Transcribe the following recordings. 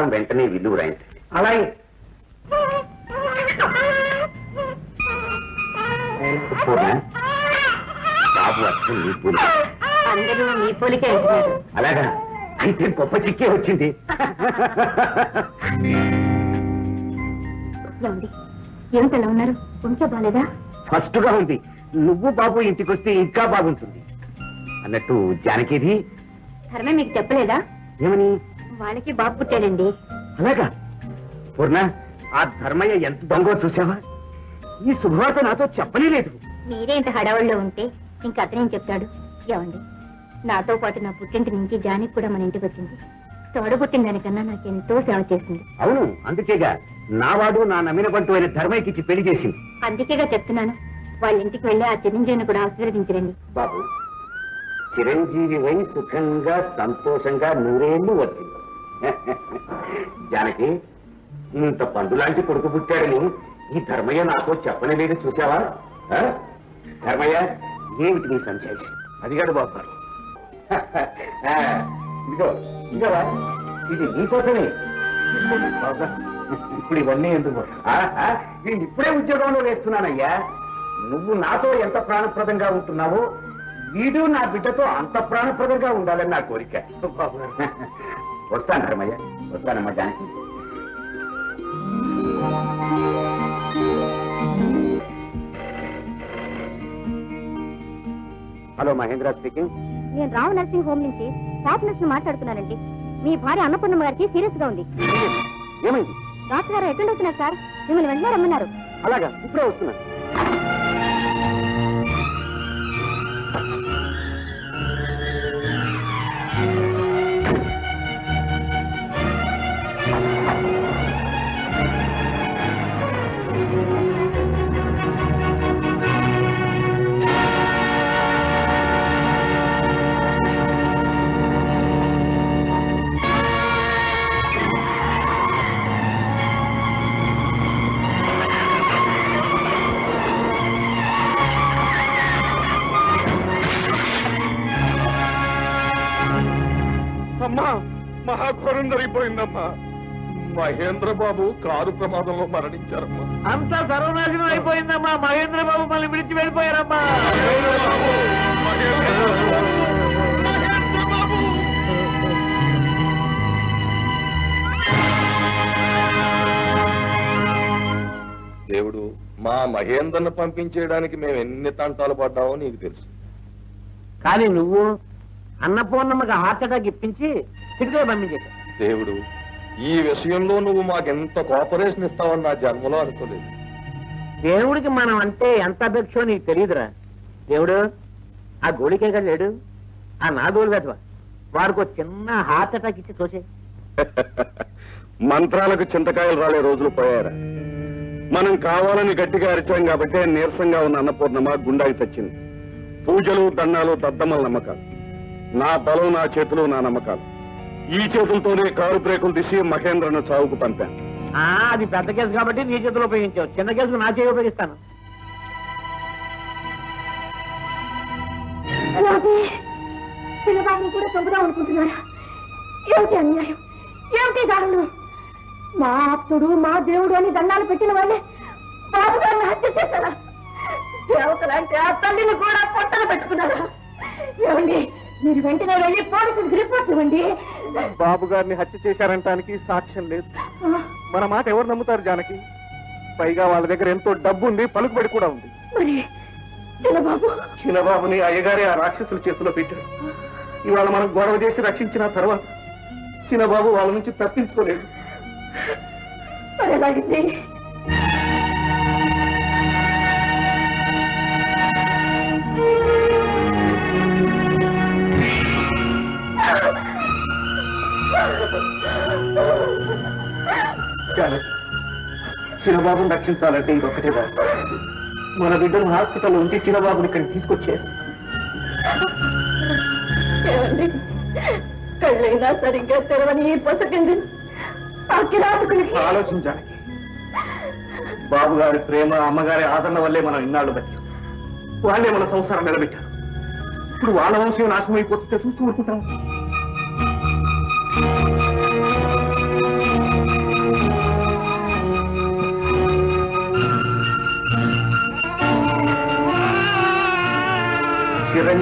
ప్రకారం వెంటనే విల్లు రాయించండి. అలాగే. బాబు అర్థం మీ పోలి. అందరూ మీ పోలికే అంటున్నారు. అలాగా? అయితే గొప్ప చిక్కే వచ్చింది. ఏమిటలా ఉన్నారు? ఉంటే బాలేదా? ఫస్ట్ గా ఉంది. నువ్వు బాబు ఇంటికి వస్తే ఇంకా బాగుంటుంది. అన్నట్టు జానకిది ధర్మే మీకు చెప్పలేదా? ఏమని? వాళ్ళకి బాబు పుట్టాడండి. అలాగా? పూర్ణ, ఆ ధర్మయ్య ఎంత దొంగో చూసావా? ఈ శుభవార్త నాతో చెప్పలేదు. మీరే ఇంత హడావుల్లో ఉంటే ఇంకా అతనేం చెప్తాడు? ఏమండి, నాతో పాటు నా పుట్టింటి నుంచి జానికి కూడా మన ఇంటికి వచ్చింది. తోడు పుట్టిన దానికన్నా నాకెంతో సేవ చేసింది. అవును, అందుకేగా నావాడు నా నమ్మిన బంటు అయిన ధర్మయ్యకిచ్చి పెళ్లి చేసింది. అందుకేగా చెప్తున్నాను, వాళ్ళ ఇంటికి వెళ్ళి ఆ చిరంజీవిని కూడా ఆశీర్వదించరండి. బాబు, చిరంజీవి వై సుఖంగా సంతోషంగా నూరేళ్లు వచ్చింది. జానకి, ఇంత పండులాంటి కొడుకు పుట్టాడని ఈ ధర్మయ్య నాతో చెప్పనే లేదు చూసావా? ధర్మయ్య, ఏమిటి నీ సంశయం? అది కాదు బాబు గారు. ఇదిగో ఇదిగోవా, ఇది నీకోసమే. ఇప్పుడు ఇవన్నీ ఎందుకు? నేను ఇప్పుడే ఉద్యోగంలో వేస్తున్నానయ్యా. నువ్వు నాతో ఎంత ప్రాణప్రదంగా ఉంటున్నావో వీడు నా బిడ్డతో అంత ప్రాణప్రదంగా ఉండాలని నా కోరిక. వస్తాను ధర్మయ్య, వస్తానమ్మా జానకి. Hello, Mahendra speaking. నేను రావు నర్సింగ్ హోమ్ నుంచి స్టాఫ్ నర్స్ మాట్లాడుతున్నానండి. మీ భార్య అన్నపూర్ణమ్మ గారికి సీరియస్ గా ఉంది. ఏమైంది? డాక్టర్ గారు అటెండ్ అవుతున్నారు సార్, మిమ్మల్ని వెంటనే రమ్మన్నారు. అలాగా? ఇప్పుడే వస్తున్నాను. అమ్మా, మహాఘోరం జరిగిపోయిందమ్మా. మహేంద్ర బాబు కారు ప్రమాదంలో మరణించారమ్మా. అంతా సర్వనాశనం అయిపోయిందమ్మా. మహేంద్ర బాబు మళ్ళీ విడిచి వెళ్ళిపోయారమ్మా. దేవుడు, మా మహేంద్రను పంపించేయడానికి మేము ఎన్ని తంటాలు పడ్డామో నీకు తెలుసు. కానీ నువ్వు అన్నపూర్ణమ్మకి హార్ట్ అటాక్ ఇప్పించి తిరిగే పంపించేశావు. దేవుడు, ఈ విషయంలో నువ్వు మాకెంత కోఆపరేషన్ ఇస్తావని నా జన్మలో అనుకోలేదు. దేవుడికి మనం అంటే ఎంత అపేక్షో నీకు తెలియదురా. దేవుడు, ఆ గోళికేగా లేడు, ఆ నా గోలు కదవా, వాడికి ఒక చిన్న హార్ట్ అటాక్ ఇచ్చి తోసే. మంత్రాలకు చింతకాయలు రాలే రోజులు పోయారా? మనం కావాలని గట్టిగా అరిచాం కాబట్టి నీరసంగా ఉన్న అన్నపూర్ణమ్మ గుండాకి చచ్చింది. పూజలు దండాలు దద్దమ్మల నమ్మకాలు. నా బలం, నా చేతులు, నా నమ్మకాలు. ఈ చేతులతోనే కారు బ్రేకులు తీసి మహేంద్రను చావుకు పంపాను. అది పెద్ద కేసు కాబట్టి నీ చేతులు ఉపయోగించావు, చిన్న కేసుకు నా చేయి ఉపయోగిస్తాను. పిల్లబాబుని కూడా చంపుదాం అనుకుంటున్నారా? ఏమిటి అన్యాయం, ఏమిటి దారుణం? మా ఆప్తుడు, మా దేవుడు అని దండాలు పెట్టిన వాళ్ళే బాబు గారిని హత్య చేశారా? దేవతలంటే ఆ తల్లిని కూడా పొట్టలు పెట్టుకున్నారా? ఏమండి, మీరు వెంటనే వెళ్ళి పోలీసులకు రిపోర్ట్ ఇవ్వండి. బాబు గారిని హత్య చేశారంటానికి సాక్ష్యం లేదు. మన మాట ఎవరు నమ్ముతారు జానకి? పైగా వాళ్ళ దగ్గర ఎంతో డబ్బు ఉంది, పలుకుబడి కూడా ఉంది. మరి చిన్నబాబు? చిన్నబాబుని అయ్యగారే ఆ రాక్షసుల చేతిలో పెట్టాడు. ఇవాళ మనం గొడవ చేసి రక్షించిన తర్వాత చిన్నబాబు వాళ్ళ నుంచి తప్పించుకోలేదు. మరి ఎలాగింది? చిన్నబాబుని రక్షించాలంటే ఇంకొకటే బాబు. మన బిడ్డను హాస్పిటల్లో ఉంచి చిన్నబాబుని ఇక్కడికి తీసుకొచ్చారు. కళ్ళైనా సరిగ్గా తెరవని ఈ పసకింది ఆలోచించాలి. బాబు గారి ప్రేమ, అమ్మగారి ఆదరణ వల్లే మనం ఇన్నాళ్ళు బట్టి వాళ్ళే మన సంసారం నిలబెట్టారు. ఇప్పుడు వాళ్ళ వంశం నాశనం అయిపోతుంటే చూస్తూ ఊరుకుంటాం.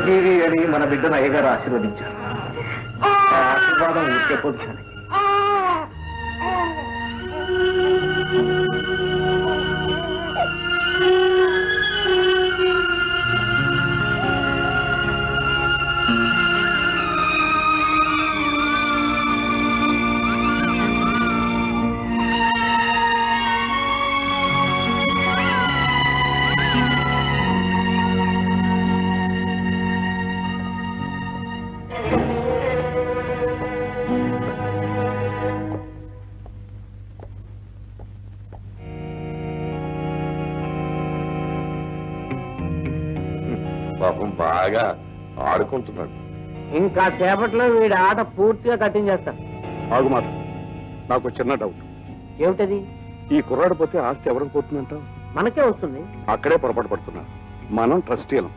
చిరంజీవి అని మన బిడ్డను అయ్యగారు ఆశీర్వదించారు. ఆ ఆశీర్వాదం ఊరికే పొందుతాను. పాపం బాగా ఆడుకుంటున్నాడు. ఇంకా సేపట్లో వీడి ఆట పూర్తిగా కట్టించేస్తాం. ఆగు మాట, నాకు చిన్న డౌట్. ఏమిటది? ఈ కుర్రాడు పోతే ఆస్తి ఎవరికి పోతుందంటావు? మనకే వస్తుంది. అక్కడే పొరపాటు పడుతున్నా. మనం ట్రస్టీలం,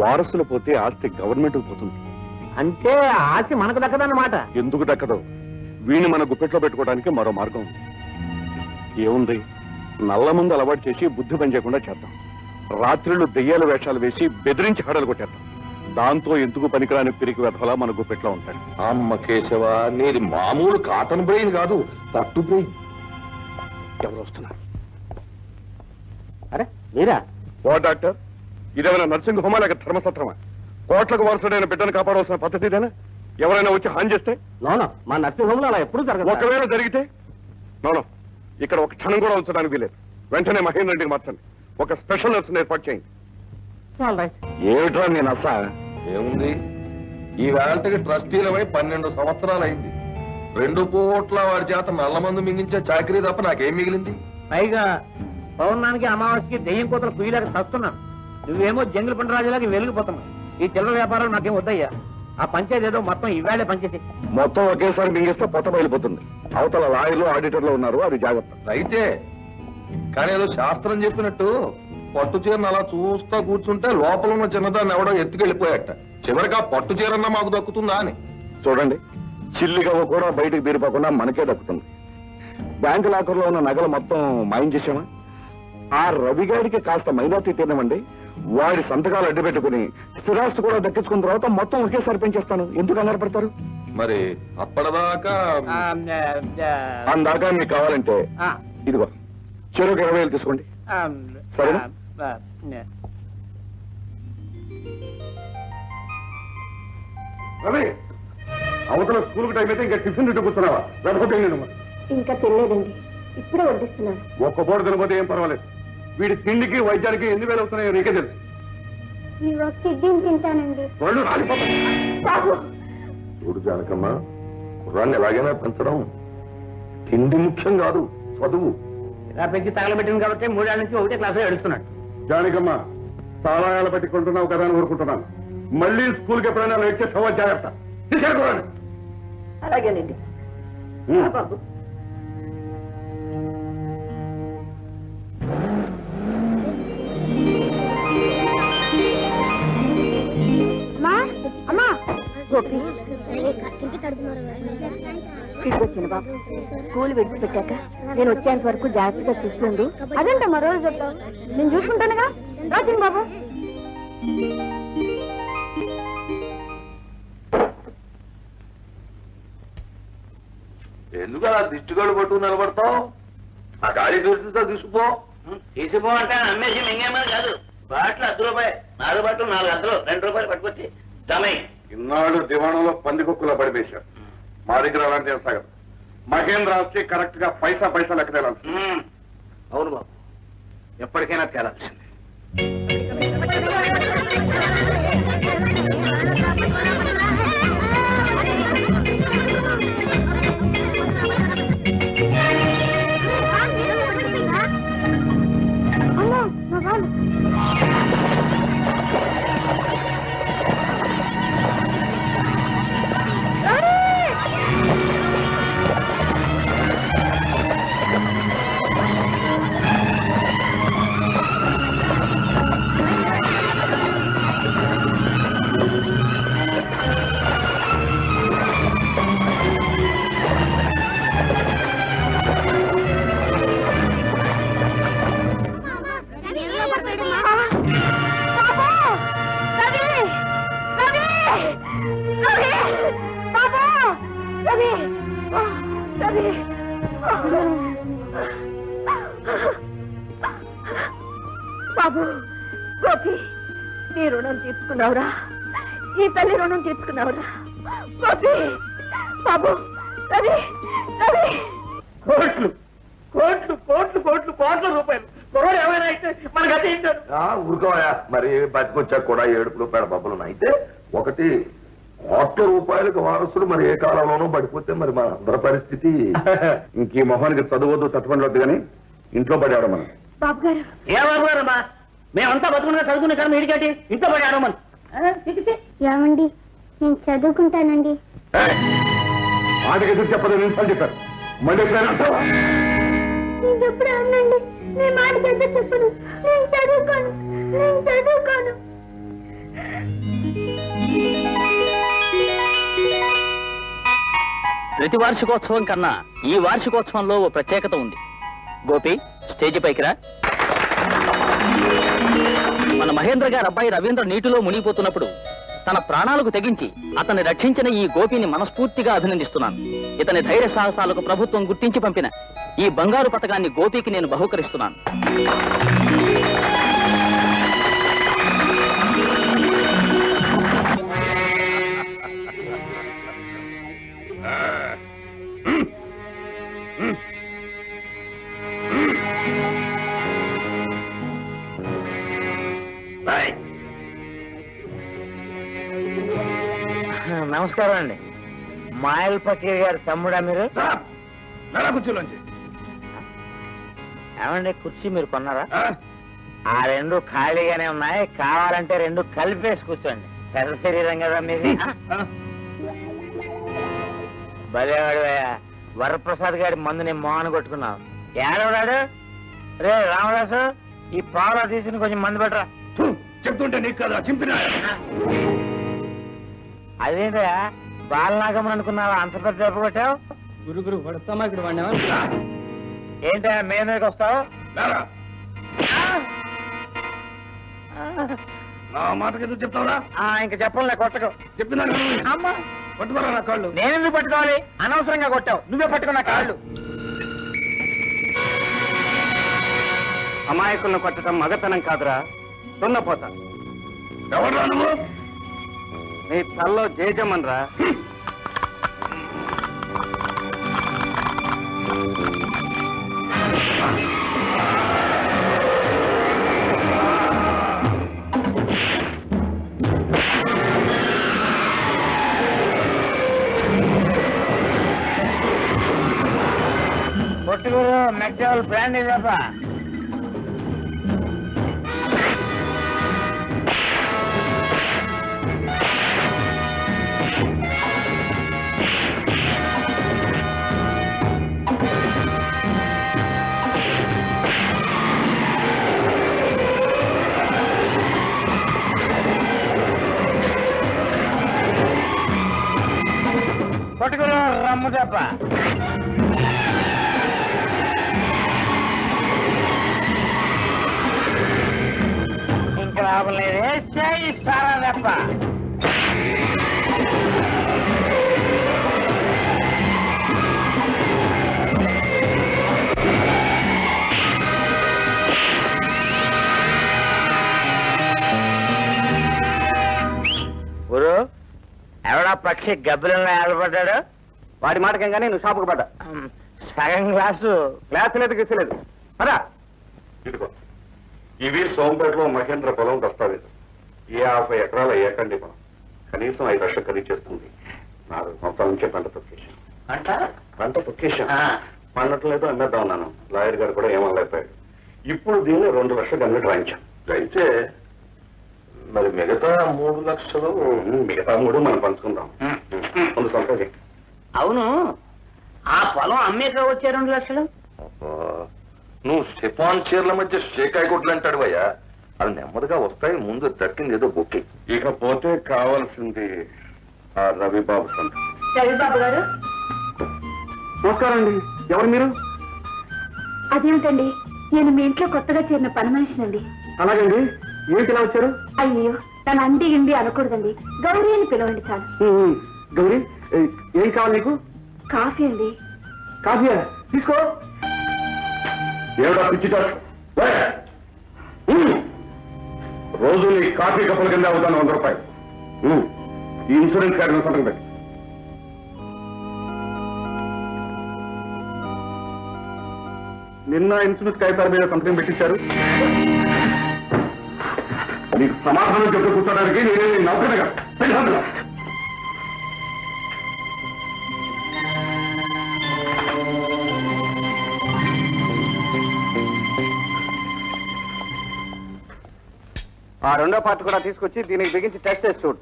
వారసులు పోతే ఆస్తి గవర్నమెంట్ పోతుంది. అంటే ఆస్తి మనకు దక్కదన్నమాట. ఎందుకు దక్కదు? వీణి మన గుప్పెట్లో పెట్టుకోవడానికి మరో మార్గం ఉంది. ఏముంది? నల్ల ముందు అలవాటు చేసి బుద్ధి పనిచేయకుండా చేద్దాం. రాత్రిళ్ళు దెయ్యాల వేషాలు వేసి బెదిరించి హడలు కొట్టేద్దాం. దాంతో ఎందుకు పనికిరాని పిరికి వెధలా మన గుప్పెట్లో ఉంటాడు. అమ్మ కేశవ, నీది మామూలు కాటన్ బ్రెయిన్ కాదు, పట్టు బ్రెయిన్. ఎవరు వస్తున్నారు? అరే మీరా? ఓ డాక్టర్, ఇదేమైనా నర్సింగ్ హోమా లేక ధర్మసత్రమా? కోట్లకు వారసుడైన బిడ్డను కాపాడవలసిన పద్ధతి ఇదేనా? ఎవరైనా వచ్చి హాని చేస్తే? నోనో, మా నర్సింగ్ హోమ్ లో అలా ఎప్పుడు జరగదు. ఒకవేళ జరిగితే? నోనో, ఇక్కడ ఒక క్షణం కూడా ఉంచడానికి వీలేదు. వెంటనే మహేంద్ర రెడ్డికి మార్చండి. ఒక స్పెషల్ నర్సును ఏర్పాటు చేయండి. ఏమిట్రా నేను అస? ఏముంది, ఈ వేళకి ట్రస్టీలమై 12 సంవత్సరాలైంది. 2 పూట్ల వారి చేత నల్ల మందు మింగించే చాకరీ తప్ప నాకేం మిగిలింది? పైగా పౌర్ణానికి అమావాస్యకి దెయ్యం కోతలు కుయ్యలేక చస్తున్నాను. నువ్వేమో జంగుల పండు రాజులాగా వెలిగిపోతున్నావు. ఈ చిల్లర వ్యాపారాలు నాకేం వద్దయ్యా. ఆ పంచాయతీ ఏదో మొత్తం ఈవేళే పనిచేసి మొత్తం ఒకేసారి మింగిస్తే పొట్ట బయలుపోతుంది. అవతల లాయర్లు ఆడిటర్లు ఉన్నారు, అది జాగ్రత్త. అయితే కానీ ఏదో శాస్త్రం చెప్పినట్టు పట్టు చీరను అలా చూస్తా కూర్చుంటే లోపల ఉన్న చిన్నదాన్ని ఎవడో ఎత్తుకెళ్ళిపోయాట. చివరికి ఆ పట్టు చీరన్నా మాకు దక్కుతుందా అని. చూడండి, చిల్లిగవ్వ కూడా బయటికి బీరిపోకుండా మనకే దక్కుతుంది. బ్యాంకు లాకర్లో ఉన్న నగలు మొత్తం మాయం చేసామా? ఆ రవిగాడికి కాస్త మైనార్టీ తినమండి. వాడి సంతకాలు అడ్డు పెట్టుకుని స్థిరాస్తి కూడా దక్కించుకున్న తర్వాత మొత్తం ఒకేసారి పెంచేస్తాను. ఎందుకు కంగారు పడతారు? మరి అప్పటిదాకా అందాక మీకు కావాలంటే ఇదిగో చెరుకు 20,000 తీసుకోండి. సరేనా? రవి, అవతల స్కూల్ టైం అయితే ఇంకా టిఫిన్ తింటూ కూర్చున్నావా? లేకపోతే ఇంకా తినలేదండి, ఇప్పుడే వడ్డిస్తున్నాను. ఒక్క పూట తినకపోతే ఏం పర్వాలేదు. వీడి తిండికి వైద్యానికి ఎన్ని వేలు అవుతున్నాయో నీకే తెలుసు. ఈ ఒక్క ఇడ్లీని తింటానండి. వాళ్ళు రాలిపోతాయి. చూడు జానకమ్మ, కుర్రాన్ని ఎలాగైనా పెంచడం. తిండి ముఖ్యం కాదు, చదువు. ఇలా పెంచి తగలబెట్టింది కాబట్టి 3 ఏళ్ల నుంచి 1వ క్లాసులో ఎడుస్తున్నాడు. జానకమ్మ, సారాయాల పెట్టి కొంటున్నావు కదా అని ఊరుకుంటున్నాను. మళ్ళీ స్కూల్కి ఎప్పుడైనా లేట్ చేస్తావా? జాగ్రత్త. తీసుకెళ్ళకూడదు. అలాగేనండి బాబు. అమ్మా గోపి, ఇదిగొచ్చిన బాబు. స్కూల్ విడిచిపెట్టాక నేను వచ్చేంత వరకు జాగ్రత్తగా చూస్తుంది. అదంటే మరో రోజు చెప్తావు, నేను చూసుకుంటానుగా. రాజన్ బాబు. ఎందుకు అలా దిష్టిగోడు పట్టుకు నిలబడతావు? ఆ గాలి చూసిస్తా తీసుకుపో. తీసిపో అంటే అమ్మేసి మింగేమని కాదు. బాట్లు ₹10, 4 బాట్లు 4 గంటలు ₹2 పట్టుకొచ్చి జమై. ఇన్నాళ్ళు దివాణంలో పందికొక్కులా పడిపేశారు. మా దగ్గర అలాంటి సాగదు. మహేంద్ర ఆస్తి కరెక్ట్ గా పైసా లెక్క తేలాల్సి. అవును బాబు, ఎప్పటికైనా తేలాల్సింది. రవి బాబు గోపి నీ రుణం తీర్చుకున్నావురా ఈ తల్లి రుణం తీర్చుకున్నావురా గోపి బాబు రవి రవి కోట్లు కోట్లు కోట్లు కోట్లు కోట్ల రూపాయలు కుర్రోడు ఏమైనా అయితే మనకు అదే ఇచ్చాడు. ఊరుకోయా మరి బతికొచ్చాక కూడా 7 రూపాయల బబ్బులు అయితే ఒకటి కోట్ల రూపాయలకు వారసుడు మరి ఏ కాలంలోనూ పడిపోతే మరి మన అందరి పరిస్థితి. ఇంక ఈ మొహానికి చదువద్దు తట్టుకోవద్దు కానీ ఇంట్లో పడాడు మనం. బాబు గారు ఏ బాబు గారమ్మా మేమంతా బతుకున్నా చదువుకునే కాలం ఇడికేటి ఇంట్లో పడి ఆడమని. ఏమండి నేను చదువుకుంటానండి. మాటకి ఎదురు చెప్పదు నిమిషాలు చెప్పారు మళ్ళీ ఎప్పుడైనా అంటావా? నేను ఎప్పుడు అనండి మీ మాటకి ఎంత చెప్పను. నేను చదువుకోను నేను చదువుకోను. ప్రతి వార్షికోత్సవం కన్నా ఈ వార్షికోత్సవంలో ఓ ప్రత్యేకత ఉంది. గోపి స్టేజి పైకి రా. మన మహేంద్ర గారి అబ్బాయి రవీంద్ర నీటిలో మునిగిపోతున్నప్పుడు తన ప్రాణాలకు తెగించి అతన్ని రక్షించిన ఈ గోపిని మనస్ఫూర్తిగా అభినందిస్తున్నాను. ఇతని ధైర్య సాహసాలకు ప్రభుత్వం గుర్తించి పంపిన ఈ బంగారు పతకాన్ని గోపికి నేను బహుకరిస్తున్నాను. నమస్కారం అండి. మాయల్ పకీర్ గారి తమ్ముడా మీరు? కూర్చోలోంచి ఏమండి కుర్చీ మీరు కొన్నారా? ఆ 2 ఖాళీగానే ఉన్నాయి, కావాలంటే 2 కలిపేసి కూర్చోండి. పెద్ద శరీరం కదా మీది. భలేవాడు వరప్రసాద్ గారి మందుని మోహన్ కొట్టుకున్నావు. ఏడవడాడు రే రామదాసు ఈ పావులా తీసుకుని కొంచెం మందు పెట్టరా. చెప్తుంటే నీకు కదా చింపిన. అదేంటా బాలనాగమని అనుకున్నావా అంత పెద్ద దెబ్బ కొట్టావు? గురుగురు పడతామా ఇక్కడ వాడినా? ఏంటా మీదకి వస్తావు? నా మాటకి ఎందుకు చెప్తావురా? ఇంక చెప్పలే కొట్టకు. చెప్పినా అమ్మా పట్టుకోరా నా కాళ్ళు. నేనెందుకు పట్టుకోవాలి? అనవసరంగా కొట్టావు, నువ్వే పట్టుకున్న కాళ్ళు. అమాయకులను కొట్టడం మగతనం కాదురా, దున్నపోతా. ఎవరు నువ్వు? నీ తల్లో జేజమన్రా. పొట్టుకూరు మెక్డవల్ బ్రాండ్ తప్ప పొట్టుకూరు రమ్ము తప్ప. ఇంకా లాభం లేదే, చేయి సారా తప్ప. ఊరు ఎవడా పక్షి గబ్బిలంలో ఏర్పడ్డాడు? వాడి మాటకంగానే నువ్వు షాపుకు పడ్డా. సగం గ్లాసు గ్లాసు లేదు గిసలేదు పదా. ఇదిగో ఇవి సోంపేటలో మహేంద్ర పొలం దస్తావేజు. 50 ఎకరాల ఏకండి పొలం. కనీసం 5 లక్షలు ఖరీచేస్తుంది. 4 సంవత్సరాల నుంచే పంట తొక్కేశాను. పంట తొక్కేశాను. పండట్లేదు అమ్మేద్దాం ఉన్నాను. లాయర్ గారు కూడా ఏమనలేకపోయాడు. ఇప్పుడు దీన్ని 2 లక్షలు గంటలు రాయించాం. అయితే మరి మిగతా 3 లక్షలు మిగతా 3 మనం పంచుకుందాం. ముందు సంతోషం. అవును, ఆ పొలం అమ్మేక వచ్చే 2 లక్షలు? నువ్వు స్టెఫాన్ చీరల మధ్య షేకాయ కొట్లు అంటాడు అయ్యా. అవి నెమ్మదిగా వస్తాయి. ముందు దక్కింది ఏదో బొక్కి. ఇకపోతే కావాల్సింది ఆ రవిబాబు సంత. రవిబాబు గారు నమస్కారం అండి. ఎవరు మీరు? అదేమిటండి, నేను మీ ఇంట్లో కొత్తగా చేరిన పని మనిషినండి. అలాగండి. ఏంటి ఇలా వచ్చారు? అయ్యో తను అండి ఇండి అనకూడదండి, గౌరీ అని పిలవండి చాలు. గౌరీ ఏం కావాలి నీకు? కాఫీ అండి. కాఫీ తీసుకో. ఏమిటా పిచ్చి రోజు నీ కాఫీ కప్పుల కింద అవుతాను 100 రూపాయలు. ఈ ఇన్సూరెన్స్ కార్డు సంతకం పెట్టి. నిన్న ఇన్సూరెన్స్ కాగితాల మీద సంతకం పెట్టించారు. నీకు సమాధానం చెప్తూ కూర్చోడానికి నేనే నౌకరుగా పెళ్ళాను. ఆ రెండో పార్ట్ కూడా తీసుకొచ్చి దీనికి బిగించి టెస్ట్ చేసి చూడు.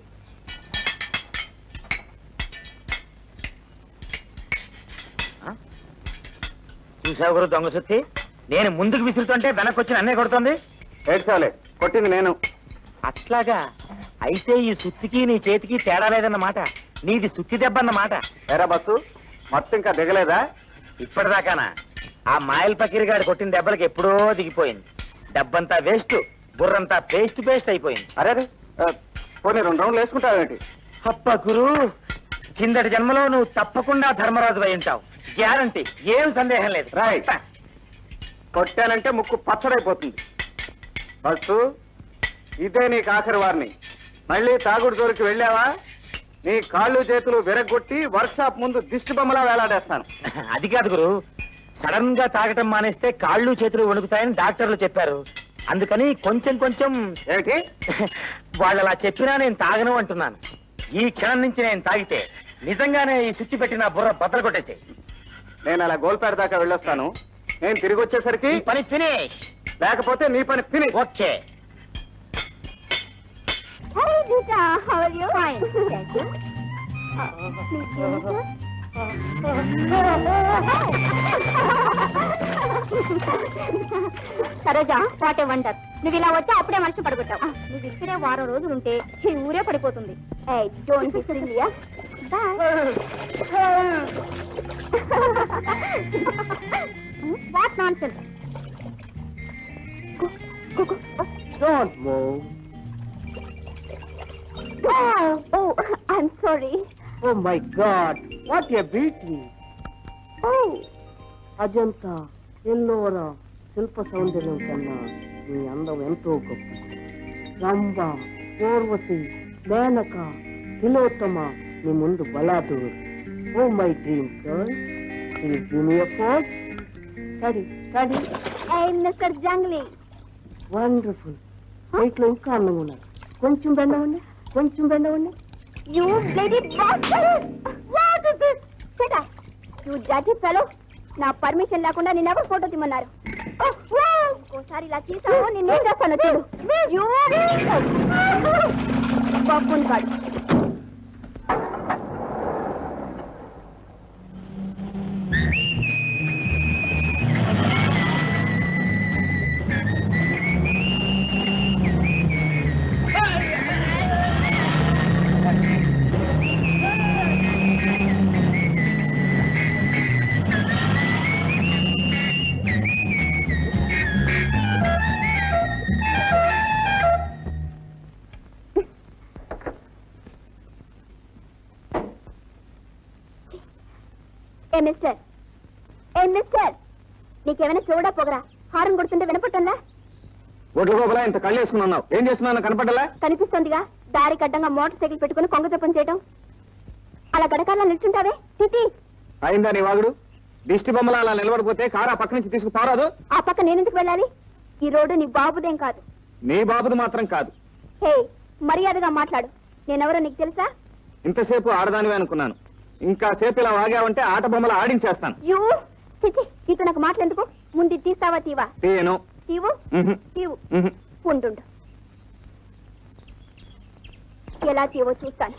చూసావు గురు దొంగ సుత్తి, నేను ముందుకు విసురుతుంటే వెనక్కి వచ్చి నన్నే కొడుతుంది. ఏడ్చాలే, కొట్టింది నేను. అట్లాగా అయితే ఈ సుత్తికి నీ చేతికి తేడా లేదన్నమాట. నీది సుత్తి దెబ్బ అన్నమాట. ఎరా బస్సు, మొత్తం ఇంకా దిగలేదా? ఇప్పటిదాకానా? ఆ మాయల్ పకీర్ గాడు కొట్టిన దెబ్బలకి ఎప్పుడో దిగిపోయింది. దెబ్బంతా వేస్ట్, బుర్రంతా పేస్ట్ అయిపోయింది. అరే పోనీ 2 రౌండ్లు వేసుకుంటావేంటి? అప్ప గురు, కిందటి జన్మలో నువ్వు తప్పకుండా ధర్మరాజు అయి ఉంటావు. గ్యారంటీ, ఏం సందేహం లేదు. రైట్. కొట్టానంటే ముక్కు పచ్చడైపోతుంది. బస్సు, ఇదే నీకు ఆఖరి వారిని. మళ్ళీ తాగుడు జోలికి వెళ్ళావా నీ కాళ్ళు చేతులు విరగొట్టి వర్క్షాప్ ముందు దిష్టి బొమ్మలా వేలాడేస్తాను. అది కాదు గురు, సడన్ గా తాగటం మానేస్తే కాళ్ళు చేతులు వణుకుతాయని డాక్టర్లు చెప్పారు. అందుకని కొంచెం ఏమిటి? వాళ్ళు అలా చెప్పినా నేను తాగను అంటున్నాను. ఈ క్షణం నుంచి నేను తాగితే నిజంగానే ఈ స్విచ్ పెట్టి నా బుర్ర బద్దలు కొట్టేసి. నేను అలా గోల్పేట దాకా వెళ్ళొస్తాను. నేను తిరిగి వచ్చేసరికి ఈ పని ఫినిష్, లేకపోతే నీ పని finish. Okay. Hey, Rita, how are you? Fine. Thank you. Saroja, what a wonder. నువ్వు ఇలా వచ్చా అప్పుడే మనసు పడగొట్టావు. నువ్వు ఇక్కడే వారం రోజులుంటే ఈ ఊరే పడిపోతుంది. Don't be silly. What nonsense. Don't move. Oh, I'm sorry. Oh my God, what a beauty. Oh. Ajanta Ellora శిల్ప సౌందర్యం కన్నా నీ అందం ఎంతో గొప్ప. రంభ, పూర్వశి, మేనక, తిలోత్తమ నీ ముందు బలాదూర్. Oh my dream girl, give me a phone. Study. Hey, Mr. Jangli. Wonderful. ఇట్లా ఇంకా అందంగా ఉన్నారు. కొంచెం బెండవండి. You bloody bastard! What is this? Sit up. You dirty fellow. నా పర్మిషన్ లేకుండా నిన్నెవరు ఫోటో తీమన్నారు? ఇంకోసారి ఇలా తీసావు నిన్నేం చేస్తాను చూడు. బాబుని కాడు. ఏ మిస్టర్, నీకేమైనా చూడా పోగరా? హారం కొడుతుంటే వినపట్టుందా? ఒడ్ల గోపలా ఇంత కళ్ళు వేసుకున్నావు. ఏం చేస్తున్నావు కనపడ్డలా? కనిపిస్తుందిగా, దారి కడ్డంగా మోటార్ సైకిల్ పెట్టుకుని కొంగ జపం చేయటం. అలా గడకాల నిల్చుంటావే తిట్టి. అయిందా నీ వాగుడు? దిష్టి బొమ్మలా అలా నిలబడిపోతే కారు ఆ పక్క నుంచి తీసుకుపోరాదు? ఆ పక్క నేనెందుకు వెళ్ళాలి? ఈ రోడ్డు నీ బాబుదేం కాదు. నీ బాబుది మాత్రం కాదు. హే, మర్యాదగా మాట్లాడు. నేనెవరో నీకు తెలుసా? ఇంతసేపు ఆడదానివే అనుకున్నాను. ఇంకా సేపు ఇలా వాగావంటే ఆట బొమ్మలు ఆడించేస్తాను. యూ చిచి, నీతో నాకు మాట్లాడేందుకు? ముందు తీస్తావా తీవా? తీయను. తీవు తీవు. ఉండు, ఎలా తీవో చూస్తాను.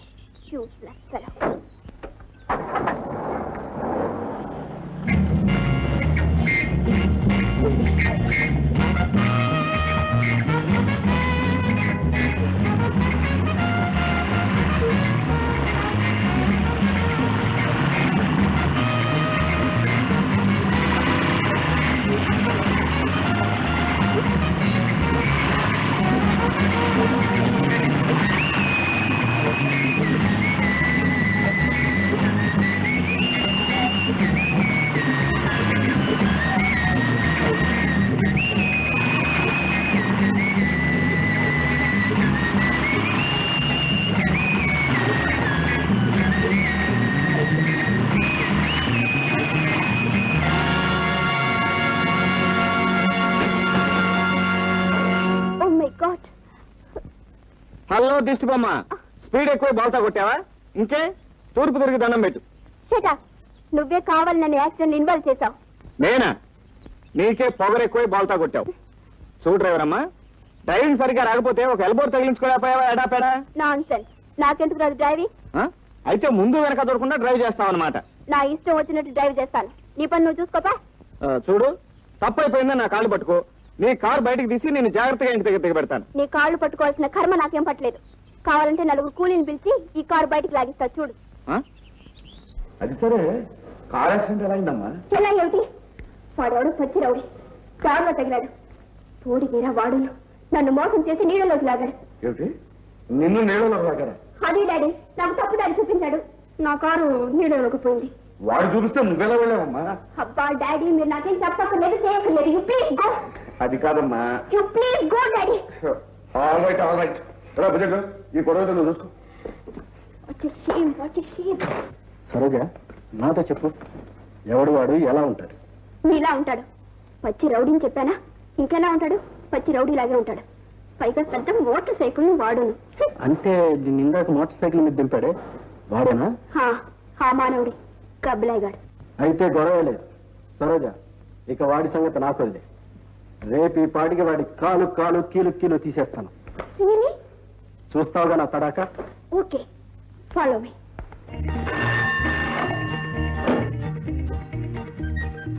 హలో దిష్టి బొమ్మ, స్పీడ్ ఎక్కువ బాల్తా కొట్టావా? ఇంకే తూర్పు తిరిగి దండం పెట్టు. Shut up. నువ్వే కావాలి నన్ను యాక్సిడెంట్ ఇన్వాల్వ్ చేశావు. నేనా? నీకే పొగరు ఎక్కువ బాల్తా కొట్టావు. చూడు డ్రైవర్ అమ్మా, డ్రైవింగ్ సరిగ్గా రాకపోతే ఒక ఎల్బోర్ తగిలించుకోలేకపోయావా? ఎడాపేడా నాన్సెన్స్. నాకెందుకు రాదు డ్రైవింగ్? అయితే ముందు వెనక దొరకకుండా డ్రైవ్ చేస్తావన్నమాట. నా ఇష్టం వచ్చినట్టు డ్రైవ్ చేస్తాను. నీ పని నువ్వు చూసుకోపా. చూడు, తప్పైపోయిందని నా కాళ్ళు పట్టుకో. నీ కారు బయటకు తీసి నేను జాగ్రత్తగా ఇంటి దగ్గర దిగబెడతాను. నీ కాళ్ళు పట్టుకోవాల్సిన కర్మ నాకేం పట్టలేదు. కావాలంటే 4 కూలీని పిలిచి ఈ కారు బయటికి లాగిస్తా చూడు. అది సరే, కార్ యాక్సిడెంట్ ఎలా అయిందమ్మా? ఎలా ఏమిటి? వాడెవడు పచ్చి రౌడీ కారులో తగిలాడు. తోడిగేరా వాడును నన్ను మోసం చేసి నీళ్ళలోకి లాగాడు. ఏమిటి, నిన్ను నీళ్ళలో లాగారా? అదే డాడీ, నాకు తప్పు దారి చూపించాడు. నా కారు నీళ్ళలోకి పోయింది. వాడు చూపిస్తే నువ్వెలా వెళ్ళావమ్మా? అబ్బా డాడీ, మీరు నాకేం చెప్పక్కర్లేదు, చేయక్కర్లేదు. You please go. అది కాదమ్మా. You please go daddy. All right, all right. Bhujanga ఈ గొడవ నువ్వు చూసుకో. సరోజ, నాతో చెప్పు, ఎవడు వాడు ఎలా ఉంటాడు? నీలా ఉంటాడు. పచ్చి రౌడీని చెప్పానా? ఇంకెలా ఉంటాడు? పచ్చి రౌడీలాగే ఉంటాడు. పైగా పెద్ద మోటార్ సైకిల్ వాడును. అంటే దీన్ని ఇందాక మోటార్ సైకిల్ మీద దింపాడే వాడేనా? ఆ మానవుడి కబ్బిలాగాడు. అయితే గొడవ లేదు సరోజ, ఇక వాడి సంగతి నాకు వదిలే. రేపు ఈ పాటికి వాడి కాలు కాలు కీలు కీలు తీసేస్తాను. చూస్తావుగా నా తడాక? Okay, follow me.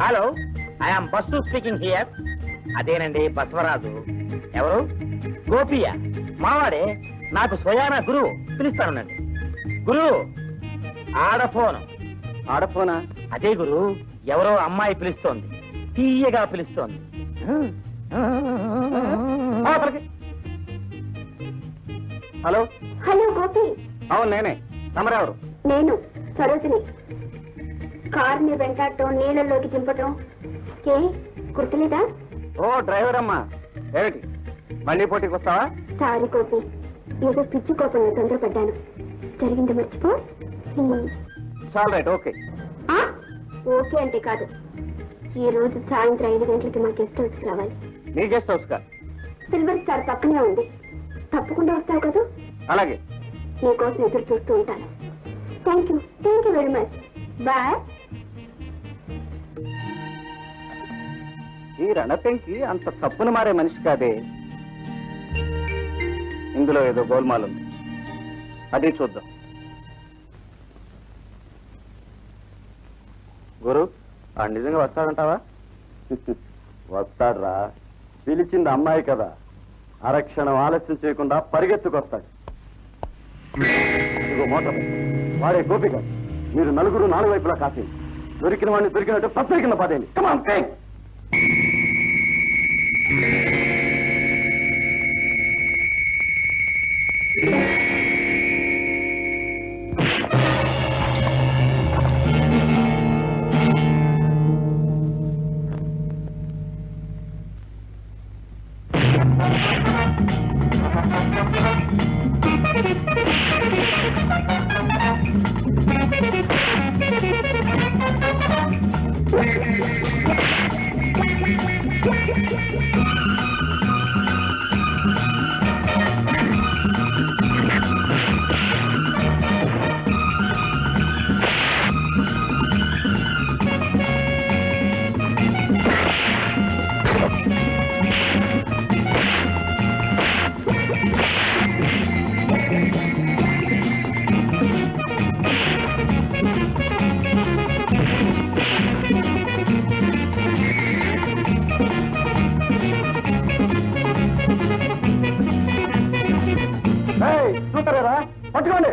Hello, I'm Bassu speaking here. అదేనండి బసవరాజు. ఎవరు? గోపియ మావాడే, నాకు స్వయానా గురువు. పిలుస్తానండి. గురువు, ఆడఫోను. ఆడపోనా? అదే గురు, ఎవరో అమ్మాయి పిలుస్తోంది, తీయగా పిలుస్తోంది. హలో. హలో గోపి. అవును నేనే. తమరెవరు? నేను సరోజిని. కారుని వెంటాడటం, నీళ్ళలోకి దింపటం ఏ గుర్తులేదా? ఓ డ్రైవర్ అమ్మా, ఏమిటి మళ్ళీ పోటీకి వస్తావా? సారీ గోపి, ఏదో పిచ్చి కోపంలో తొందరపడ్డాను. జరిగింది మర్చిపో. చాలు రైట్, ఓకే. ఓకే అంటే కాదు, ఈ రోజు సాయంత్రం 5 గంటలకి మా గెస్ట్ హౌస్ కి రావాలి. నీ గెస్ట్ హౌస్ కా? సిల్వర్ స్టార్ పక్కనే ఉంది. తప్పకుండా వస్తావు కదా? అలాగే. నీకోసం ఎదురు చూస్తూ ఉంటాను. Thank you very much. Bye. ఈ రణపెంకి అంత తప్పును మారే మనిషి కాదే. ఇందులో ఏదో గోల్మాల్ ఉంది, అది చూద్దాం. గురు, ఆ నిజంగా వస్తాడంటావా? వస్తాడ్రా, పిలిచింది అమ్మాయి కదా, అరక్షణం ఆలస్యం చేయకుండా పరిగెత్తుకొస్తాడు. ఇదిగో మోటార్, వాడే గోపిక. మీరు నలుగురు 4 వైపులా కాసేయండి. దొరికిన వాడిని దొరికినట్టు పత్రికిన పదేయండి. Come on take. చూస్తారా? పట్టుకోండి.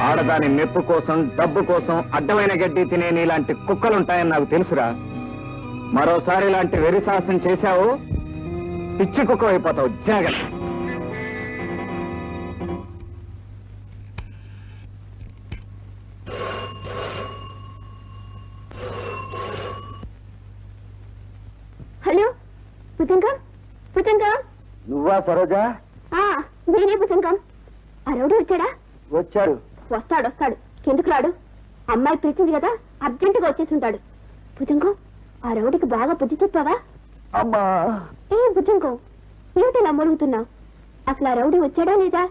ఆడదాని మెప్పు కోసం, డబ్బు కోసం అడ్డమైన గడ్డి తినే నీలాంటి కుక్కలుంటాయని నాకు తెలుసురా. మరోసారి ఇలాంటి వెరిసాహసం చేశావు, పిచ్చి కుక్క అయిపోతావు. జాగ్రత్త. హలో భుజంగం. భుజంగం నువ్వా సరోజా? నేనే భుజంగం. ఆ రౌడీ వచ్చాడా? వచ్చాడు. వస్తాడు ఎందుకు రాడు? అమ్మాయి పిలిచింది కదా, అర్జెంటుగా వచ్చేసి ఉంటాడు. భుజంగం, ఆ రౌడికి బాగా బుద్ధి చెప్పావా? అమ్మా ఏ భుజంగం, ఏమిటి నా మొరుగుతున్నావు? అసలు ఆ రౌడీ వచ్చాడా లేదా?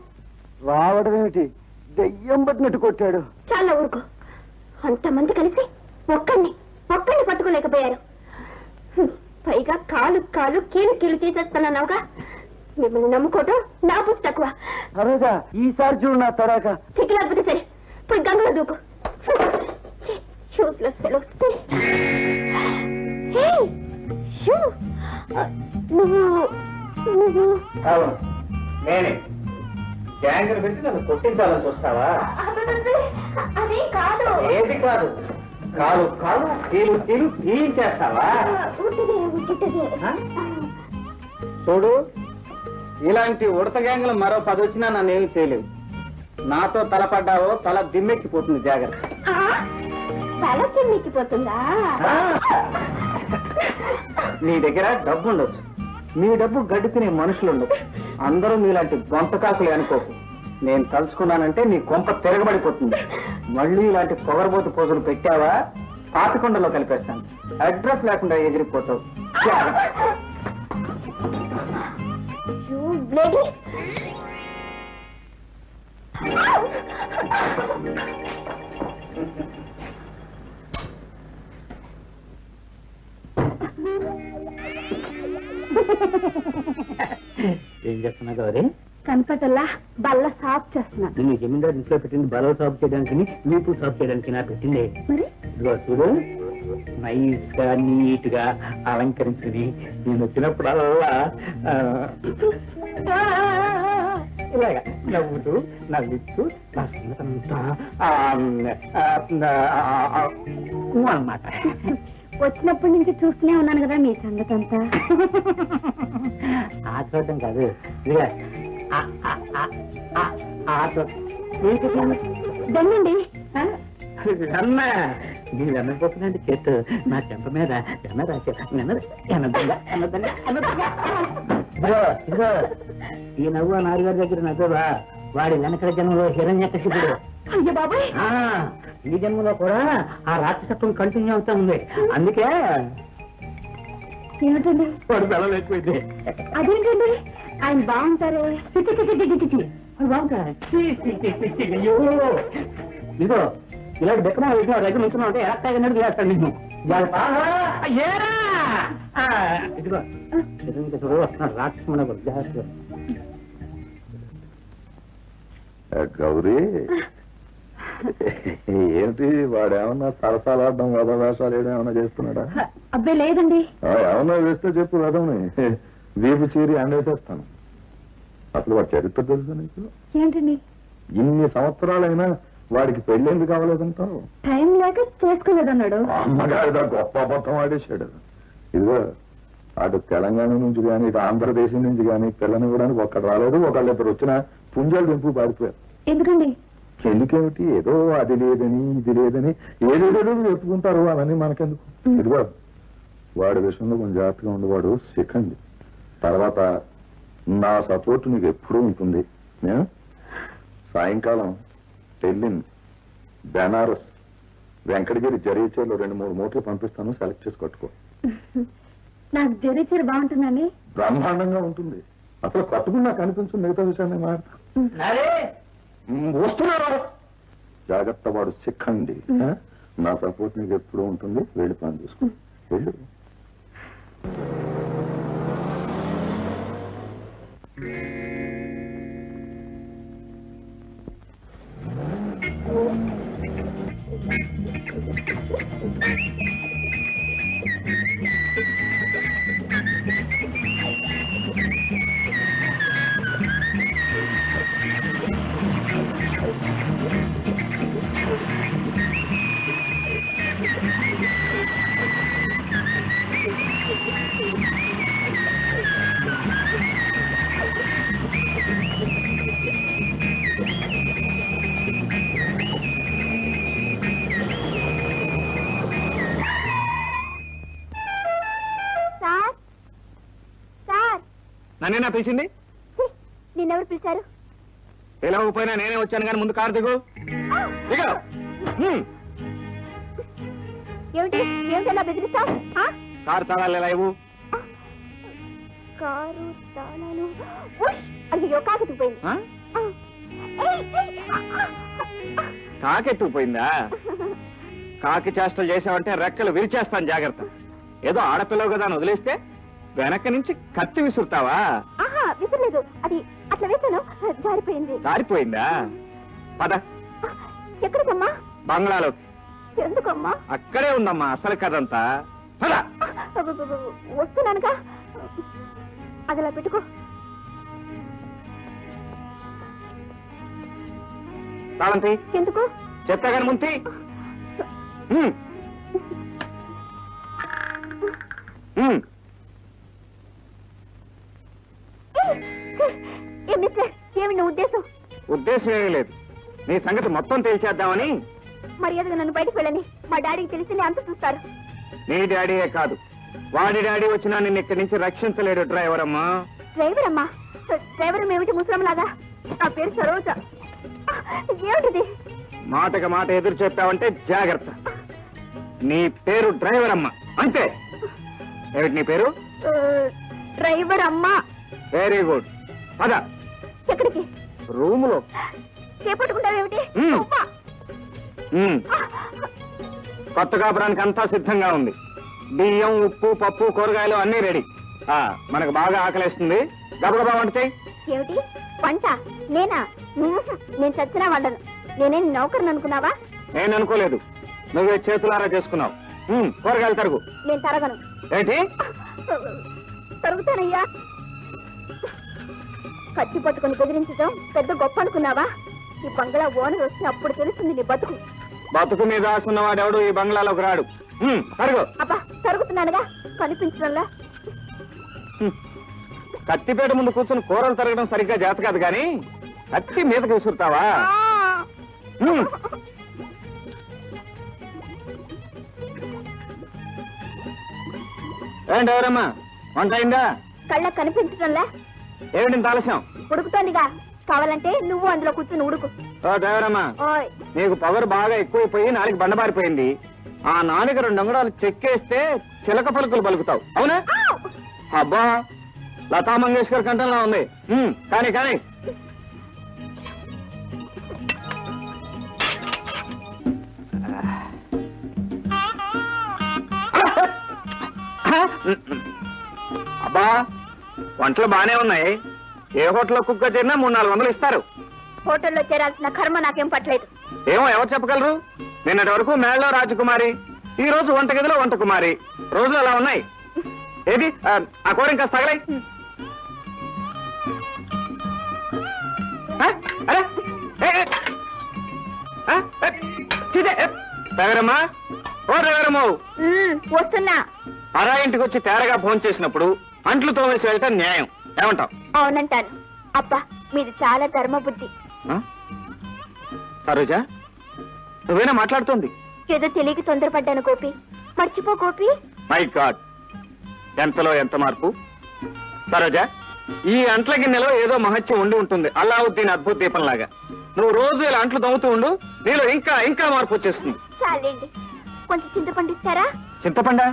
రావడం ఏమిటి, దెయ్యం పట్టినట్టు కొట్టాడు. చాలా ఊరుకో. అంతమంది కలిసి ఒక్కడిని పట్టుకోలేకపోయారు. పైగా కాలు కీలు చేసేస్తున్నావుగా. మిమ్మల్ని నమ్ముకోవటం నా బుద్ధి తక్కువ. సరేగా, ఈసారి చూడు నా తడాక. చిక్కలేకపోతే సరే, పోయి గంగలో దూకు. Useless fellows. నువ్వు అవును, నేనే. గ్యాంగర్ పెట్టి నన్ను కొట్టించాలని చూస్తావా? అదే కాదు. ఏది కాదు, కాలు కీలు తీయించేస్తావా? చూడు, ఇలాంటి ఉడత గ్యాంగులు మరో 10 వచ్చినా నన్నేమి చేయలేవు. నాతో తలపడ్డావో తల దిమ్మెక్కిపోతుంది, జాగ్రత్త. తల తిమ్మిక్కిపోతుందా? నీ దగ్గర డబ్బు ఉండొచ్చు, మీ డబ్బు గడ్డి తినే మనుషులు ఉండొచ్చు. అందరూ మీలాంటి గొంతకాకులే అనుకోకు. నేను తలుచుకున్నానంటే నీ కొంప తిరగబడిపోతుంది. మళ్ళీ ఇలాంటి పొగరబోతు పోజులు పెట్టావా, పాపికొండలో కలిపేస్తాను. అడ్రస్ లేకుండా ఎగిరిపోతావు. ఏం చేస్తున్నా గౌరీ? కనపటల్లా బల్ల సాఫ్ చేస్తున్నా. నేను జమీందారు ఇంట్లో పెట్టింది బలవ సాఫ్ చేయడానికి, వీపు సాఫ్ చేయడానికి నా పెట్టింది. మరి ఇదిగో చూడు, నైస్ గా నీట్ గా అలంకరించుకుని నేను వచ్చినప్పుడల్లా ఇలాగా నవ్వుతూ నవ్విస్తూ నా సంగతంతా అన్నమాట. వచ్చినప్పటి నుంచి చూస్తూనే ఉన్నాను కదా మీ సంగతి అంతా. ఆ చూడటం కాదు, ఇదిగా దండండి. అన్న నీ వెన్న పోతుందండి చెట్టు నా చెంప మీద వెన్న ఇదిగో ఈ నవ్వు ఆ నారుగారి దగ్గర నవ్వువా, వాడి వెనకల జన్మలో హిరణ్యకశిపుడు. అయ్యో బాబాయ్, ఈ జన్మలో కూడా ఆ రాక్షసత్వం కంటిన్యూ అవుతా ఉంది. అందుకే ఏమిటండి వాడు బలం ఎక్కువైంది. అదేంటండి, ఆయన బాగుంటారే. ఇదిగో ఇలాంటి బెక్కన దగ్గర నుంచున్నా ఉంటే ఎలక్ట్రాగా చేస్తాడు నిన్ను. ఇదిగో హిరణ్యకశిపుడు వస్తున్నాడు, రాక్షసుడు జాగ్రత్త. గౌరీ, ఏంటి వాడేమన్నా సరసాలాడడం వద వేషాలు ఏమన్నా చేస్తున్నాడా? అబ్బాయి లేదండి. ఏమన్నా వేస్తే చెప్పు, వదవని వీపు చీరి అండేసేస్తాను. అసలు వాడి చరిత్ర తెలుసు నీకు? ఏంటండి? ఇన్ని సంవత్సరాలైనా వాడికి పెళ్లి ఎందుకు అవ్వలేదంటావు? టైం లేక చేసుకోలేదన్నాడు. అమ్మగారిదా గొప్ప అబద్ధం ఆడేశాడు. ఇదిగో అటు తెలంగాణ నుంచి కానీ ఇటు ఆంధ్రదేశం నుంచి కానీ పిల్లని ఇవ్వడానికి ఒక్కడు రాలేదు. ఒకళ్ళిద్దరు వచ్చిన పుంజాలు దింపు పారిపోయారు. ఎందుకండి? ఎందుకేమిటి, ఏదో అది లేదని ఇది లేదని ఏదేదో చెప్పుకుంటారు, అవన్నీ మనకెందుకు. ఇదిగో వాడి విషయంలో కొంచెం జాగ్రత్తగా ఉండేవాడు శిఖండి. తర్వాత నా సపోర్ట్ నీకు ఎప్పుడూ ఉంటుంది. సాయంకాలం ఢిల్లీని, బెనారస్, వెంకటగిరి జరీచేలో 2-3 మూటలు పంపిస్తాను, సెలెక్ట్ చేసి కట్టుకో. నాకు జరీచీర బాగుంటుందండి. బ్రహ్మాండంగా ఉంటుంది. అసలు కట్టుకున్నా కనిపించు, మిగతా విషయాన్ని మాట్లాడు. వస్తున్నారు, జాగ్రత్త, వాడు శిఖండి. నా సపోర్ట్ నీకు ఎప్పుడూ ఉంటుంది. వెళ్ళి పని చూసుకో, వెళ్ళు. సార్, నన్నేనా పిలిచింది? నిన్నెవరు పిలిచారు? పిలవకపోయినా నేనే వచ్చాను కానీ ముందు కారు దిగు. దిగు. ఏమిటి ఏమిటి అలా బెదిరిస్తావు? కారు తాళాలు ఎలా ఇవ్వు? కారు తాళాలు. ఉష్! అయ్యో కాకెత్తుకుపోయింది. కాకెత్తుకుపోయిందా? కాకి చేష్టలు చేసావంటే రెక్కలు విరిచేస్తాను, జాగ్రత్త. ఏదో ఆడపిల్లవు కదా అని వదిలేస్తే వెనక నుంచి కత్తి విసురుతావా? విసరలేదు, అది అట్లా వేసాను, జారిపోయింది. జారిపోయిందా? పద. ఎక్కడికమ్మా? బంగ్లాలో. ఎందుకమ్మా? అక్కడే ఉందమ్మా అసలు కదంతా. పద. వస్తున్నానుగా, అది అలా పెట్టుకో. తాళంతి. ఎందుకు? చెప్తాగాని ముంతి. ఏమి నీ ఉద్దేశం? ఉద్దేశం ఏమీ లేదు, నీ సంగతి మొత్తం తేల్చేద్దామని. మర్యాదగా నన్ను బయటకు వెళ్ళని, మా డాడీకి తెలిసి అంత చూస్తారు. నీ డాడీయే కాదు, వాడి డాడీ వచ్చినా నిన్ను ఇక్కడి నుంచి రక్షించలేడు. డ్రైవర్ అమ్మా. డ్రైవర్ అమ్మా? డ్రైవర్ ఏమిటి ముసలంలాగా? నా పేరు సరోజ. ఏమిటిది? మాటకి మాట ఎదురు చెప్పావంటే జాగ్రత్త. నీ పేరు డ్రైవర్ అమ్మా, అంతే. ఏమిటి నీ పేరు? డ్రైవర్ అమ్మా. Very good. పద. ఎక్కడికి? రూములో. చేపట్టుకుంటావేమిటి? కొత్త కాపురానికి అంతా సిద్ధంగా ఉంది. బియ్యం, ఉప్పు, పప్పు, కూరగాయలు అన్నీ రెడీ. మనకు బాగా ఆకలేస్తుంది, గబగబా వంట చెయ్యి. ఏమిటి వంట? నేనా? నేను చచ్చినా వండను. నేనేం నౌకర్ని అనుకున్నావా? నేను అనుకోలేదు, నువ్వే చేతులారా చేసుకున్నావు. కూరగాయలు తరుగు. నేను తరగను. ఏంటి? తరుగుతానయ్యా. కత్తి పట్టుకుని బెదిరించడం పెద్ద గొప్ప అనుకున్నావా? ఈ బంగ్లా ఓనర్ వస్తే అప్పుడు తెలుస్తుంది నీ బతుకు. బతుకు మీద ఆసున్నవాడెవడు ఈ బంగ్లాలోకి రాడు. తరుగు. అబ్బా తరుగుతున్నానుగా, కనిపించడంలా. కత్తిపేట ముందు కూర్చొని కూరలు తరగడం సరిగ్గా చేత కాదు కానీ కత్తి మీదకి విసురుతావా? ఏంటి ఎవరమ్మా, వంట అయిందా? కళ్ళ కనిపించడంలా. ఏమిటి ఇంత ఆలస్యం? ఉడుకుతోందిగా, కావాలంటే నువ్వు అందులో కూర్చొని ఉడుకు. ఓ దేవరమ్మా, ఓయ్ నీకు పొగరు బాగా ఎక్కువైపోయి నాలుగు బండబారిపోయింది. ఆ నాలుగు 2 అంగుళాలు చెక్కేస్తే చిలక పలుకులు పలుకుతావు, అవునా? అబ్బా, లతా మంగేష్కర్ కంటంలా ఉంది. కానీ కానీ అబ్బా, వంటలు బానే ఉన్నాయి. ఏ హోటల్లో కుక్క చేరినా 300-400 ఇస్తారు. హోటల్లో చేరాల్సిన కర్మ నాకేం పట్టలేదు. ఏమో, ఎవరు చెప్పగలరు? నిన్నటి వరకు మేళ్ళలో రాజకుమారి, ఈ రోజు వంటగదిలో వంటకుమారి. రోజులు అలా ఉన్నాయి. ఏది ఆ కూర ఇంకా తగలై. డ్రైవరమ్మా, ఓ డ్రైవరమ్మో, వస్తున్నా. అరా ఇంటికి వచ్చి తేరగా ఫోన్ చేసినప్పుడు అంట్లు తోమేసి వెళ్ళటం న్యాయం, ఏమంటావు? అవునంటాను. అబ్బా, మీది చాలా ధర్మ బుద్ధి. సరోజా, నువ్వేనా మాట్లాడుతోంది? ఏదో తెలియక తొందరపడ్డాను గోపి, మర్చిపో గోపి. మై గాడ్, ఎంతలో ఎంత మార్పు. సరోజా, ఈ అంట్ల గిన్నెలో ఏదో మహత్యం ఉండి ఉంటుంది, అల్లావుద్దీన్ అద్భుత దీపంలాగా. నువ్వు రోజు ఇలా అంట్లు తవ్వుతూ ఉండు, నీలో ఇంకా ఇంకా మార్పు వచ్చేస్తుంది. చాలండి, కొంచెం చింతపండు ఇస్తారా? చింతపండా?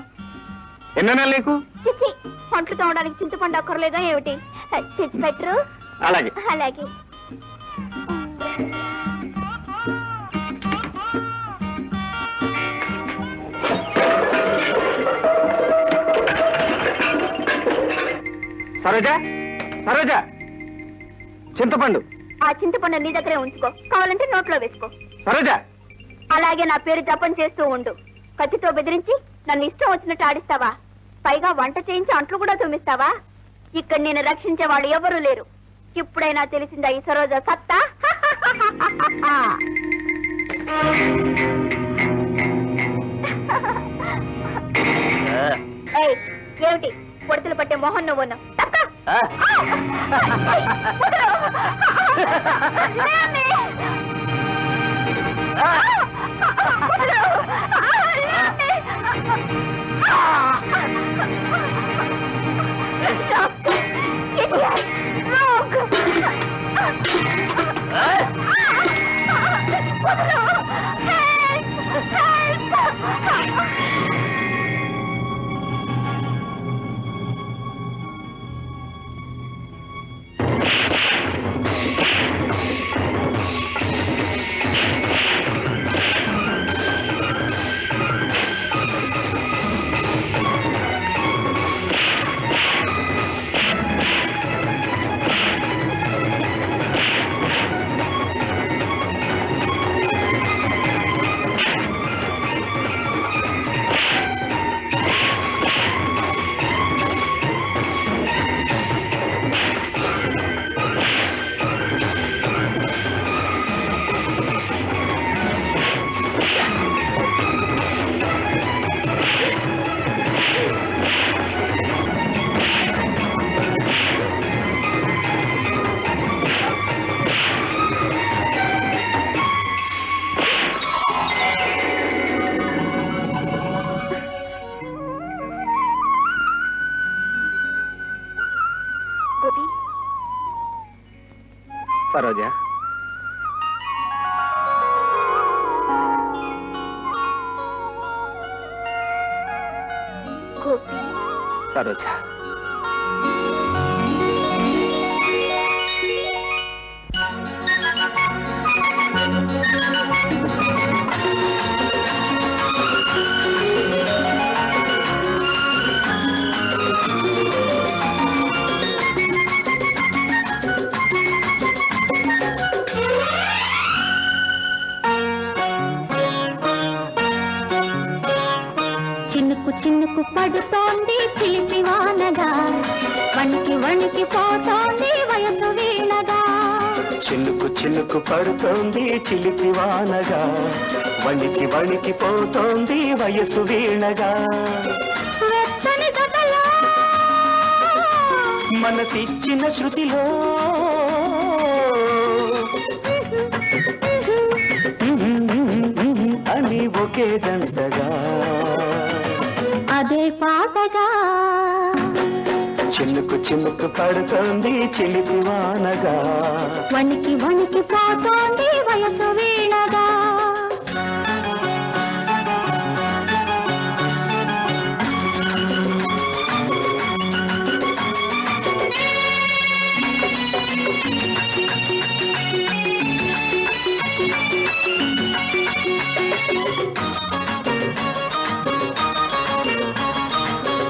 ఎన్నో నెలలు నీకు? చిచ్చి, పంటలు తోమడానికి చింతపండు అక్కర్లేదా ఏమిటి? తెచ్చి పెట్టరు. అలాగే అలాగే. సరోజా, సరోజా, చింతపండు. ఆ చింతపండు నీ దగ్గరే ఉంచుకో, కావాలంటే నోట్లో వేసుకో. సరోజా, అలాగే నా పేరు జపం చేస్తూ ఉండు. కత్తితో బెదిరించి నన్ను ఇష్టం వచ్చినట్టు ఆడిస్తావా? పైగా వంట చేయించి అంట్లు కూడా తోమిస్తావా? ఇక్కడ నేను రక్షించే వాళ్ళు ఎవరూ లేరు. ఇప్పుడైనా తెలిసిందా ఈ సరోజ సత్తా? ఏమిటి పొడుతులు పట్టే మొహన్ నువ్వును? గోపి సరోజా, గోపి సరోజా, చినుకు చినుకు పడుతోంది చిలిపి వానగా, వణికి వణికి పోతోంది వయసు వీణగా. చినుకు చినుకు పడుతోంది చిలిపి వానగా, వణికి వణికి పోతోంది వయసు వీణగా. వెచ్చని జతలో మనసిచ్చిన శృతిలో అని ఒకే దండగా, అదే పాటగా. చినుకు చినుకు పడుతోంది చిలిపి వానగా, వణికి వణికి పోతోంది వయసు వీణగా.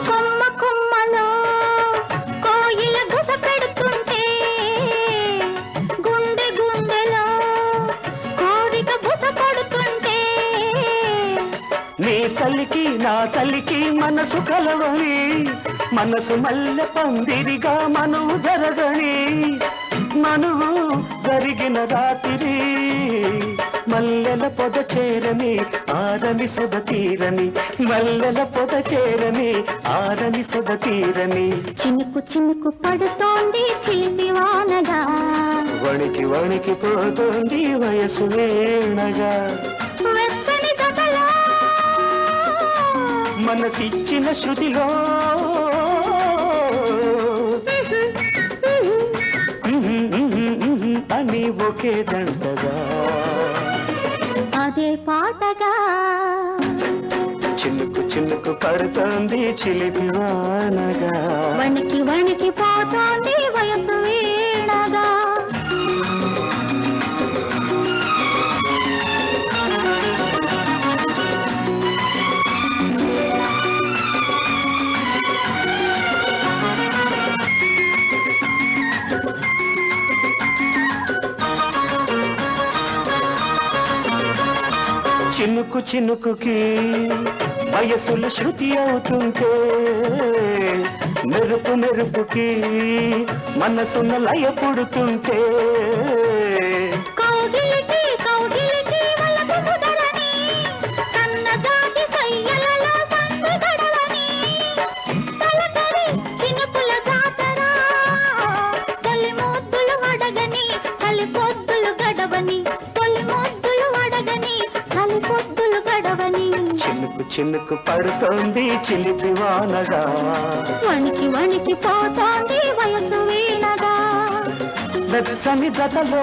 కొమ్మ కొమ్మలో కోయిల గుస పెడుతుంటే, గుండె గుండెలో కోరిక బుస కొడుతుంటే, నీ చలికి నా చలికి మనసు కలవని, మనసు మల్లె పందిరిగా మనువు జరగని. మనువు జరిగిన రాత్రి మల్లెల పొద చేరని, ఆరని సొద తీరని. మల్లెల పొద చేరని, ఆరని సొద తీరని. చినుకు చినుకు పడుతోంది చిలిపి వానగా, వణికి వణికి పోతోంది వయసు వీణగా. వెచ్చని జతలో మనసిచ్చిన శృతిలో అని ఒకే దండగా, అదే పాటగా. చినుకు చినుకు పడుతోంది చిలిపి వానగా, వణికి వణికి పోతోంది వయసు వీణగా. చినుకు చినుకుకి వయసులు శృతి అవుతుంటే, మెరుపు మెరుపుకి మనసున లయ పుడుతుంటే, కౌగిలికి కౌగిలికి వలపు ముదరని, సన్నజాతి సయ్యలలో సందు గడవని. తలకరి చినుకుల జాతర, తొలి ముద్దులు వడగని, చలి పొద్దులు గడవని. తొలి ముద్దులు వడగని, చలి పొద్దులు గడవని. చినుకు చినుకు పడుతోంది చిలిపి వానగా, వణికి వణికి పోతోంది వయసు వీణగా. వెచ్చని జతలో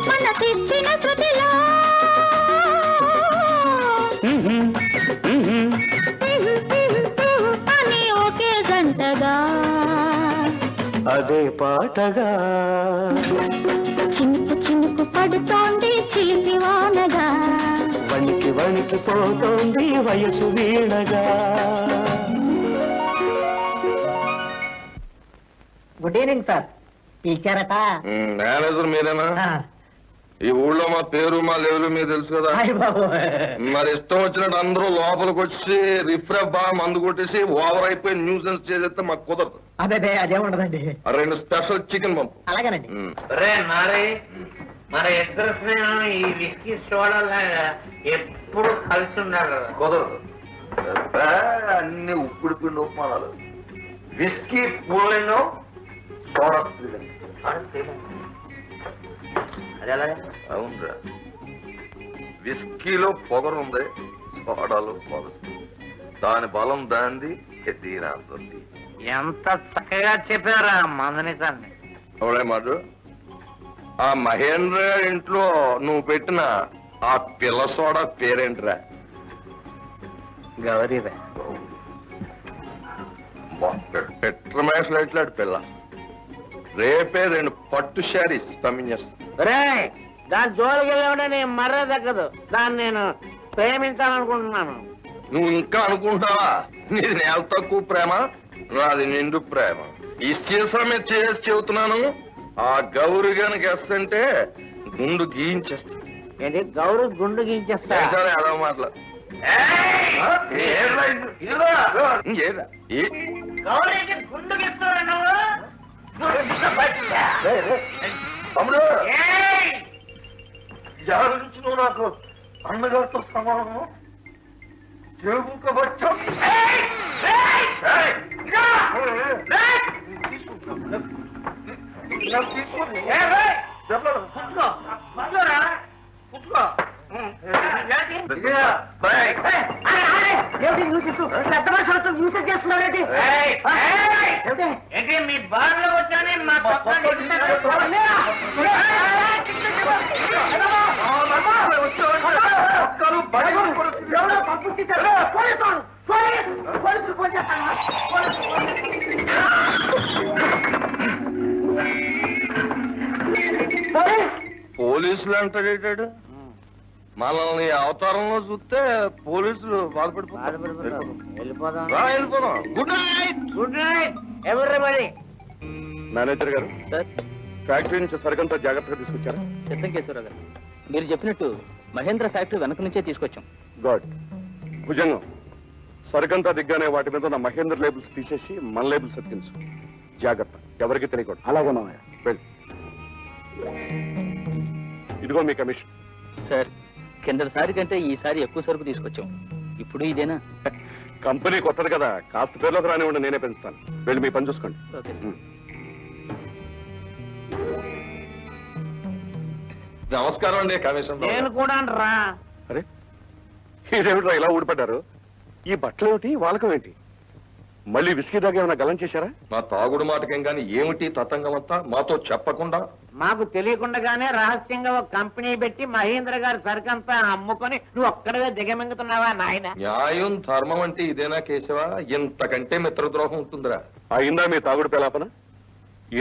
మనసిచ్చిన శృతిలో అని ఒకే గంటగా, అదే పాటగా. చినుకు చినుకు పడుతోంది చిలిపి వానగా, వణికి వణికి పోతోంది వయసు వీణగా. Good evening sir. టీచరట మేనేజర్ మీరేనా? ఈ ఊళ్ళో మా పేరు మా లెవెల్ మీద తెలుసు కదా. బాబు మరి ఇష్టం వచ్చినట్టు అందరూ లోపలికి వచ్చి రిఫ్రెష్ బాగా మందు కొట్టేసి ఓవర్ అయిపోయి న్యూసెన్స్ చేసేస్తే మాకు కుదరదు. అదే అదేముండదండి. 2 స్పెషల్ చికెన్ పంపు. అలాగేనండి. రే నారే, మన ఇద్దరు స్నేహం ఈ విస్కీ సోడాలాగా ఎప్పుడు కలిసి ఉన్నారు. కుదరదు. అన్ని ఉప్పుడు పిండి ఉప్మానాలు. విస్కీ పూలను సోడా అది ఎలా? అవునరా, విస్కీలో పొగరుంది, సోడాలో పొగరు. దాని బలం దాంది, చెడ్డీ రాంతోటి. ఎంత చక్కగా చెప్పారా మందని సార్ని. అవునే మాట. ఆ మహేంద్ర గారి ఇంట్లో నువ్వు పెట్టిన ఆ పిల్ల సోడా పేరేంట్రా? గౌరీరా. పెట్రమేష్ లైట్లాడు పిల్ల. రేపే 2 పట్టు శారీస్ పంపించేస్తా. రే దాని జోలికి వెళ్ళామంటే నేను మర్ర దక్కదు. దాన్ని నేను ప్రేమించాలనుకుంటున్నాను. నువ్వు ఇంకా అనుకుంటావా? నీది నేల తక్కువ ప్రేమ, నాది నిండు ప్రేమ. ఈ సీసా మీద చేసి చెబుతున్నాను. ఆ గౌరి గనక ఎస్తంటే గుండు గీయించేస్తా. ఏంటి గౌరు గుండు గీయించేస్తా? ఎలా మాటలు గౌరీకి గుండు గీస్తున్నాను. తమ్ముడు ఎవరి నుంచి నువ్వు నాకు అన్నగారితో సమానం చెబుకోవచ్చు. ఏంటి మీ బార్లో వచ్చానే మా పోలీసులు అంటాడేటాడు. మనల్ని అవతారంలో చూస్తే పోలీసులు బాధపడిపోతారు. వెళ్ళిపోదాం. వెళ్ళిపోదాం. Good night. Good night everybody. Manager గారు సార్, ఫ్యాక్టరీ నుంచి సరుకంతా జాగ్రత్తగా తీసుకొచ్చారా? చిత్తంకేశ్వరరావు గారు, మీరు చెప్పినట్టు మహేంద్ర ఫ్యాక్టరీ వెనక నుంచే తీసుకొచ్చాం. గాడ్. భుజంగం, సరుకంతా దిగ్గానే వాటి మీద ఉన్న మహేంద్ర లేబుల్స్ తీసేసి మన లేబుల్స్ అతికించు. జాగ్రత్త, ఎవరికి తెలియకూడదు. అలాగే మామయ్య. వెళ్ళి. ఇదిగో మీ కమిషన్. సార్, కిందసారి కంటే ఈసారి ఎక్కువ సరుకు తీసుకొచ్చాం. ఇప్పుడు ఇదేనా? కంపెనీ కొత్తది కదా, కాస్త పేర్లోకి రానివ్వండి, నేనే పెంచుతాను. వెళ్ళి మీ పని చూసుకోండి. Okay sir. నమస్కారం అండి కమిషన్. నేను కూడా రా. అరే, ఇదేమిట్రా ఇలా ఊడిపడ్డారు? ఈ బట్టలేమిటి, వాలకం ఏంటి? మళ్ళీ విస్కీ దాకా ఏమైనా గలం చేశారా? మా తాగుడు మాటకేం గాని ఏమిటి తతంగం అంతా మాతో చెప్పకుండా? మాకు తెలియకుండానే రహస్యంగా ఒక కంపెనీ పెట్టి మహేంద్ర గారి సరుకంతా అమ్ముకొని నువ్వు ఒక్కడవే దిగమింగుతున్నావా నాయన? న్యాయం ధర్మం అంటే ఇదేనా కేశవా? ఇంతకంటే మిత్రద్రోహం ఉంటుందిరా. అయిందా మీ తాగుడు పెలాపన?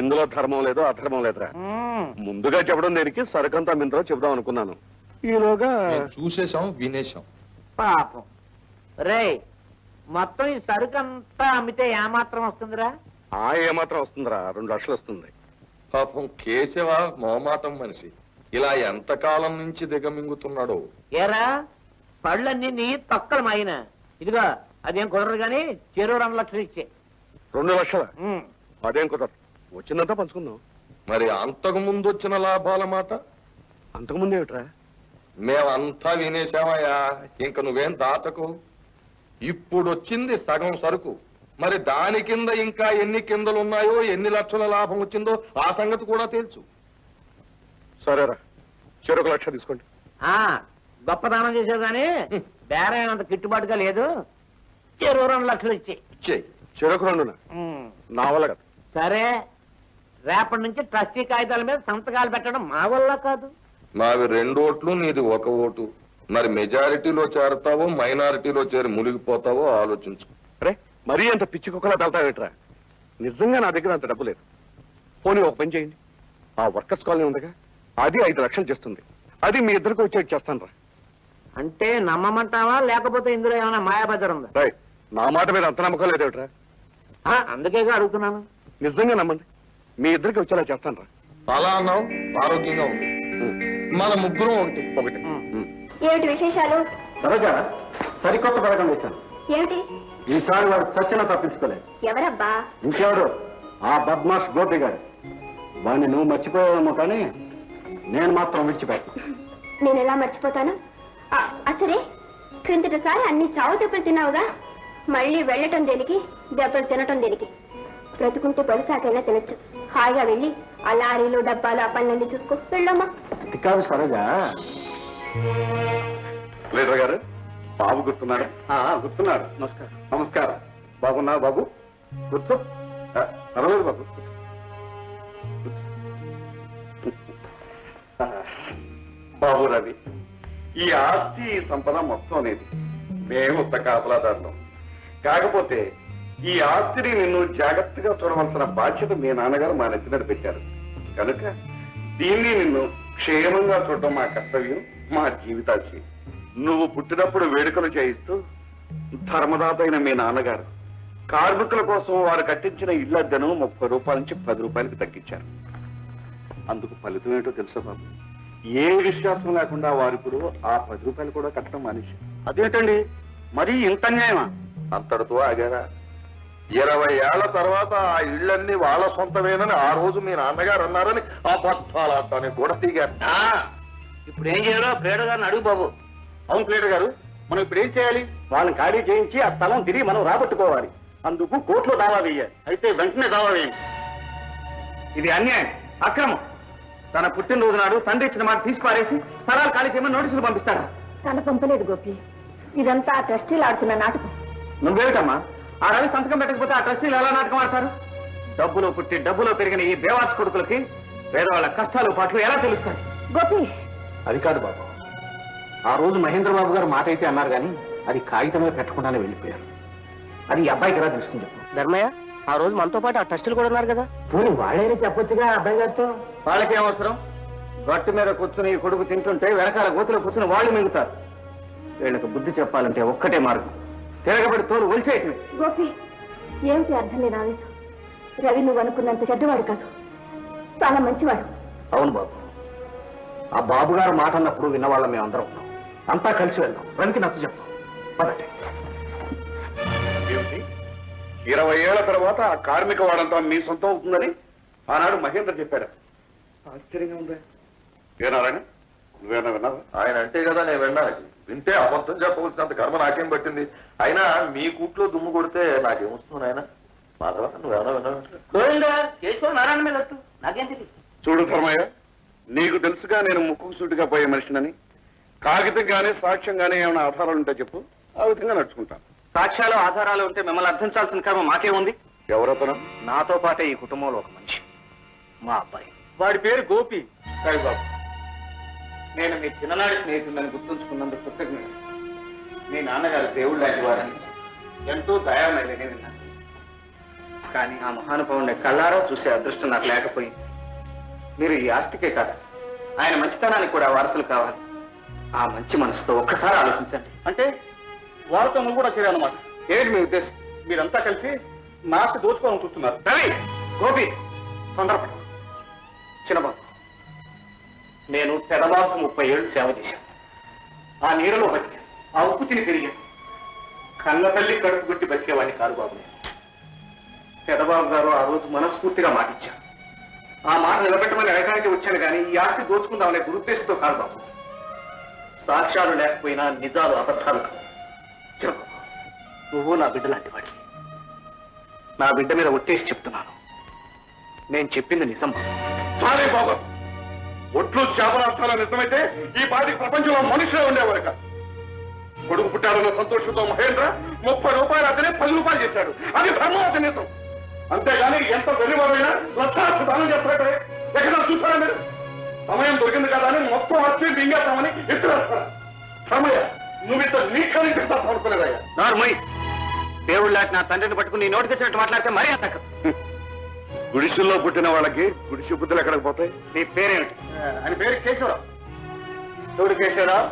ఇందులో ధర్మం లేదో అధర్మం లేదురా. ముందుగా చెప్పడం దేనికి, సరుకంతా మింద్రో చెబుదాం అనుకున్నాను. ఈలోగా మేము చూసేశాం, వినేశాం. పాపం రే, మొత్తం ఈ సరుకంతా అమ్మితే ఏమాత్రం వస్తుందిరా? ఏమాత్రం వస్తుందిరా, 2 లక్షలు వస్తుంది. పాపం కేశవ మోమాటం మనిషి. ఇలా ఎంతకాలం నుంచి దిగమింగుతున్నాడో. ఏరా పళ్ళన్నీ నీ తొక్కలు మాయిన. ఇదిగో అదేం కుదరదు గాని చెరువు 2 లక్షలు ఇచ్చే. 2 లక్షల? అదేం కుదరదు, వచ్చిందంతా పంచుకుందాం. మరి అంతకు ముందు వచ్చిన లాభాల మాట? అంతకుముందు ఏమిట్రా? మేమంతా వినేశామయ్యా, ఇంక నువ్వేం దాచకు. ఇప్పుడు వచ్చింది సగం సరుకు, మరి దాని కింద ఇంకా ఎన్ని కిందలు ఉన్నాయో, ఎన్ని లక్షల లాభం వచ్చిందో ఆ సంగతి కూడా తెలుసు. సరేరా, చెరొక 1 లక్ష తీసుకోండి. గొప్ప దానం చేసావు గాని బేరైనంత గిట్టుబాటుగా లేదు. చెరువు 2 లక్షలు ఇచ్చేయి. చెరొక 2 నా వల్ల కదా. సరే, రేపటి నుంచి ట్రస్టీ కాగితాల మీద సంతకాలు పెట్టడం మా వల్ల కాదు. నావి 2 ఓట్లు, నీది 1 ఓటు. మరి మెజారిటీలో చేరతావో మైనారిటీలో చేరి మునిగిపోతావో ఆలోచించు. అరే, మరీ అంత పిచ్చి కుక్కలా తలతావేట్రా? నిజంగా నా దగ్గర అంత డబ్బు లేదు. పోనీ ఒక పని చేయండి, ఆ వర్కర్స్ కాలనీ ఉండగా అది 5 లక్షలు చేస్తుంది. అది మీ ఇద్దరికి వచ్చేది చేస్తాను రా. అంటే నమ్మమంటావా, లేకపోతే ఇందులో ఏమైనా మాయాబజార్ ఉందా? రాయ్, నా మాట మీద అంత నమ్మకం లేదేమిట్రా? అందుకేగా అడుగుతున్నాను. నిజంగా నమ్మండి, మీ ఇద్దరికి వచ్చేలా చేస్తాను రా. అలా అన్నావు, ఆరోగ్యంగా ఉంది. మన ముగ్గురం ఒకటి. ఏమిటి విశేషాలు? సరోజా, సరికొత్త పథకం వేశాను. ఏమిటి? ఈసారి వాడు చచ్చిన తప్పించుకోలేదు. ఎవరబ్బా? ఇంకెవడు, ఆ బద్మాష్ గోపి గారు. వాడిని నువ్వు మర్చిపోయావేమో కానీ నేను మాత్రం విడిచిపెట్టాను. నేను ఎలా మర్చిపోతాను? అసలే క్రిందటిసారి అన్ని చావు దెబ్బలు తిన్నావుగా, మళ్ళీ వెళ్ళటం దేనికి, దెబ్బలు తినటం దేనికి? బ్రతుకుంటే పడిసాకైనా తినొచ్చు. హాయిగా వెళ్ళి ఆ లారీలు డబ్బాలు ఆ పనులన్నీ చూసుకో. వెళ్ళమ్మా. అది కాదు సరోజా. లీడర్ గారు, బాబు గుర్తున్నాడు? గుర్తున్నాడు. నమస్కారం. నమస్కారం. బాగున్నా బాబు? కూర్చో. పర్వాలేదు బాబు. బాబు రవి, ఈ ఆస్తి సంపద మొత్తం అనేది మేము కాపలాదారులం. కాకపోతే ఈ ఆస్తిని నిన్ను జాగ్రత్తగా చూడవలసిన బాధ్యత మీ నాన్నగారు మా నెత్తిన పెట్టారు కనుక దీన్ని నిన్ను క్షేమంగా చూడటం మా కర్తవ్యం, మా జీవితాశి. నువ్వు పుట్టినప్పుడు వేడుకలు చేయిస్తూ ధర్మదాత అయిన మీ నాన్నగారు కార్మికుల కోసం వారు కట్టించిన ఇళ్లద్దెను 30 రూపాయల నుంచి 10 రూపాయలకి తగ్గించారు. అందుకు ఫలితం ఏంటో తెలుసా బాబు? ఏ విశ్వాసం లేకుండా వారిప్పుడు ఆ 10 రూపాయలు కూడా కట్టడం మానేశారు. అదేంటండి మరీ ఇంత న్యాయమా? అంతటితో ఆగారా? 20 ఏళ్ల తర్వాత ఆ ఇళ్లన్నీ వాళ్ళ సొంతమేనని ఆ రోజు మీ నాన్నగారు అన్నారని అబద్ధాలాడటానికి కూడా దిగారు. ఇప్పుడు ఏం చేయాలో ప్లేడర్ గారిని అడుగు బాబు. అవును ప్లేడర్ గారు, మనం ఇప్పుడు ఏం చేయాలి? వాళ్ళని ఖాళీ చేయించి ఆ స్థలం తిరిగి మనం రాబట్టుకోవాలి. అందుకు కోర్టులో దావా వేయాలి. అయితే వెంటనే దావా వేయండి. ఇది అన్యాయం, అక్రమం. తన పుట్టినరోజు నాడు తండ్రి ఇచ్చిన మాట తీసుకుపారేసి స్థలాలు ఖాళీ చేయమని నోటీసులు పంపిస్తాడా? తన పంపలేదు గోపి, ఇదంతా ఆ ట్రస్టీలు ఆడుతున్న నాటకం. నువ్వేమిటమ్మా? ఆ రవి సంతకం పెట్టకపోతే ఆ ట్రస్టీలు ఎలా నాటకం ఆడతారు? డబ్బులో పుట్టి డబ్బులో పెరిగిన ఈ బేవాస్ కొడుకులకి పేదవాళ్ళ కష్టాలు పాటలు ఎలా తెలుస్తాయి? గోపి, అది కాదు బాబు. ఆ రోజు మహేంద్రబాబు గారు మాట అయితే అన్నారు కానీ అది కాగితంలో పెట్టకుండానే వెళ్ళిపోయారు. అది ఈ అబ్బాయికి ఎలా తెలుస్తుంది? ధర్మయ్య, ఆ రోజు మనతో పాటు ఆ ట్రస్టులు కూడా ఉన్నారు కదా. పోనీ వాళ్ళైనా చెప్పొచ్చుగా అబ్బాయి గారితో. వాళ్ళకేం అవసరం? గట్టు మీద కూర్చుని ఈ కొడుకు తింటుంటే వెనకాల గోతులో కూర్చుని వాళ్ళు మింగుతారు. వీళ్ళకి బుద్ధి చెప్పాలంటే ఒక్కటే మార్గం, తిరగబడి తోలు ఒలిచేయటమే. గోపి, ఏమిటి అర్థం లేని ఆవేశం? రవి నువ్వు అనుకున్నంత చెడ్డవాడు కాదు, చాలా మంచివాడు. అవును బాబు, ఆ బాబు గారు మాట అన్నప్పుడు విన్నవాళ్ళం మేమందరం ఉన్నాం. అంతా కలిసి వెళ్దాం. రవికి నచ్చ చెప్తాం. పదండి. 20 ఏళ్ల తర్వాత ఆ కార్మిక వాడంతా మీ సొంతం అవుతుందని ఆనాడు మహేంద్ర చెప్పాడు. ఆశ్చర్యంగా ఉందా? ఏ నారాయణ, నువ్వేనా విన్నావా? ఆయన అంటే కదా నేను వినడానికి. వింటే అబద్ధం చెప్పవలసినంత కర్మ నాకేం పట్టింది? అయినా మీ కూట్లో దుమ్ము కొడితే నాకేమొస్తుంది ఆయన? మాధవ, నువ్వేమన్నా విన్నావు? నారాయణ మీద నాకేం తెలియదు. చూడు ధర్మయ్య, నీకు తెలుసుగా నేను ముక్కు సూటిగా పోయే మనిషినని. కాగితంగానే సాక్ష్యంగానే ఏమైనా ఆధారాలు ఉంటే చెప్పు, ఆ విధంగా నడుచుకుంటాను. సాక్ష్యాలు ఆధారాలు ఉంటే మిమ్మల్ని అర్థించాల్సిన కర్మ మాకేముంది? ఎవరతను? నాతో పాటే ఈ కుటుంబంలో ఒక మనిషి, మా అబ్బాయి. వాడి పేరు గోపి. బాబు, నేను మీ చిన్ననాటి స్నేహితులని గుర్తుంచుకున్నందుకు కృతజ్ఞత. మీ నాన్నగారు దేవుడు లాంటి వారని ఎంతో దయామని నేను విన్నాను. కానీ ఆ మహానుభావుని కళ్ళారా చూసే అదృష్టం నాకు లేకపోయింది. మీరు ఈ ఆస్తికే కాదు, ఆయన మంచితనానికి కూడా వారసులు కావాలి. ఆ మంచి మనసుతో ఒక్కసారి ఆలోచించండి. అంటే వాళ్ళతో నువ్వు కూడా చేయాలన్నమాట? ఏంటి మీ ఉద్దేశం? మీరంతా కలిసి మా ఆస్తి దోచుకోవాలని చూస్తున్నారు. రవి, గోపి, తొందరపడు. చిన్నబాబు, నేను పెదబాబుకు 30 ఏళ్ళు సేవ చేశాను. ఆ నీరులో బతికాను, ఆ ఉప్పు తిని పెరిగాను. కన్న తల్లి కడుపు గుట్టి బతికేవాడిని కాదు బాబు. నేను పెదబాబు గారు ఆ రోజు మనస్ఫూర్తిగా మాటిచ్చారు. ఆ మాట నిలబెట్టమని అడగడానికి వచ్చాను కానీ ఈ ఆస్తి దోచుకుందామనే దురుద్దేశంతో కాదు బాబు. సాక్ష్యాలు లేకపోయినా నిజాలు అబద్ధాలు కాదు. నువ్వు నా బిడ్డ లాంటి వాడివి. నా బిడ్డ మీద ఒట్టేసి చెప్తున్నాను, నేను చెప్పింది నిజం బాబు. చాలే బాబు, ఒట్లు చేపలాస్తాల నిజమైతే ఈ పాటికి ప్రపంచంలో మనుషులే ఉండేవారు కాదు. కొడుకు పుట్టాడన్న సంతోషంతో మహేంద్ర 30 రూపాయలు అతనే 10 రూపాయలు చేశాడు. అది బ్రహ్మవతి నిజం. అంతేగాని ఎంత వెలువరైనా లక్షాలు దానం చేస్తాడే ఎక్కడ చూస్తారా మీరు? సమయం దొరికింది కదా అని మొత్తం వచ్చి మింగేస్తామని ఎత్తురేస్తారా? సమయ నువ్వింత నీకని చెప్తాను అనుకోలేదయ్యా. నార్మల్ దేవుడు లాంటి నా తండ్రిని పట్టుకుని నీ నోటికి వచ్చినట్టు మాట్లాడితే మరీ అంత గుడిసెల్లో పుట్టిన వాళ్ళకి గుడిసె బుద్ధులు ఎక్కడికి పోతాయి? నీ పేరేమిటి? అని పేరు కేశవరావు. చూడు కేశవరావు,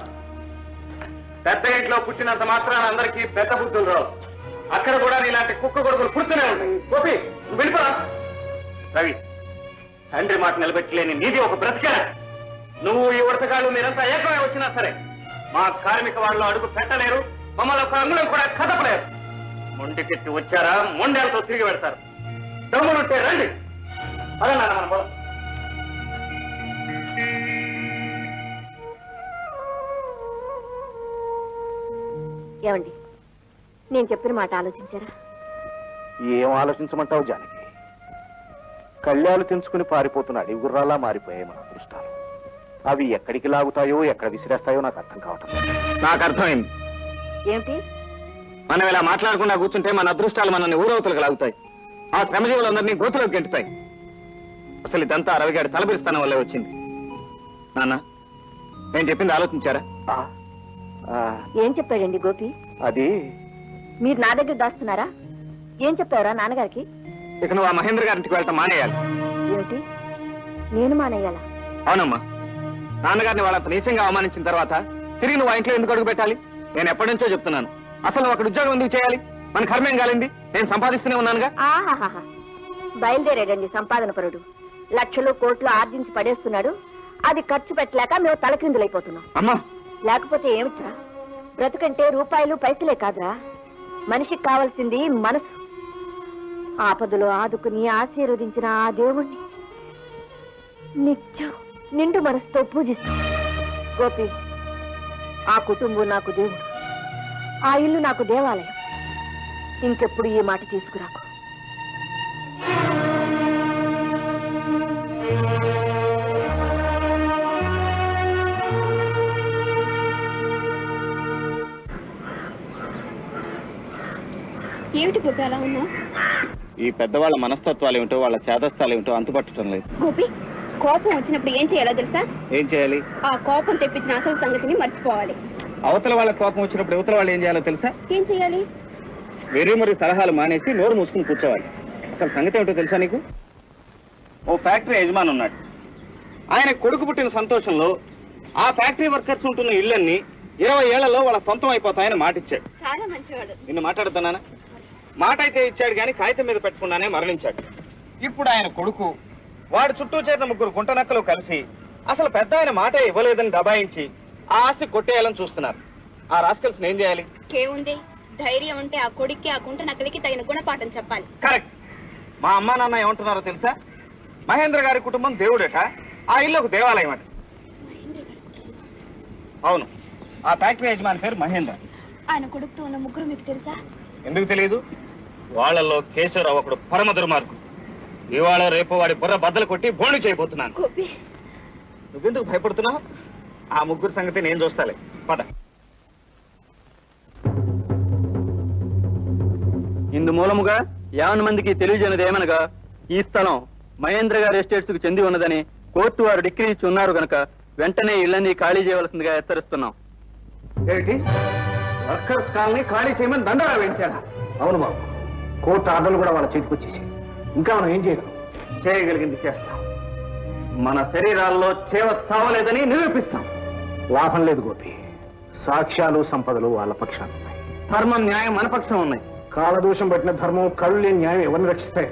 పెద్ద ఇంట్లో పుట్టినంత మాత్రాన అందరికీ పెద్ద బుద్ధులు రావు. అక్కడ కూడా నీలాంటి కుక్క కొడుకులు పుడుతూనే ఉంటాయి. గోపి, నువ్వు వెళ్ళిపోరా. రవి, తండ్రి మాట నిలబెట్టలేని నీది ఒక బ్రతికే. నువ్వు ఈ ఉడతగాళ్ళు మీరంతా ఏకమై వచ్చినా సరే మా కార్మిక వాళ్ళు అడుగు పెట్టలేరు, మమ్మల్ని ఒక అంగుళం కూడా కదపలేరు. మొండికెత్తి వచ్చారా మొండేలతో తిరిగి పెడతారు. దమ్ములుంటే రండి. అదే నాన్న మన పొలం. ఏమండి, నేను చెప్పిన మాట ఆలోచించారా? ఏం ఆలోచించమంటావు జానకి? కళ్యాలు తెంచుకుని పారిపోతున్న అడవి గుర్రాలా మారిపోయాయి మన అదృష్టాలు. అవి ఎక్కడికి లాగుతాయో ఎక్కడ విసిరేస్తాయో నాకు అర్థం కావటం. నాకు అర్థమైంది. ఏమిటి? మనం ఇలా మాట్లాడకుండా కూర్చుంటే మన అదృష్టాలు మనల్ని ఊరవతలకు లాగుతాయి. ఆ శ్రమజీవులందరినీ గోతులోకి గెంటుతాయి. అసలు ఇదంతా రవిగాడి తలబిరిస్తానం వల్లే వచ్చింది. నాన్న, నేను చెప్పింది ఆలోచించారా? ఏం చెప్పాడండి గోపి? అది మీరు నా దగ్గర దాస్తున్నారా? ఏం చెప్పారా నాన్నగారికి? ఇక నువ్వు ఆ మహేంద్ర గారింటికి వెళ్తా మానేయాలి. ఏమిటి, నేను మానేయాలా? అవునమ్మా, నాన్నగారిని వాళ్ళంత నీచంగా అవమానించిన తర్వాత తిరిగి నువ్వు ఆ ఇంట్లో ఎందుకు అడుగు పెట్టాలి? నేను ఎప్పటి నుంచో చెప్తున్నాను. అసలు నువ్వు అక్కడ ఉద్యోగం ఎందుకు చేయాలి? మన కర్మేం కాలండి, నేను సంపాదిస్తూనే ఉన్నానుగా. ఆహాహా, బయలుదేరాడండి సంపాదన పరుడు. లక్షలు కోట్లు ఆర్జించి పడేస్తున్నాడు. అది ఖర్చు పెట్టలేక మేము తలక్రిందులైపోతున్నాం. అమ్మా, లేకపోతే ఏమిట్రా, బ్రతుకంటే రూపాయలు పైసలే కాదురా, మనిషికి కావాల్సింది మనసు. ఆపదలో ఆదుకుని ఆశీర్వదించిన ఆ దేవుణ్ణి నిత్యం నిండు మనసుతో పూజిస్తాం. గోపి, ఆ కుటుంబం నాకు దేవుడు, ఆ ఇల్లు నాకు దేవాలయం. ఇంకెప్పుడు ఈ మాట తీసుకురాకు. ఏమిటి గోపి అలా ఉన్నా? ఈ పెద్దవాళ్ళ మనస్తత్వాలు ఏమిటో, వాళ్ళ చేదస్తాలు ఏమిటో అంతుపట్టడం లేదు. గోపి, కోపం వచ్చినప్పుడు ఏం చేయాలో తెలుసా? ఏం చేయాలి? ఆ కోపం తెప్పించిన అసలు సంగతిని మర్చిపోవాలి. అవతల వాళ్ళ కోపం వచ్చినప్పుడు యువతల వాళ్ళు ఏం చేయాలో తెలుసా? ఏం చేయాలి? వేరే మరి సలహాలు మానేసి నోరు మూసుకుని కూర్చోవాలి. అసలు సంగతి ఏమిటో తెలుసా నీకు? ఓ ఫ్యాక్టరీ యజమాని ఉన్నాడు. ఆయన కొడుకు పుట్టిన సంతోషంలో ఆ ఫ్యాక్టరీ వర్కర్స్ ఉంటున్న ఇళ్ళన్ని 20 ఏళ్లలో వాళ్ళ సొంతం అయిపోతాయని మాట ఇచ్చాడు. చాలా మంచివాడు. నిన్ను మాట్లాడుతున్నానా? మాట అయితే ఇచ్చాడు గాని కాగితం మీద పెట్టకుండానే మరణించాడు. ఇప్పుడు ఆయన కొడుకు వాడు చుట్టూ చేరిన 3 గుంట నక్కలు కలిసి అసలు పెద్ద ఆయన మాట ఇవ్వలేదని దబాయించి ఆ ఆస్తి కొట్టేయాలని చూస్తున్నారు. ఆ రాస్కల్స్ ఏం చేయాలి? కేముంది, ధైర్యం ఉంటే ఆ కొడుక్కి ఆ గుంట నక్కలికి తగిన గుణపాఠం చెప్పాలి. కరెక్ట్. మా అమ్మా నాన్న ఏమంటున్నారో తెలుసా? మహేంద్ర గారి కుటుంబం దేవుడట, ఆ ఇల్లు ఒక దేవాలయం అట. అవును, ఆ ఫ్యాక్టరీ యజమాని పేరు మహేంద్ర. ఆయన కొడుకుతో ఉన్న 3 మీకు తెలుసా? ఎందుకు తెలియదు? వాళ్ళల్లో కేశవరావు ఒకడు పరమ దుర్మార్గుడు. ఇవాళ రేపు వాడి బుర్ర బద్దలు కొట్టి బోణి చేయబోతున్నాను. గోపి, నువ్వెందుకు భయపడుతున్నావు? ఆ 3 సంగతి నేను చూస్తాలే. పద. ఇందు మూలముగా 50 మందికి తెలియజేయనిది ఏమనగా, ఈ స్థలం మహేంద్ర గారి ఎస్టేట్స్ కు చెంది ఉన్నదని కోర్టు వారు డిగ్రీ ఇచ్చి ఉన్నారు గనక వెంటనే ఇళ్లన్నీ ఖాళీ చేయవలసిందిగా హెచ్చరిస్తున్నాం. ఏంటి, వర్కర్స్ కాలనీ ఖాళీ చేయమని దండగా వేయించారా? అవును బాబు, కోర్టు ఆర్డర్లు కూడా వాళ్ళ చేతికి వచ్చేసి ఇంకా మనం ఏం చేయగలం? చేయగలిగింది చేస్తాం. మన శరీరాల్లో చేవ చావలేదని నిరూపిస్తాం. లాభం లేదు గోపి, సాక్ష్యాలు సంపదలు వాళ్ళ పక్షాలు ఉన్నాయి. ధర్మం న్యాయం మన పక్షం ఉన్నాయి. కాలదోషం పట్టిన ధర్మం కళ్ళు లేని న్యాయం ఎవరిని రక్షిస్తాయి?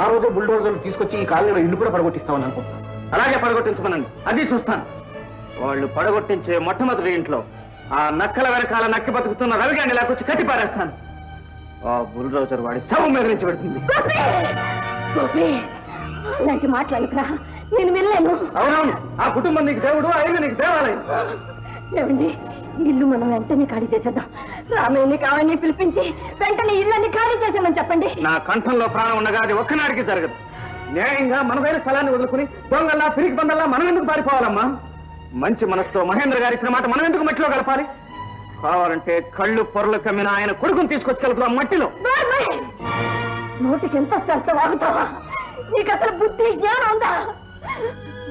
ఆ రోజు బుల్డోజర్లు తీసుకొచ్చి ఈ కాలనీలో ఇల్లు కూడా పడగొట్టిస్తామని అనుకుంటాను. అలాగే పడగొట్టించమనండి, అది చూస్తాను. వాళ్ళు పడగొట్టించే మొట్టమొదటి ఇంట్లో ఆ నక్కల వెనకాల నక్కి బతుకుతున్న రవిగాండి లాకొచ్చి కట్టి పారేస్తాను. ఆ బుల్డోజర్ వాడి శవం మీద నుంచి పెడుతుంది. అలాంటి మాట్లాడుకురా, నేను వెళ్ళాను. అవునవును, ఆ కుటుంబం నీకు దేవుడు, ఆ ఇల్లు నీకు దేవాలయం. ఏమండి, ఇల్లు మనం వెంటనే ఖాళీ చేసేద్దాం. రామయ్యని కావాలని పిలిపించి వెంటనే ఇళ్ళని ఖాళీ చేసామని చెప్పండి. నా కంఠంలో ప్రాణం ఉండగా అది ఒక్కనాడికి జరగదు. న్యాయంగా మనదైన స్థలాన్ని వదులుకుని దొంగల్లా పిరికి బందల్లా మనం ఎందుకు పారిపోవాలమ్మా? మంచి మనసుతో మహేంద్ర గారు ఇచ్చిన మాట మనం ఎందుకు మట్టిలో కలపాలి? కావాలంటే కళ్ళు పొరలు కమ్మిన ఆయన కొడుకుని తీసుకొచ్చి కలుపుదాం మట్టిలో. నోటికి ఎంత వస్తే వాగుతావా? నీకు అసలు బుద్ధి జ్ఞానం ఉందా?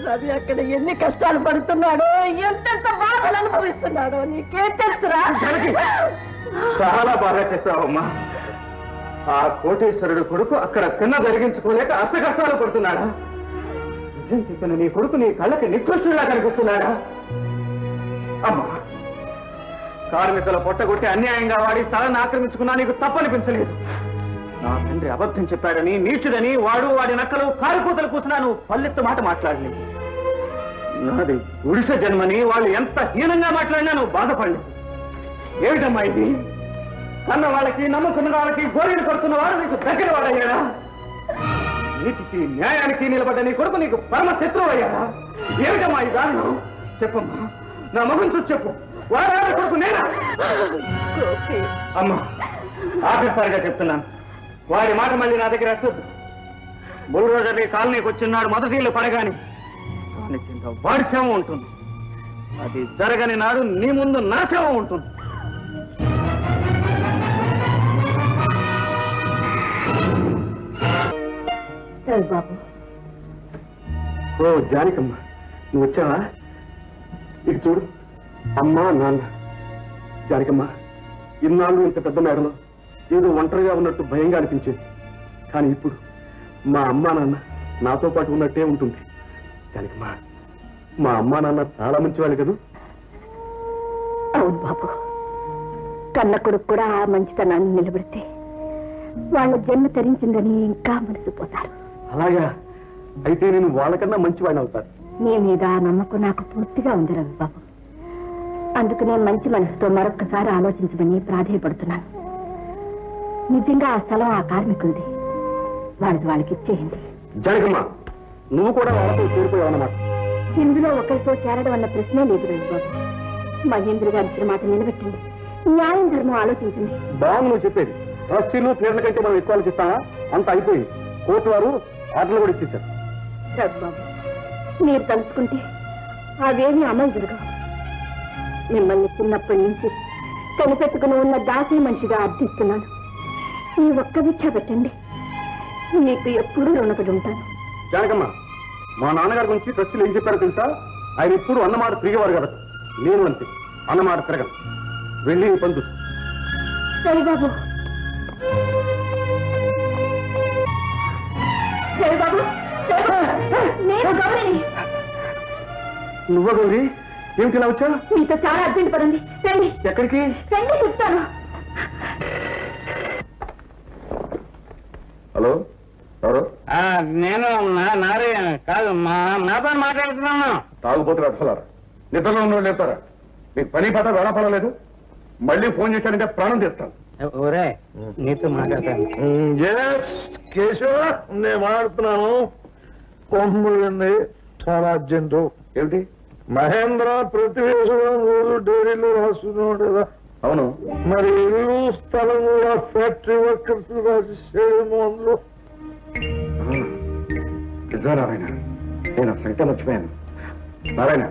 రవి అక్కడ ఎన్ని కష్టాలు పడుతున్నాడో, ఎంతెంత బాధలు అనుభవిస్తున్నాడో నీకేం తెలుసురా? చాలా బాగా చెప్పావమ్మా. ఆ కోటేశ్వరుడు కొడుకు అక్కడ తిన్న జరిగించుకోలేక అష్ట కష్టాలు పడుతున్నాడా? నిజం చెప్పిన నీ కొడుకు నీ కళ్ళకి నికృష్టులా కనిపిస్తున్నాడా? అమ్మా, కార్మికుల పొట్టగొట్టి అన్యాయంగా వాడి స్థలాన్ని ఆక్రమించుకున్నా నీకు తప్పనిపించలేదు. నా తండ్రి అబద్ధం చెప్పాడని, నీచుడని వాడు వాడి నక్కలు కారుకూతలు కూసినా నువ్వు పల్లెత్తు మాట మాట్లాడలేదు. నాది గుడిసె జన్మని వాళ్ళు ఎంత హీనంగా మాట్లాడినా నువ్వు బాధపడలేదు. ఏమిటమ్మా ఇది? కన్న వాళ్ళకి, నమ్ముకున్న వాళ్ళకి గోరీలు కొడుతున్న వాడు నీకు దగ్గర వాడయ్యాడా? నీతికి న్యాయానికి నిలబడ్డ నీ కొడుకు నీకు పరమ శత్రువు అయ్యాడా? ఏమిటమ్మా ఈ దారుణం? చెప్పమ్మా, నా మొహం చూసి చెప్పు. వాడా కొడుకు నేనా? అమ్మా, ఆఖరిసారిగా చెప్తున్నాను, వాడి మాట మళ్ళీ నా దగ్గర వస్తుంది. బుల్డోజర్ కాలనీకి వచ్చినాడు మొదటి ఇల్లు పడగాని వాడి శవం ఉంటుంది. అది జరగని నాడు నీ ముందు నా శవం ఉంటుంది. రవి బాబు, ఓ జానకమ్మ, నువ్వు వచ్చావా? ఇక చూడు, అమ్మా నాన్న. జానకమ్మ, ఇన్నాళ్ళు ఇంత పెద్ద మేడలో ఏదో ఒంటరిగా ఉన్నట్టు భయంగా అనిపించేది. కానీ ఇప్పుడు మా అమ్మా నాన్న నాతో పాటు ఉన్నట్టే ఉంటుంది. జానకమ్మ, మా అమ్మా నాన్న చాలా మంచివాళ్ళు కదా? అవును బాబు, కన్న కొడుకు కూడా ఆ మంచితనాన్ని నిలబెడితే వాళ్ళ జన్మ తరించిందని ఇంకా మనసిపోతారు. అలాగా? అయితే నేను వాళ్ళకన్నా మంచివాడిని అవుతాను. మీ మీద ఆ నమ్మకం నాకు పూర్తిగా ఉంది రవి బాబు. అందుకనే మంచి మనసుతో మరొక్కసారి ఆలోచించమని ప్రాధేయపడుతున్నాను. నిజంగా ఆ స్థలం ఆ కార్మికులది. వాళ్ళకి ఇచ్చేయండి. జానకమ్మ, నువ్వు కూడా వాళ్ళతో చేరిపోయావన్నమాట. ఇందులో ఒకరితో చేరడం అన్న ప్రశ్నే లేదు రవి బాబు. మహేంద్ర గారి ఇచ్చిన మాట నిలబెట్టండి. న్యాయం ధర్మం ఆలోచించండి. బాగుంది నువ్వు చెప్పేది. ట్రస్టీలు పేర్ల కంటే మనం ఎక్కువ ఆలోచిస్తామా? అంత అయిపోయింది. కోర్టు వారు ఆర్డర్లు కూడా ఇచ్చేశారు. రవి బాబు, మీరు తలుచుకుంటే అవేమీ అమలు జరగవు. మిమ్మల్ని చిన్నప్పటి నుంచి కనిపెట్టుకుని ఉన్న దాసీ మనిషిగా అర్థిస్తున్నాను. ఈ ఒక్క భిక్ష పెట్టండి, మీకు ఎప్పుడూ రుణపడి ఉంటాను. జానకమ్మ, మా నాన్నగారి గురించి ట్రస్టీలు ఏం చెప్పారో తెలుసా? ఆయన ఎప్పుడు అన్నమాట తిరిగేవారు కదా. నేను అంతే, అన్నమాట తిరగను. వెళ్ళి పని చూసు. రవిబాబు, రవిబాబు, నేను గౌరిని. నువ్వు గౌరీ, ఏమిటి ఇలా వచ్చా? మీతో చాలా అర్జెంట్ పడింది. రండి. ఎక్కడికి? రండి, చెప్తాను. హలో, ఎవరు? నేను నారాయణ కాదు, నాతో మాట్లాడుతున్నాను. తాగుపోతులు అసలారా? నిద్రలో ఉన్నోళ్ళు లేపుతారా? మీకు పని పాట వేళపడలేదు. మళ్ళీ ఫోన్ చేశానంటే ప్రాణం తీస్తాను. ఒరే, నీతో మాట్లాడతాను. కేశవ, నేను మాట్లాడుతున్నాను. కొంపలండి, చాలా అర్జెంటు. ఏమిటి? మహేంద్ర ప్రతివేశం రోజు డైరీలో రాస్తున్నాడు కదా. అవును. మరి ఇల్లు స్థలం కూడా ఫ్యాక్టరీ వర్కర్స్ రాసేసేమో అందులో. నిజమే నారాయణ, నేను ఆ సంగతి మర్చిపోయాను. నారాయణ,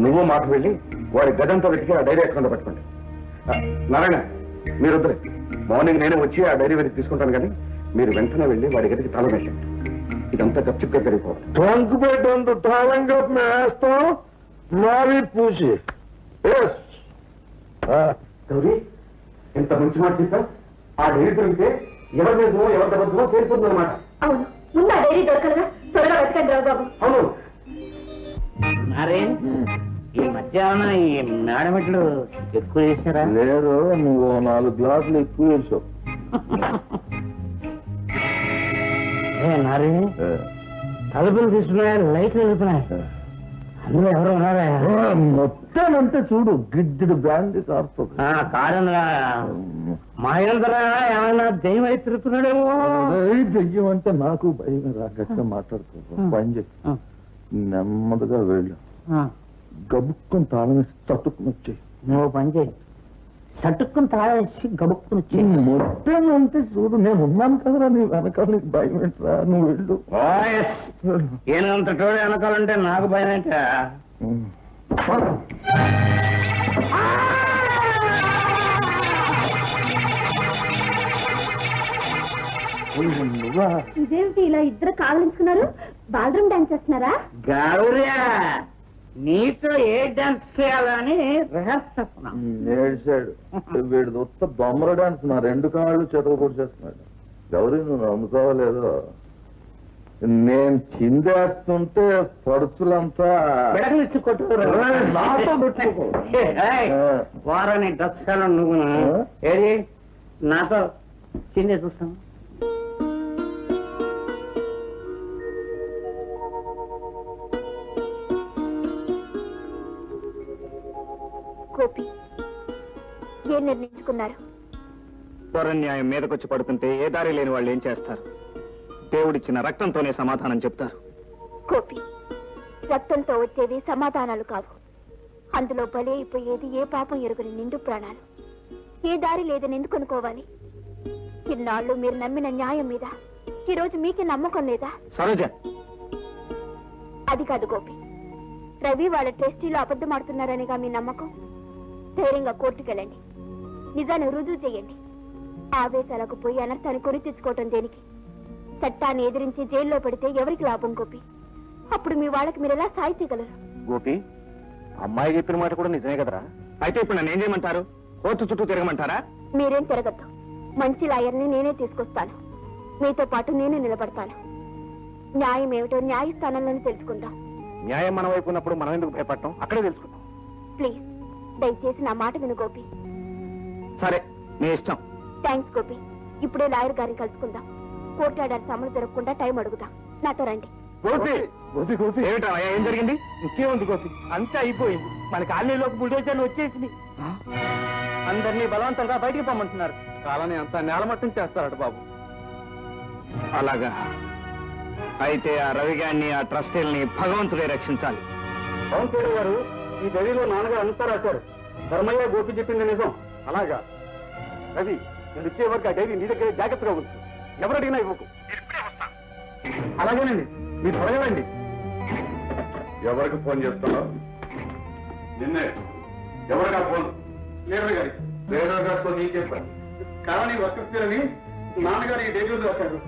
నువ్వు మాకు వెళ్ళి వాడి గదంతో వెతికి ఆ డైరీ అకౌంట్ పట్టుకోండి. నారాయణ, మీరు వద్దులే, మార్నింగ్ నేనే వచ్చి ఆ డైరీ వెతికి తీసుకుంటాను. కానీ మీరు వెంటనే వెళ్ళి వాడి గదికి తాళం వేసండి. ఇదంతా గప్చిప్గా జరిగిపోవాలి. ట్రంక్ పెట్టంత తాళంగా మేము వేస్తాం. మావి పూసి. గౌరీ, ఎంత మంచి మాట చెప్పా. ఆ డైరీ దొరికితే ఎవరి నిజమో ఎవరి అబద్ధమో తేలిపోతుంది అనమాట. అవును, ముందు ఆ డైరీ దొరకదుగా, త్వరగా వెతకండి రవిబాబు. అవును. నారాయణ, ఈ మధ్యాహ్న ఈ మేడమెట్లు ఎక్కువ చేశారా? లేదు, నువ్వు 4 గ్లాసులు ఎక్కువ వేసావు. నారాయణ, తలుపులు తీసుకున్నాయా? లైట్లు వెళ్తున్నాయి. అందులో ఎవరు ఉన్నారా? మొత్తం అంతా చూడు, గిడ్డు బ్రాండ్ కారుతుంది. కారణంగా మహేంద్ర ఏమైనా దెయ్యం అయితే తిరుగుతున్నాడేమో. దెయ్యం అంటే నాకు భయం రా. గట్టిగా మాట్లాడుకో. పని చెప్పి నెమ్మదిగా వెళ్ళు. గబుక్కుని తాళం వేసి తట్టుకుని వచ్చాయి. నువ్వు పని చేయి, సటుక్కుని తాళేసి గబుక్కుని వచ్చి. మొత్తం అంతే చూడు, నేను ఉన్నాను కదరా నీ వెనకాల. నీకు భయం ఏంట్రా? నువ్వు వెళ్ళు. ఏనంత టోడే వెనకాలంటే నాకు భయం ఏంటా? ఇదేమిటి ఇలా ఇద్దరు కావలించుకున్నారు? బాత్రూమ్ డాన్స్ చేస్తున్నారా? గౌర్యా, నీతో ఏ డాన్స్ చేయాలని రహస్యం. ఏడ్చాడు వీడు. ఉత్త బొమ్మర డాన్స్ నా 2 కాళ్ళు చెతకూడ చేస్తున్నాడు. గౌరీ, నువ్వు నమ్ముకోవాలేదో, నేను చిందేస్తుంటే పడుచులంతా బెడకనిచ్చి నాతో పెట్టుకో. వారని దర్శనం నువ్వు ఏది నాతో చిందే చూస్తాను. గోపి, ఏం నిర్ణయించుకున్నారు? న్యాయం మీదకొచ్చి పడుతుంటే ఏ దారి లేని వాళ్ళు ఏం చేస్తారు? దేవుడిచ్చిన రక్తంతోనే సమాధానం చెప్తారు. గోపి, రక్తంతో వచ్చేవి సమాధానాలు కావు. అందులో బలి అయిపోయేది ఏ పాపం ఎరుగుని నిండు ప్రాణాలు. ఏ దారి లేదని ఎందుకు అనుకోవాలి? ఇన్నాళ్ళు మీరు నమ్మిన న్యాయం మీద ఈ రోజు మీకే నమ్మకం లేదా? సరోజ, అది కాదు గోపి, రవి వాళ్ళ ట్రస్టీలో అబద్ధమాడుతున్నారనిగా మీ నమ్మకం. ధైర్యంగా కోర్టుకెళ్ళండి, నిజాన్ని రుజువు చేయండి. ఆవేశాలకు పోయి అనర్థాన్ని కొని తెచ్చుకోవటం దేనికి? చట్టాన్ని ఎదిరించి జైల్లో పెడితే ఎవరికి లాభం గోపి? అప్పుడు మీ వాళ్ళకి మీరు ఎలా సాయి చేయగలరు? గోపి, అమ్మాయి చెప్పిన మాట కూడా నిజమే కదరా. అయితే ఇప్పుడు నన్ను ఏం చేయమంటారు? కోర్టు చుట్టూ తిరగమంటారా? మీరేం తిరగద్దు. మంచి లాయర్ని నేనే తీసుకొస్తాను. మీతో పాటు నేనే నిలబడతాను. న్యాయం ఏమిటో న్యాయస్థానంలోనే తెలుసుకుందాం. న్యాయం మన వైపు ఉన్నప్పుడు మనం ఎందుకు భయపడటం? అక్కడే తెలుసుకుందాం. ప్లీజ్ దయచేసి నా మాట విను గోపి. సరే, నీ ఇష్టం. థ్యాంక్స్ గోపి. ఇప్పుడే లాయర్ గారిని కలుసుకుందాం. కోర్టు ఆర్డర్ అమలు జరగకుండా టైం అడుగుదాం. నాతో రండి. గోపి, గోపి, గోపి, ఏమిటా ఏం జరిగింది? ఇంకేముంది గోపి, అంతా అయిపోయింది. మన కాలనీలోకి బుల్డోజర్లు వచ్చేసింది. అందరినీ బలవంతంగా బయటికి పొమ్మంటున్నారు. కాలనీ అంతా నేలమట్టం చేస్తారట బాబు. అలాగా? అయితే ఆ రవిగాన్ని, ఆ ట్రస్టీల్ని భగవంతుడే రక్షించాలి. అవును పేరు గారు, ఈ డైరీలో నాన్నగారు అంతా రాశారు. ధర్మయ్య గోపి చెప్పింది నిజం. అలాగా? రవి, నేను వచ్చే వరకు ఆ డైరీ నీ దగ్గర జాగ్రత్తగా ఉంచు. ఎవరు అడిగినా ఇవ్వకు. అలాగేనండి, మీరు త్వరగలండి. ఎవరికి ఫోన్ చేస్తున్నావు? నిన్నే. ఎవరికా ఫోన్? లీడర్ గారి. లీడర్ గారితో నీకు చెప్పాను. కాలనీ వర్కర్స్ పేరని నాన్నగారు ఈ డైరీలో రాశారు.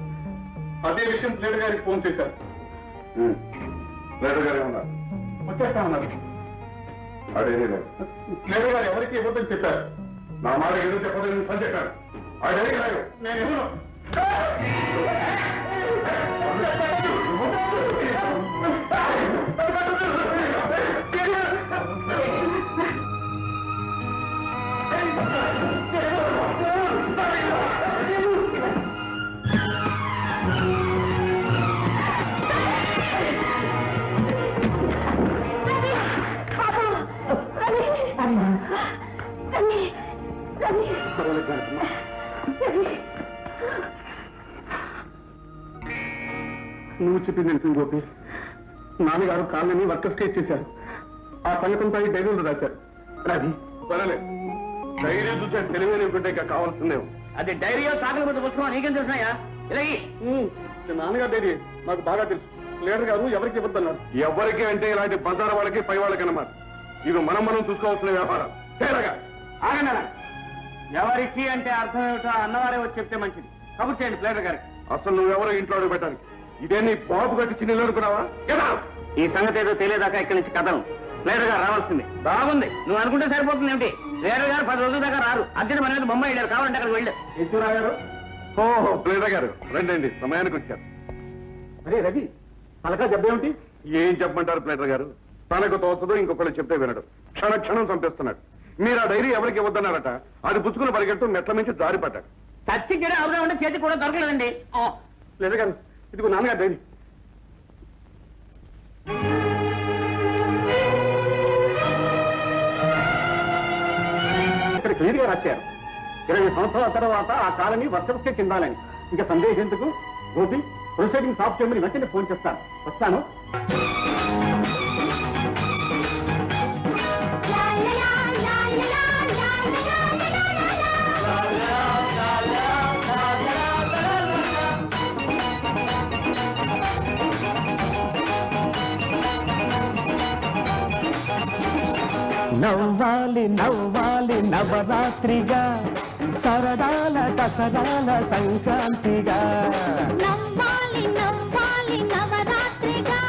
అదే విషయం లీడర్ గారికి ఫోన్ చేశారు. లీడర్ గారే ఉన్నారు. వచ్చేస్తామన్నారు. అదే లీడర్ గారు ఎవరికి ఇవ్వద్దని చెప్పారు. నా మాట ఎందుకు చెప్పదని చెప్పాను. అదే నేను ఎవరు? నువ్వు చెప్పింది నిజం గోపి. నాన్నగారు కాళ్ళని వర్కర్స్కే ఇచ్చేశారు. ఆ సంగతంపై డైరీలు రాశారు. రవి, పర్వాలేదు. డైరీ చూసే తెలివైన బిడ్డ కావాల్సిందేమో. అది డైరీయో సాగల ముందు పుస్తకం నీకేం తెలుసున్నాయా? ఇలాగి నాన్నగారు డైరీ నాకు బాగా తెలుసు. లీడర్ గారు ఎవరికి ఇవ్వద్దన్నారు. ఎవరికి అంటే ఇలాంటి బజార్ వాళ్ళకి పై వాళ్ళకి అన్నమాట. ఇవి మనం చూసుకోవాల్సిన వ్యాపారం. తేరగా ఆగండి. ఎవరికి అంటే అర్థం ఏమిటో అన్నవారే వచ్చి చెప్తే మంచిది. కబుర్ చేయండి లీడర్ గారికి. అసలు నువ్వెవరో ఇంట్లో అడుగు పెట్టడానికి. ఇదే నీ బాబు కట్టి చిన్న అనుకున్నావా? ఈ సంగతి ఏదో తెలియదాకా ఇక్కడి నుంచి కథను. లీడర్ గారు రావాల్సింది. బాగుంది, నువ్వు అనుకుంటే సరిపోతుంది ఏమిటి? లీడర్ గారు 10 రోజుల దాకా రారు. అర్జెంట్ మన బొమ్మ వెళ్ళారు. కావాలంటే అక్కడికి వెళ్ళారు. ఈశ్వరరావు గారు. ఓహో, ప్లేడర్ గారు రండి, సమయానికి వచ్చారు. అరే రవి, పలకా జబ్బేమిటి? ఏం చెప్పమంటారు ప్లేడర్ గారు? తనకు తోచదు, ఇంకొకళ్ళు చెప్తే వినడు. క్షణం చంపేస్తున్నాడు. మీరు ఆ డైరీ ఎవరికి ఇవ్వద్దన్నారట. అది పుచ్చుకుని పరిగెడుతూ మెట్ల నుంచి జారి పడ్డాడు. చచ్చి గిడ అవసరం ఉంటే చేతి కూడా దొరకలేదండి. లీడర్ గారు, ఇదిగో నాన్నగారు డైరీ. ఇక్కడ క్లియర్ గా రాశారు. 20 సంవత్సరాల తర్వాత ఆ కాలనీ వర్షంకే చెందాలని. ఇంకా సందేహం ఎందుకు? గోపి, ప్రొసీడింగ్ సాఫ్ చేయమని వెంటనే ఫోన్ చేస్తాను. వస్తాను. నవ్వాలి నవ్వాలి నవరాత్రిగా, సరదాల దసరాల సంక్రాంతిగా. నవ్వాలి నవ్వాలి నవరాత్రిగా,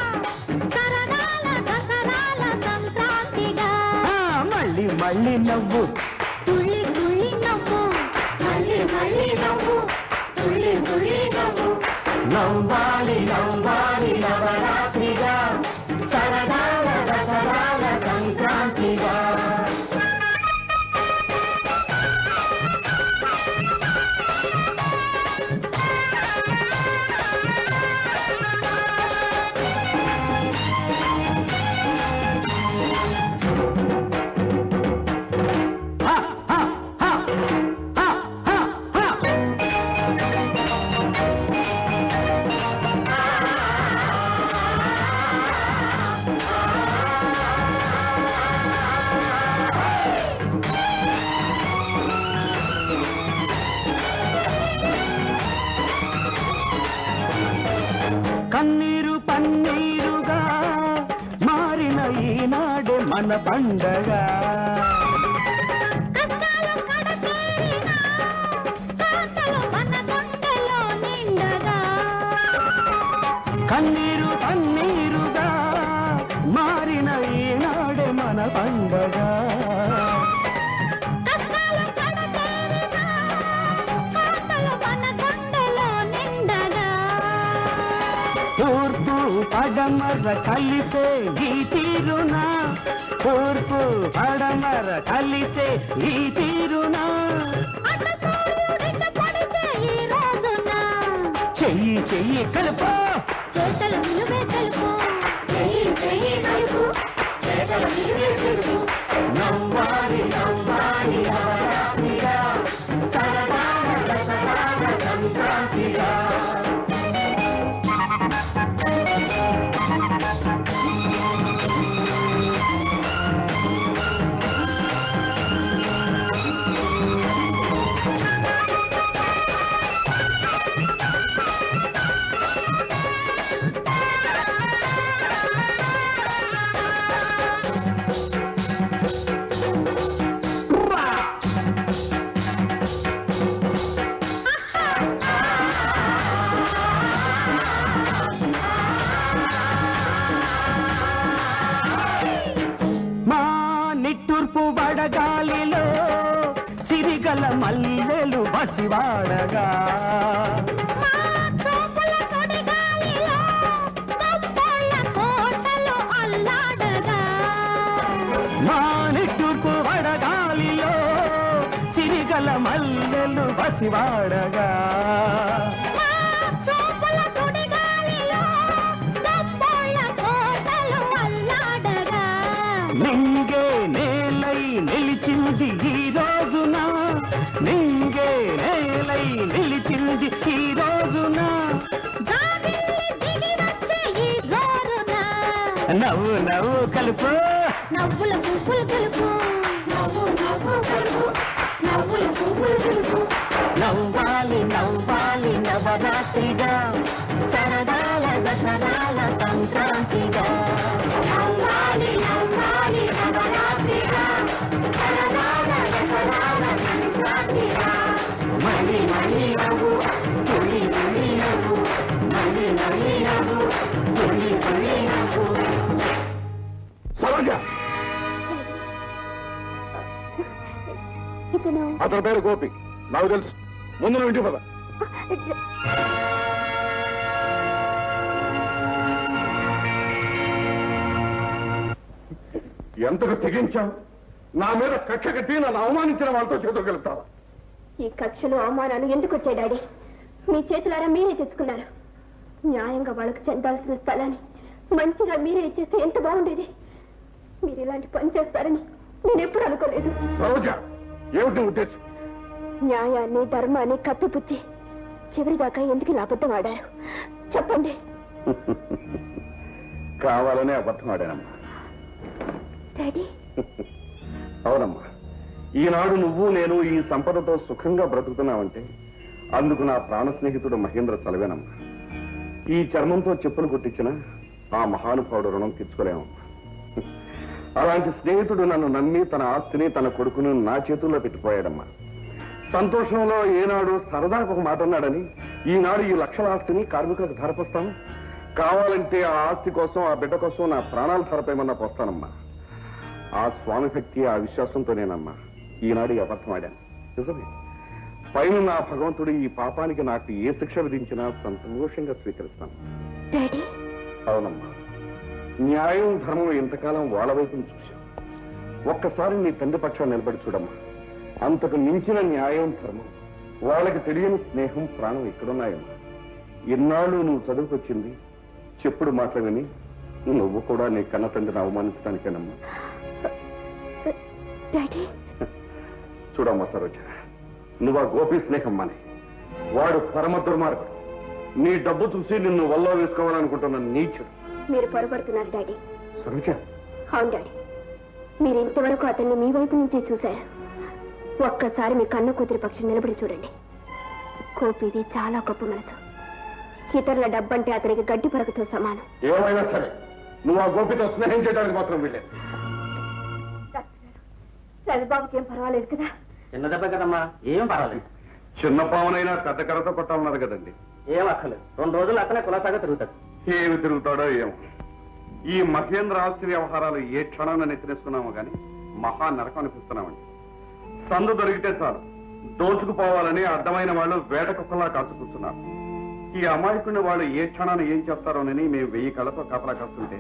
సరదాల దసరాల సంక్రాంతిగా. మళ్ళీ మళ్ళీ నవ్వు, తుళ్ళి తుళ్ళి నవ్వు, మళ్ళీ మళ్ళీ నవ్వు, తుళ్ళి తుళ్ళి నవ్వు. నవ్వాలి నవ్వాలి నవరాత్రిగా, సరదాల దసరాల సంక్రాంతిగా. కన్నీరు పన్నీరుగా మారిన ఈనాడే మన పండగ. కష్టాలు కడతేరినా, కాంతలు మన గుండెలో నిండగా. కన్నీరు పన్నీరుగా మారిన ఈనాడే మన పండగ. తూర్పు పడమర కలిసే ఈ తీరునా, తూర్పు పడమర కలిసే ఈ తీరునా, చెయ్యి చెయ్యి కలుపు చేతల విలువే తెలుపు, చెయ్యి చెయ్యి కలుపు చేతల విలువే తెలుపు. నవ్వాలి నవ్వాలి నవరాత్రిగా, సరదాల దసరాల సంక్రాంతిగా. నిట్టూర్పు వడగాలిలో సిరిగల మల్లెలు బసివాడగా, మా నిట్టూర్పు వడగాలిలో సిరిగల మల్లెలు బసివాడగా, నింగే నేలై నిలిచింది ఈ రోజున, నింగే నేలై నిలిచింది ఈ రోజున, నవ్వు నవ్వు కలుపు నవ్వుల పువ్వులు కలుపు, నవ్వు నవ్వు కలుపు, నవ్వుల పువ్వులు కలుపు. నవ్వాలి నవ్వాలి నవరాత్రిగా, సరదాల దసరాల సంక్రాంతిగా. నవ్వాలి నవ్వాలి నవరాత్రిగా, సరదాల దసరాల సంక్రాంతిగా. మళ్ళీ మళ్ళీ నవ్వు తులి తులి నవ్వు, మళ్ళీ మళ్ళీ నవ్వు తులి తులి నవ్వు. సరోజ, ఇతను అతని పేరు గోపి, నాకు తెలుసు. ముందు నువ్వు ఇంటికి పద. ఎంతకు తెగించావు? నా మీద కక్ష కట్టి నన్ను అవమానించిన వాళ్ళతో చేతుకెళ్తావా? ఈ కక్షలు అవమానాలు ఎందుకు వచ్చాయి డాడీ? మీ చేతులారా మీరే తెచ్చుకున్నారు. న్యాయంగా వాళ్ళకు చెందాల్సిన స్థలాన్ని మంచిగా మీరే ఇచ్చేస్తే ఎంత బాగుండేది. మీరు ఇలాంటి పని చేస్తారని నేను ఎప్పుడు అనుకోలేదు. సరోజ, ఏమిటి ఉద్దేశం? న్యాయాన్ని ధర్మాన్ని కప్పిపుచ్చి చివరిదాకా ఎందుకు ఇలా అబద్ధం ఆడారు చెప్పండి. కావాలనే అబద్ధం ఆడానమ్మా. డాడీ, అవునమ్మా, ఈనాడు నువ్వు నేను ఈ సంపదతో సుఖంగా బ్రతుకుతున్నావంటే అందుకు నా ప్రాణ స్నేహితుడు మహేంద్ర చలవేనమ్మా. ఈ చర్మంతో చెప్పులు కొట్టించిన ఆ మహానుభావుడు రుణం తీర్చుకోలేమమ్మా. అలాంటి స్నేహితుడు నన్ను నమ్మి తన ఆస్తిని తన కొడుకును నా చేతుల్లో పెట్టిపోయాడమ్మా. సంతోషంలో ఏనాడు సరదాకు ఒక మాట అన్నాడని ఈనాడు ఈ లక్షల ఆస్తిని కార్మికులకు ధరపోస్తాను. కావాలంటే ఆ ఆస్తి కోసం ఆ బిడ్డ కోసం నా ప్రాణాలు ధరపేమన్నా పోస్తానమ్మా. ఆ స్వామి భక్తి ఆ విశ్వాసంతో నేనమ్మా ఈనాడు ఈ అబద్ధం ఆడాను. నిజమే, పైన నా భగవంతుడు ఈ పాపానికి నాకు ఏ శిక్ష విధించినా సంతోషంగా స్వీకరిస్తాను. డాడీ, అవునమ్మా, న్యాయం ధర్మం ఇంతకాలం వాళ్ళ వైపును చూశాం. ఒక్కసారి నీ తండ్రి పక్షాన్ని నిలబడి చూడమ్మా. అంతకు మించిన న్యాయం ధర్మం వాళ్ళకి తెలియని స్నేహం ప్రాణం ఎక్కడున్నాయమ్మా. ఇన్నాళ్ళు నువ్వు చదువుకొచ్చింది చెప్పుడు మాటలు విని నువ్వు కూడా నీ కన్న తండ్రిని అవమానించడానికేనమ్మా. డాడీ, చూడమ్మా సరోజ, నువ్వు ఆ గోపి స్నేహం మాని. వాడు పరమ దుర్మార్గుడు. నీ డబ్బు చూసి నిన్ను వల్లో వేసుకోవాలనుకుంటున్న నీచుడు. మీరు పొరపడుతున్నారు డాడీ. సరోజ, అవును డాడీ, మీరు ఇంతవరకు అతన్ని మీ వైపు నుంచి చూశారు. ఒక్కసారి మీ కన్న కూతురి పక్షం నిలబడి చూడండి. గోపిది చాలా గొప్ప మనసు. ఇతరుల డబ్బంటే అతనికి గడ్డి పరకతో సమానం. ఏమైనా సరే నువ్వు ఆ గోపితో స్నేహం చేయడానికి మాత్రం వీలేదు. రవిబాబుకి ఏం పర్వాలేదు కదా? చిన్న దెబ్బ కదమ్మా, ఏం పర్వాలేదు. చిన్న పావునైనా పెద్ద కర్రతో కొట్టాలన్నారు కదండి. ఏం అక్కర్లేదు, 2 రోజులు అతనే కులాసాగా తిరుగుతాడు. ఏమి తిరుగుతాడో ఏమో. ఈ మహేంద్ర ఆస్తి వ్యవహారాలు ఏ క్షణాన్ని నెత్తినేస్తున్నామో గాని మహా నరకం అనిపిస్తున్నామండి. సందు దొరికితే చాలు దోచుకుపోవాలని అడ్డమైన వాళ్ళు వేట కుక్కలా కాచు కూర్చున్నారు. ఈ అమాయకుడిని వాళ్ళు ఏ క్షణాన్ని ఏం చేస్తారోనని మేము 1000 కళ్ళతో కాపలా కాస్తుంటే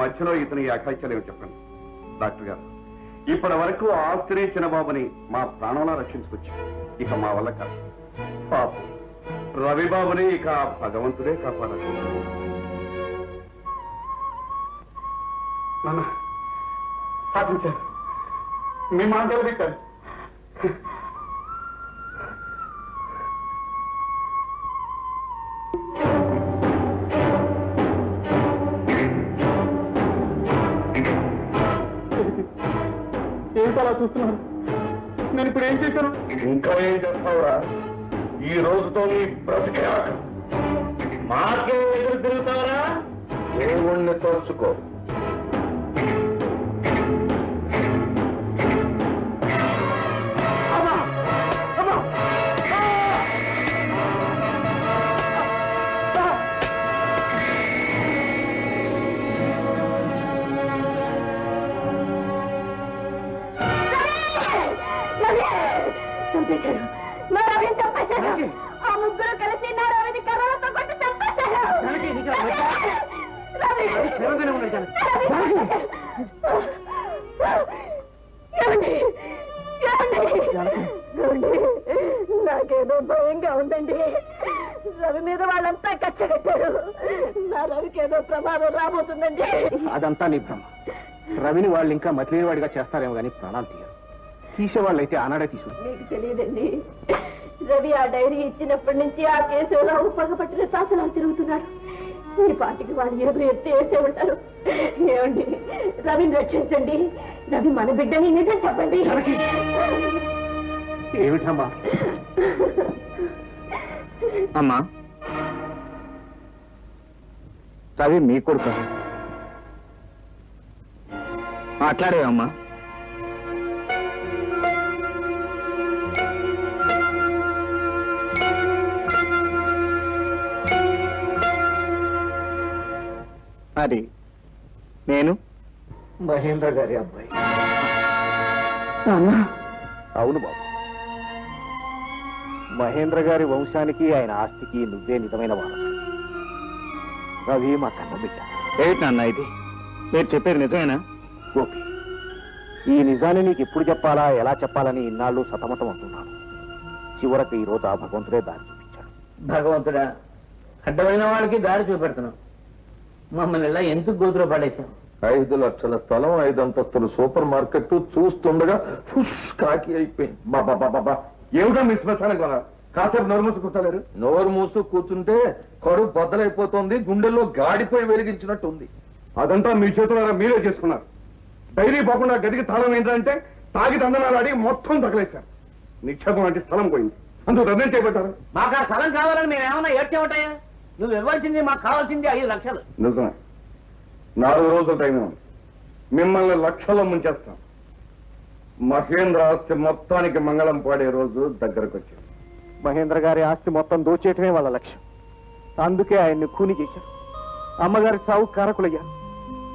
మధ్యలో ఇతని అఘాయిత్యాలేమో చెప్పండి. డాక్టర్ గారు, ఇప్పటి వరకు ఆస్తిని చిన్నబాబుని మా ప్రాణంలో రక్షించుకొచ్చి ఇక మా వల్ల కాదు. పాపం రవిబాబుని ఇక భగవంతుడే కాపాడాలి. నాన్న సాధించారు, మీ మాట నిలబెట్టారు. ఏమిటలా చూస్తున్నారు? నేను ఇప్పుడు ఏం చేశాను? ఇంకా ఏం చేస్తావురా? ఈ రోజుతో నీ బ్రతికే మాకే ఎదురు తిరుగుతావరా? దేవుణ్ణి తోచుకో. చంపేశారు, నా రవిని చంపేశారు. ఆ ముగ్గురు కలిసి నా రవిని కర్రలతో కొట్టి చంపేశారు. నాకేదో భయంగా ఉందండి. రవి మీద వాళ్ళంతా కచ్చగట్టారు. నా రవికి ఏదో ప్రమాదం రాబోతుందండి. అదంతా నీ భ్రమ. రవిని వాళ్ళు ఇంకా మతిలేనివాడిగా చేస్తారేమో కానీ ప్రాణాలు తీయరు. తీసేవాళ్ళైతే ఆనాడే తీసు. నీకు తెలియదండి, రవి ఆ డైరీ ఇచ్చినప్పటి నుంచి ఆ కేసులో పగపట్టిన శాసనాలు తిరుగుతున్నాడు. ఈ పాటికి వాడు ఏదో ఎత్తి వేసే ఉంటారు. ఏమండి, రవిని రక్షించండి. రవి మన బిడ్డని నిజం చెప్పండి. ఏమిటమ్మా? అమ్మా, రవి మీ కొడుకు మాట్లాడేవమ్మా? అది నేను మహేంద్ర గారి అబ్బాయి. అవును బాబు, మహేంద్ర గారి వంశానికి ఆయన ఆస్తికి నువ్వే నిజమైన వారసు. రవి మా కన్న బిడ్డ. ఏమిటి నాన్న ఇది? మీరు చెప్పేది నిజమేనా? గోపి, ఈ నిజాన్ని నీకు ఎప్పుడు చెప్పాలా, ఎలా చెప్పాలని ఇన్నాళ్ళు సతమతం అవుతున్నాను. చివరకు ఈ రోజు ఆ భగవంతుడే దారి చూపించాడు. భగవంతుడా, అడ్డమైన వాళ్ళకి దారి చూపెడుతున్నాం. మమ్మల్ని ఇలా ఎందుకు గోతులో పడేశాం? 5 లక్షల స్థలం, 5 అంతస్తుల సూపర్ మార్కెట్ చూస్తుండగా ఫుష్ కాకి అయిపోయింది. బాబా ఏమిటో మీ శ్మశానం కదా, కాసేపు నోరు మూసి కూర్చోలేరు? నోరు మూసు కూర్చుంటే కడుపు బద్దలైపోతుంది, గుండెల్లో గాడిపోయి వెలిగించినట్టుంది. అదంతా మీ చేతులారా మీరే చేసుకున్నారు. డైరీ పోకుండా గదికి తాళం ఏంటంటే తాగి తందనాలు అడిగి మొత్తం తగలేశారు. నిక్షేపం అంటే స్థలం పోయింది, అందుకు నిర్ణయం చేపట్టారు. మాకు ఆ స్థలం కావాలని మేమేమన్నా ఏడ్చేవటాయా? నువ్వు ఇవ్వాల్సింది, మాకు కావాల్సింది 5 లక్షలు. నిజమే, 4 రోజుల టైం ఉంది. మిమ్మల్ని లక్షల్లో ముంచేస్తాం. మహేంద్ర ఆస్తి మొత్తానికి మంగళం పాడే రోజు దగ్గరకు వచ్చింది. మహేంద్ర గారి ఆస్తి మొత్తం దోచేయటమే వాళ్ళ లక్ష్యం. అందుకే ఆయన్ని ఖూని చేశారు. అమ్మగారి చావు కారకులయ్యారు.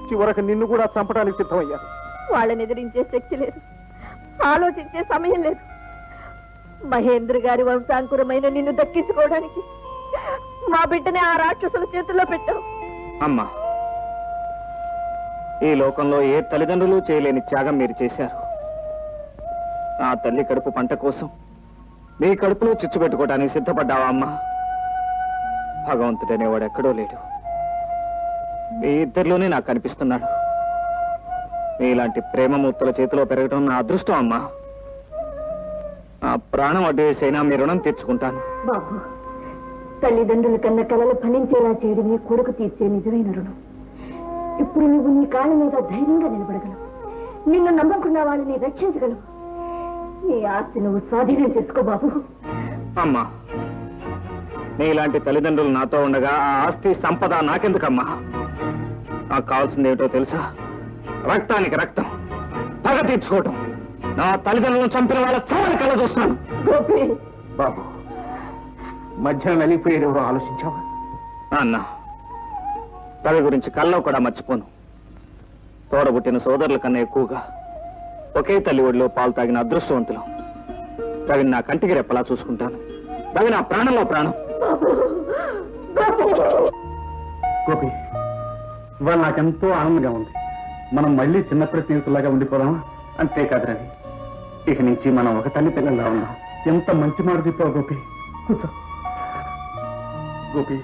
చివరకు నిన్ను కూడా చంపడానికి సిద్ధమయ్యారు. వాళ్ళని ఎదిరించే శక్తి లేదు, ఆలోచించే సమయం లేదు. మహేంద్ర గారి వంశాంకురమైన నిన్ను దక్కించుకోవడానికి మా బిడ్డని ఆ రాక్షసుల చేతుల్లో పెట్టావు. అమ్మా, ఈ లోకంలో ఏ తల్లిదండ్రులు చేయలేని త్యాగం మీరు చేశారు. ఆ తల్లి కడుపు పంట కోసం మీ కడుపులో చిచ్చు పెట్టుకోవడానికి సిద్ధపడ్డావా అమ్మా? భగవంతుడనేవాడు ఎక్కడో లేడు, మీ ఇద్దరిలోనే నాకు కనిపిస్తున్నాడు. మీలాంటి ప్రేమమూర్తుల చేతిలో పెరగడం నా అదృష్టం అమ్మా. ఆ ప్రాణం అడ్డు వేసైనా మీ రుణం తీర్చుకుంటాను. బాబు, తల్లిదండ్రుల కన్నా కలలు ఫలించేలా చేయడమే కొడుకు తీర్చే నిజమైన రుణం. ఇప్పుడు నువ్వు నీ కాళ్ళ మీద ధైర్యంగా నిలబడగలవు. నిన్ను నమ్ముకున్న వాళ్ళని రక్షించగలవు. నీ ఆస్తి నువ్వు స్వాధీనం చేసుకో బాబు. అమ్మా, నీలాంటి తల్లిదండ్రులు నాతో ఉండగా ఆ ఆస్తి సంపద నాకెందుకమ్మా? నాకు కావాల్సింది ఏమిటో తెలుసా? రక్తానికి రక్తం, పగ తీర్చుకోవటం. నా తల్లిదండ్రులను చంపిన వాళ్ళ చావని కళ్ళ చూస్తాను. గోపి, బాబు మధ్యాహ్నం వెళ్ళిపోయేది ఎవరో ఆలోచించావా? అన్నా, రవి గురించి కల్లో కూడా మర్చిపోను. తోడబుట్టిన సోదరుల కన్నా ఎక్కువగా ఒకే తల్లి ఒడిలో పాలు తాగిన అదృష్టవంతులు. రవిని నా కంటికి రెప్పలా చూసుకుంటాను. రవి నా ప్రాణంలో ప్రాణం. గోపి, ఇవాళ నాకెంతో ఆనందంగా ఉంది. మనం మళ్ళీ చిన్నప్పటి స్నేహితులాగా ఉండిపోదాం. అంతేకాదు రవి, ఇక నుంచి మనం ఒక తల్లి పిల్లల్లా ఉన్నాం. ఎంత మంచి మాట చెప్పావు గోపి. కూర్చో. గోపి,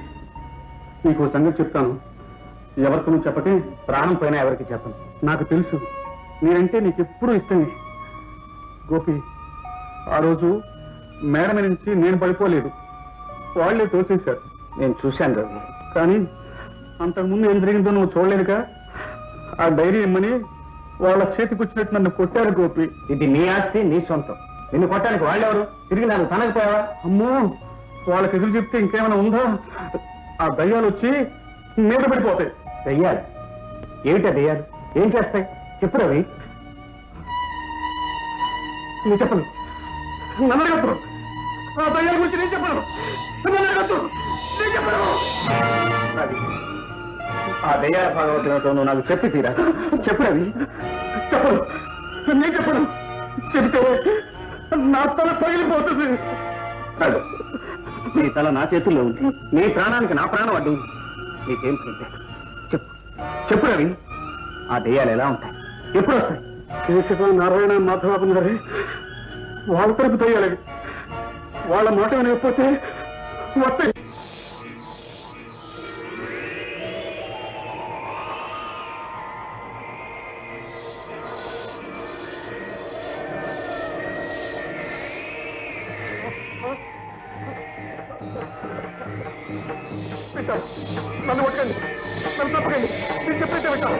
నీకు సంగతి చెప్తాను. ఎవరికి నువ్వు చెప్పకే, ప్రాణం పోయినా ఎవరికి చెప్పను. నాకు తెలుసు నేనంటే నీకెప్పుడూ ఇష్టమే. గోపి, ఆ రోజు మేడ మీద నుంచి నేను పడిపోలేదు, వాళ్లే తోసేశారు. నేను చూశాను రవి. కానీ అంతకుముందు ఏం జరిగిందో నువ్వు చూడలేదుగా. ఆ డైరీ ఇమ్మని వాళ్ళ చేతికి వచ్చినట్టు నన్ను కొట్టారు గోపి. ఇది నీ ఆస్తి, నీ సొంతం. నిన్ను కొట్టడానికి వాళ్ళెవరు? తిరిగి నన్ను తనకపోయావా? అమ్మో, వాళ్ళకి ఎదురు చెప్తే ఇంకేమైనా ఉందా? ఆ దయ్యాలు వచ్చి మీద పడిపోతాయి. దయ్యాలు? ఏమిటా దయ్యాలు? ఏం చేస్తాయి చెప్పు రవి. నేను చెప్పను, నన్ను అడగద్దు. ఆ దయ్యాల గురించి నేను చెప్పను, నన్ను అడగద్దు, నేను చెప్పను. రవి, ఆ దయ్యాల భాగవతంతో నువ్వు నాకు చెప్పి తీరా. చెప్పు రవి. చెప్పను, నేను చెప్పను. చెప్తే నా తల పగిలిపోతుంది. కాదు, నీ తల నా చేతుల్లో ఉంది. నీ ప్రాణానికి నా ప్రాణం అడ్డు ఉంది. నీకేం చెప్పు చెప్పు రవి. ఆ దెయ్యాలు ఎలా ఉంటాయి? ఎప్పుడు వస్తాయి? కేశవ, నారాయణ, మాధవబాబు గారి వాళ్ళ తరపు దెయ్యాలి. వాళ్ళ మాట వినకపోతే వస్తాయి. నన్ను కొట్టండి, నన్ను తప్పకండి. నేను చెప్పైతే పెట్టాను.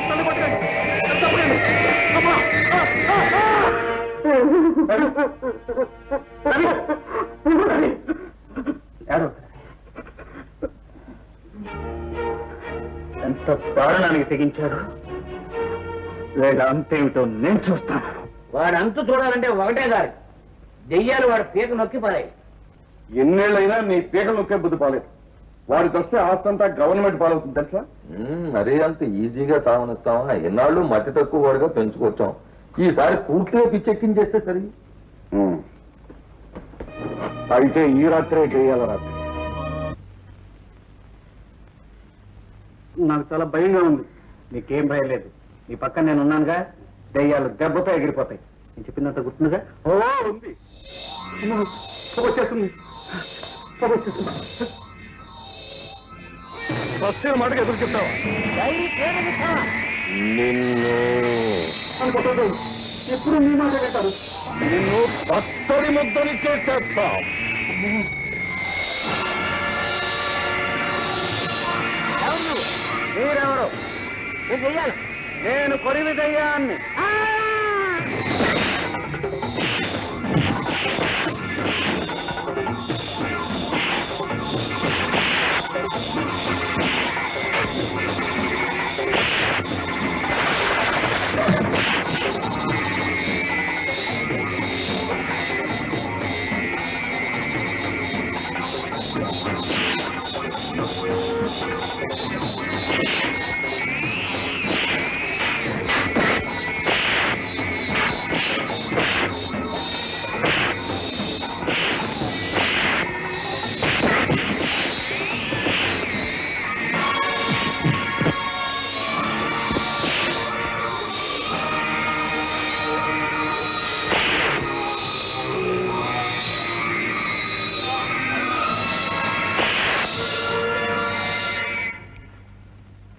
నన్ను కొట్టండి, నన్ను తప్పకండి. అమ్మా, ఎంత దారుణానికి తెగించారు. లేదా అంతేమిటో నేను చూస్తాను. వాడు అంతు చూడాలంటే ఒకటే దారి, దెయ్యాలు వాడు పీక నొక్కి పారాయి. ఎన్నేళ్ళైనా నీ పీకలు నొక్కే బుద్ధి పాలేదు. వాడికి వస్తే ఆస్తంతా గవర్నమెంట్ పాలవుతుంది తెలుసా? మరీ అంత ఈజీగా సావనిస్తామా? ఎన్నాళ్ళు మట్టి తక్కువ వాడుగా పెంచుకొచ్చాం. ఈసారి పూర్తిగా పిచ్చెక్కించేస్తే సరి. అయితే ఈ రాత్రే చేయాల రాత్రి. నాకు చాలా భయంగా ఉంది. నీకేం భయం లేదు, నీ పక్కన నేను ఉన్నానుగా. దెయ్యాలు దెబ్బతో ఎగిరిపోతాయి. నేను చెప్పినంత గుర్తుందిగా? ఓ ఉంది, వచ్చేస్తుంది, వచ్చేస్తుంది. ఫస్ట్ మాటగా ఎదురు చెప్తావా? నిన్ను అనుకుంటుంది ఎప్పుడు నీ మాట పెట్టారు. నిన్ను పచ్చడి ముద్దలు చేసేస్తాం. మీరెవరు? నేను చెయ్యాలి. నేను కొరివి దయ్యాన్ని.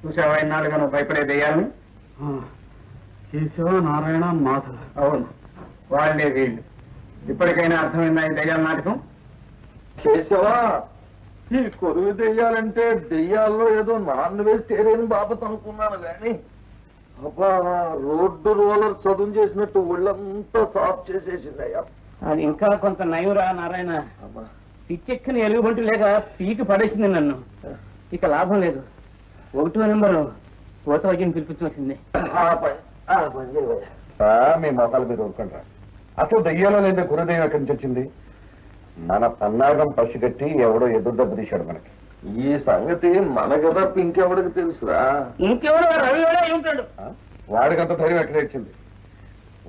చూసావా ఇన్నాళ్ళుగా నువ్వు భయపడే దెయ్యాలని? కేశవ, నారాయణ, మాధవ. అవును, వాళ్ళే వీళ్ళు. ఇప్పటికైనా అర్థమైందా ఈ దెయ్యాల నాటకం? కేశవా, ఈ కొరువు దెయ్యాలంటే దెయ్యాల్లో ఏదో నాన్ వెజిటేరియన్ బాబత్ అనుకున్నాను కానీ అబ్బా, రోడ్డు రోలర్ చదువు చేసినట్టు ఒళ్ళంతా సాఫ్ చేసేసిందయ్యా. అది ఇంకా కొంత నయురా నారాయణ. పిచ్చెక్కిన ఎలుగుబంటి లేక పీకి పడేసింది నన్ను. ఇక లాభం లేదు. 1వ నెంబరు పోత వైద్యం పిలిపించవలసిందే. మీ మొక్కల మీద ఊరుకుంటా. అసలు దెయ్యాలో లేదా గురుదెయ్యం ఎక్కడి నుంచి వచ్చింది? మన పన్నాగం పసిగట్టి ఎవడో ఎదురు దెబ్బ తీశాడు మనకి. ఈ సంగతి మనకి తప్ప ఇంకెవడికి తెలుసురా? ఇంకెవరు రవి కూడా ఉంటాడు. వాడికంత ధైర్యం ఎక్కడ ఇచ్చింది?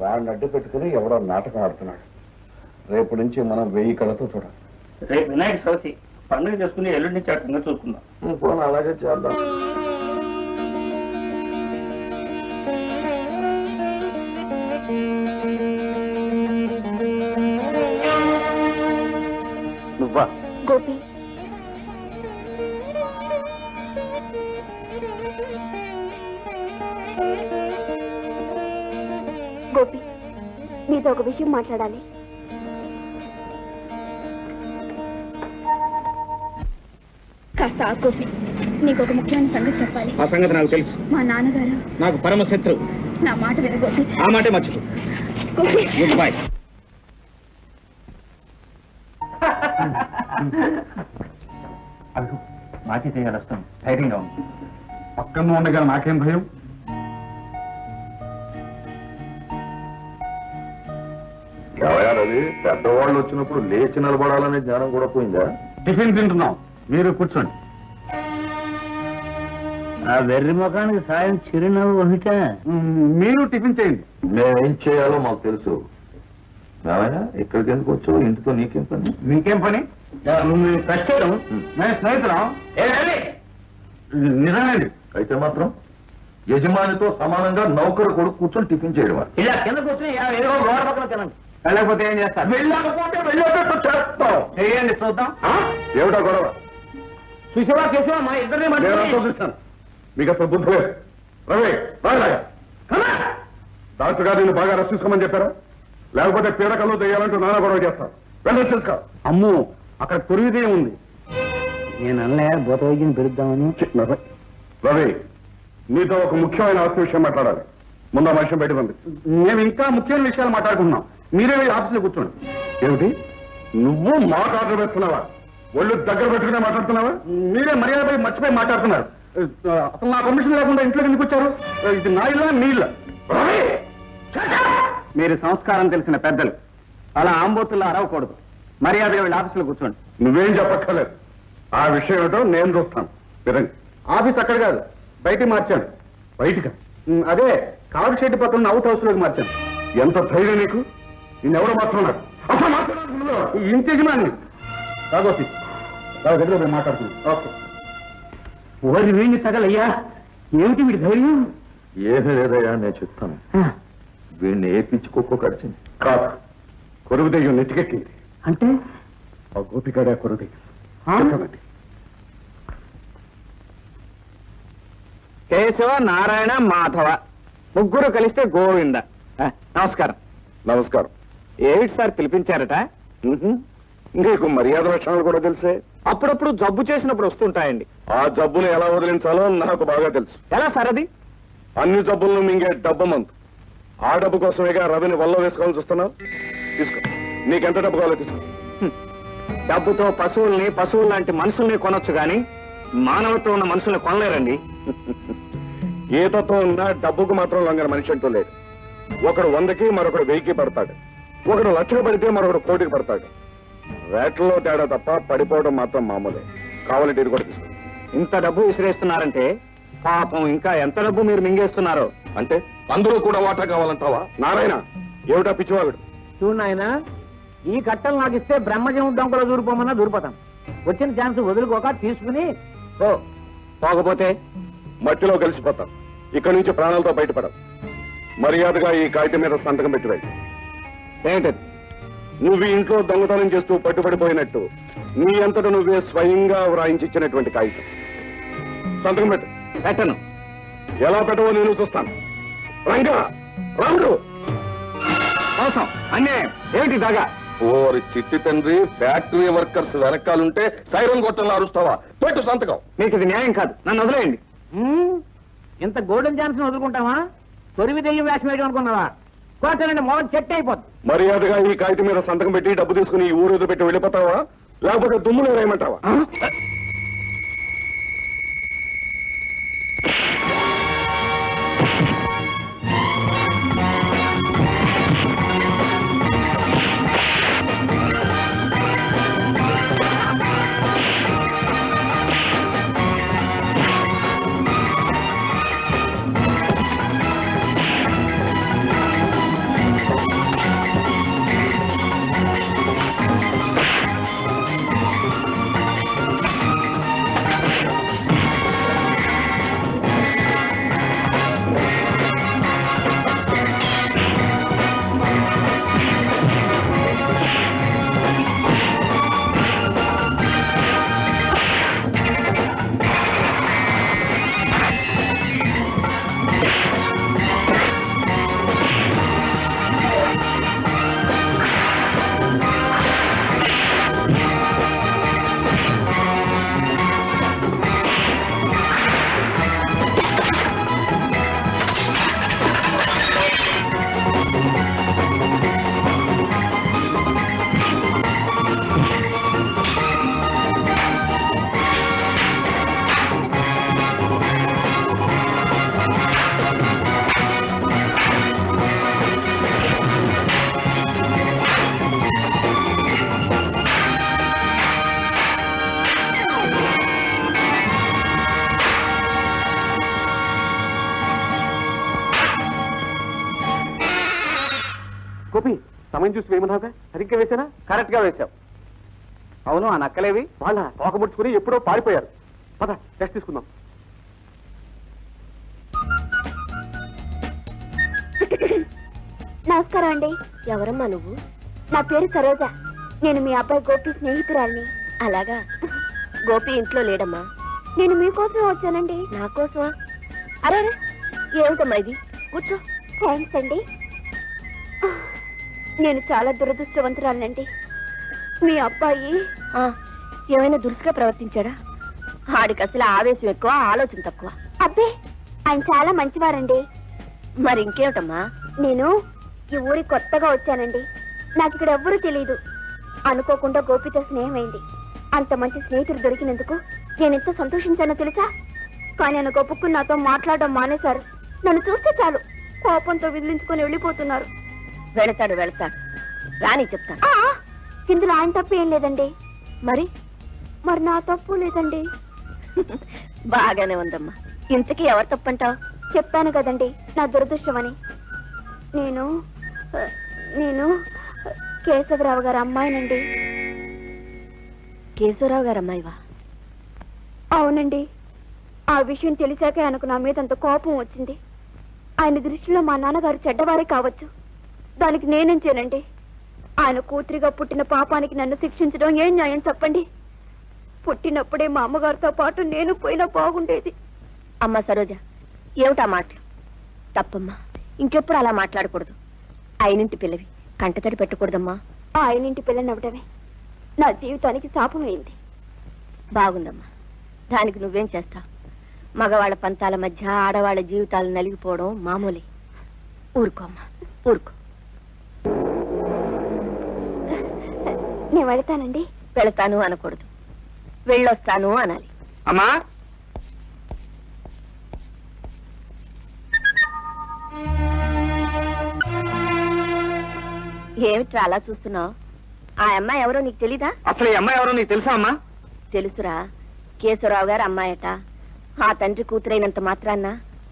వాడిని అడ్డు పెట్టుకుని ఎవడో నాటకం ఆడుతున్నాడు. రేపు నుంచి మనం 1000 కళ్ళతో చూడాలి. రేపు వినాయక చవితి పండుగ చేసుకుని ఎల్లుండి నుంచి ఆ సంగతి చూసుకుందాం. పోనీ అలాగే చేద్దాం. నువ్వా? గోపి, గోపి, నీతో ఒక విషయం మాట్లాడాలి. కాస్త గోపి, నీకు ఒక ముఖ్యమైన సంగతి చెప్పాలి. ఆ సంగతి నాకు తెలుసు. మా నాన్నగారు నాకు పరమ శత్రు. నా మాట విను గోపి. ఆ మాటే మర్చిపో. Gopi, good bye. మాటి చేయాలి వస్తాం. ధైర్యంగా ఉంది. పక్కన ఉండగా నాకేం భయం? ఎవయాలది? పెద్దవాళ్ళు వచ్చినప్పుడు లేచి నిలబడాలనే జ్ఞానం కూడా పోయిందా? టిఫిన్ తింటున్నాం, మీరు కూర్చోండి. ఆ వెర్రి ముఖానికి సాయం చిరునవ్వు వహిట. మీరు టిఫిన్ చేయండి. మేమేం చేయాలో మాకు తెలుసు. ఏమైనా ఇక్కడికి ఎందుకు వచ్చావు? ఇంటితో నీకేం పని? మీకేం పని? కష్టం. మేము స్నేహితులం. నిజమేండి. అయితే మాత్రం యజమానితో సమానంగా నౌకరు కొడుకు కూర్చొని టిఫిన్ చేయడం. ఇలా కింద కూర్చొని ఏదో గోడ పక్కన తినండి. వెళ్ళకపోతే ఏం చేస్తారు? వెళ్ళకపోతే వెళ్ళేటట్టు చేస్తాం. చేయండి చూద్దాం. ఏమిటా గొడవ? చూసేవా కేసేవా మా ఇద్దరిని నేను చూస్తాను. మీకు అసలు బుద్ధి లేదు. రవి డాక్టర్ గారు నేను బాగా రక్షించుకోమని చెప్పారా? లేకపోతే పీడకల్లో చేయాలంటూ నానా గొడవ చేస్తాను. వెళ్ళి తెలుసుకో. అమ్ము, అక్కడ పొరుగుదే ఉంది. నేను అన్నయ్య భూత వైద్యం పెరుద్దామని. రవి, నీతో ఒక ముఖ్యమైన ఆస్తి విషయం మాట్లాడాలి. ముందు ఆ మనిషిని బయట పంపి. మేము ఇంకా ముఖ్యమైన విషయాలు మాట్లాడుకుంటున్నాం. మీరే వెళ్ళి ఆఫీసులో కూర్చోండి. ఏమిటి? నువ్వు మాకు ఆర్డర్ వేస్తున్నావా? ఒళ్ళు దగ్గర పెట్టుకునే మాట్లాడుతున్నావా? మీరే మర్యాదపై మర్చిపోయి మాట్లాడుతున్నారు. అసలు నా పర్మిషన్ లేకుండా ఇంట్లోకి ఎందుకు వచ్చారు? ఇది నా ఇల్లా మీ ఇల్లా? మీరు సంస్కారం తెలిసిన పెద్దలు అలా ఆంబోతుల్లో అరవకూడదు. మర్యాదగా వెళ్ళి ఆఫీసులో కూర్చోండి. నువ్వేం చెప్పక్కర్లేదు. ఆ విషయం ఏమిటో నేను చూస్తాను. వినండి. ఆఫీస్ అక్కడ కాదు, బయటికి మార్చాను. బయటికి? అదే కారు షెడ్ పక్కన అవుట్ హౌస్ లోకి మార్చాను. ఎంత ధైర్యం నీకు? నిన్నెవరో మాట్లాడుతున్నారు. అసలు మాట్లాడుతున్నారు ఇంటి యజమాని. రాగోపి దగ్గర పోయి మాట్లాడుతున్నాను. ఓకే. ఓరి వీణి తగలయ్యా, ఏమిటి వీడి ధైర్యం? ఏమీ లేదయ్యా, నేను చెప్తాను. వీడిని ఏ పిచ్చి కుక్క కడిచింది? కాదు, కొరువు దెయ్యం నెత్తికెక్కింది. అంటే ఆ గోపికాడే కొరువు దెయ్యం. కేశవ, నారాయణ, మాధవ ముగ్గురు కలిస్తే గోవింద. నమస్కారం. నమస్కారం. ఏమిటి సార్ పిలిపించారట? నీకు మర్యాద లక్షణాలు కూడా తెలిసే. అప్పుడప్పుడు జబ్బు చేసినప్పుడు వస్తుంటాయండి. ఆ జబ్బును ఎలా వదిలించాలో నాకు బాగా తెలుసు. ఎలా సార్ అది? అన్ని జబ్బులను మింగే డబ్బు మందు. ఆ డబ్బు కోసమేగా రవిని వల్ల వేసుకోవాలని చూస్తున్నావు. తీసుకో, నీకెంత డబ్బు కావాలో తీసుకో. డబ్బుతో పశువుల్ని, పశువులు లాంటి మనుషుల్ని కొనొచ్చు గాని మానవత్వం ఉన్న మనుషుల్ని కొనలేరండి. ఏ తత్వం ఉన్నా డబ్బుకు మాత్రం లొంగన మనిషి అంటూ లేడు. ఒకడు 100కి, మరొకడు 1000కి పడతాడు. ఒకడు 1,00,000 పడితే మరొకడు 1,00,000కి పడతాడు. రేట్లలో తేడా తప్ప పడిపోవడం మాత్రం మామూలే. కావాలంటే ఇది కూడా తీసుకో. ఇంత డబ్బు విసిరేస్తున్నారంటే పాపం ఇంకా ఎంత డబ్బు మీరు మింగేస్తున్నారో. అంటే అందులో కూడా వాటా కావాలంటావా? నారాయణ, ఏమిటా పిచ్చివాడు? చూడు నాయన, ఈ కట్టలు నాకు ఇస్తే బ్రహ్మజం డొంకలో దూరిపోమన్నా దూరిపోతాను. వచ్చిన ఛాన్స్ వదులుకోక తీసుకుని పోకపోతే మట్టిలో కలిసిపోతాం. ఇక్కడి నుంచి ప్రాణాలతో బయటపడవు. మర్యాదగా ఈ కాగితం మీద సంతకం పెట్టి వెళ్ళి. ఏమిటది? నువ్వు ఇంట్లో దొంగతనం చేస్తూ పట్టుబడిపోయినట్టు నీ అంతటా నువ్వే స్వయంగా వ్రాయించిచ్చినటువంటి కాగితం. సంతకం పెట్టు. పెట్టను. ఎలా పెట్టవో నేను చూస్తాను. రంగా రాముడు మోసం, అన్యాయం. ఏమిటి దాగా? ఓరి చిట్టి తండ్రి, ఫ్యాక్టరీ వర్కర్స్ వెనకాలుంటే సైరన్ కొట్టంలో అరుస్తావా? పెట్టు సంతకం. మీకు ఇది న్యాయం కాదు, నన్ను వదిలేయండి. ఇంత గోల్డెన్ ఛాన్స్ వదులుకుంటావా? తొరివి దెయ్యం వేషం వేయడం అనుకున్నావా? కోటలండి మోహన్ చెట్టు అయిపోద్ది. మర్యాదగా ఈ కాగితం మీద సంతకం పెట్టి డబ్బు తీసుకుని ఈ ఊరు పెట్టి వెళ్ళిపోతావా? లేకపోతే దుమ్ములు వేయమంటావా? గోపి సమయం చూసి వేయమన్నావుగా సరిగ్గా వేసానా? కరెక్ట్ గా వేశావు. అవును, ఆ నక్కలేవి వాళ్ళ తోక ముడుచుకుని ఎప్పుడో పారిపోయారు. పద టెస్ట్ తీసుకుందాం. నమస్కారం అండి. ఎవరమ్మా నువ్వు? నా పేరు సరోజ. నేను మీ అబ్బాయి గోపి స్నేహితురాల్ని. అలాగా? గోపి ఇంట్లో లేడమ్మా. నేను మీకోసం వచ్చానండి. నా కోసమా? అరే ఏమిటమ్మా ఇది? కూర్చో. థ్యాంక్స్ అండి. నేను చాలా దురదృష్టవంతురాలండి. మీ అబ్బాయి ఏమైనా దురుసుగా ప్రవర్తించాడా? ఆడికి అసలు ఆవేశం ఎక్కువ, ఆలోచన తక్కువ. అబ్బే, ఆయన చాలా మంచివారండి. మరి ఇంకేమిటమ్మా? నేను ఈ ఊరి కొత్తగా వచ్చానండి. నాకు ఇక్కడ ఎవ్వరూ తెలియదు. అనుకోకుండా గోపితో స్నేహమైంది. అంత మంచి స్నేహితుడు దొరికినందుకు నేను ఎంత సంతోషించానో తెలుసా? కానీ ఆయన గొప్పకు నాతో మాట్లాడడం మానేశారు. నన్ను చూస్తే చాలు కోపంతో విదిలించుకొని వెళ్ళిపోతున్నారు. వెళతాడు రాని చెప్తాను. ఇందులో ఆయన తప్పు ఏం లేదండి. మరి నా తప్పు లేదండి. బాగానే ఉందమ్మా. ఇంతకీ ఎవరు తప్పంటావు? చెప్పాను కదండి, నా దురదృష్టమని. నేను కేశవరావు గారి అమ్మాయినండి. కేశవరావు గారి అమ్మాయివా? అవునండి. ఆ విషయం తెలిసాక ఆయనకు నా మీద అంత కోపం వచ్చింది. ఆయన దృష్టిలో మా నాన్నగారు చెడ్డవారే కావచ్చు, దానికి నేనేం చేయనండి. ఆయన కూతురిగా పుట్టిన పాపానికి నన్ను శిక్షించడం ఏం న్యాయం చెప్పండి? పుట్టినప్పుడే మా అమ్మగారితో పాటు నేను పోయినా బాగుండేది. అమ్మ సరోజ, ఏమిటా మాటలు? తప్పమ్మా, ఇంకెప్పుడు అలా మాట్లాడకూడదు. ఆయనింటి పిల్లవి కంటతడి పెట్టకూడదమ్మా. ఆయనింటి పిల్లనవ్వటమే నా జీవితానికి శాపమైంది. బాగుందమ్మా, దానికి నువ్వేం చేస్తావు? మగవాళ్ళ పంతాల మధ్య ఆడవాళ్ళ జీవితాలు నలిగిపోవడం మామూలే. ఊరుకో అమ్మా, ఊరుకో. నేను వెళతానండి. వెళతాను అనకూడదు, వెళ్ళొస్తాను అనాలి. అమ్మా, ఏమిట్రా అలా చూస్తున్నావు? ఆ అమ్మాయి ఎవరో నీకు తెలీదా? అసలు ఈ అమ్మాయి ఎవరో నీకు తెలుసా అమ్మా? తెలుసురా, కేశవరావు గారు అమ్మాయట. ఆ తండ్రి కూతురైనంత మాత్రాన్న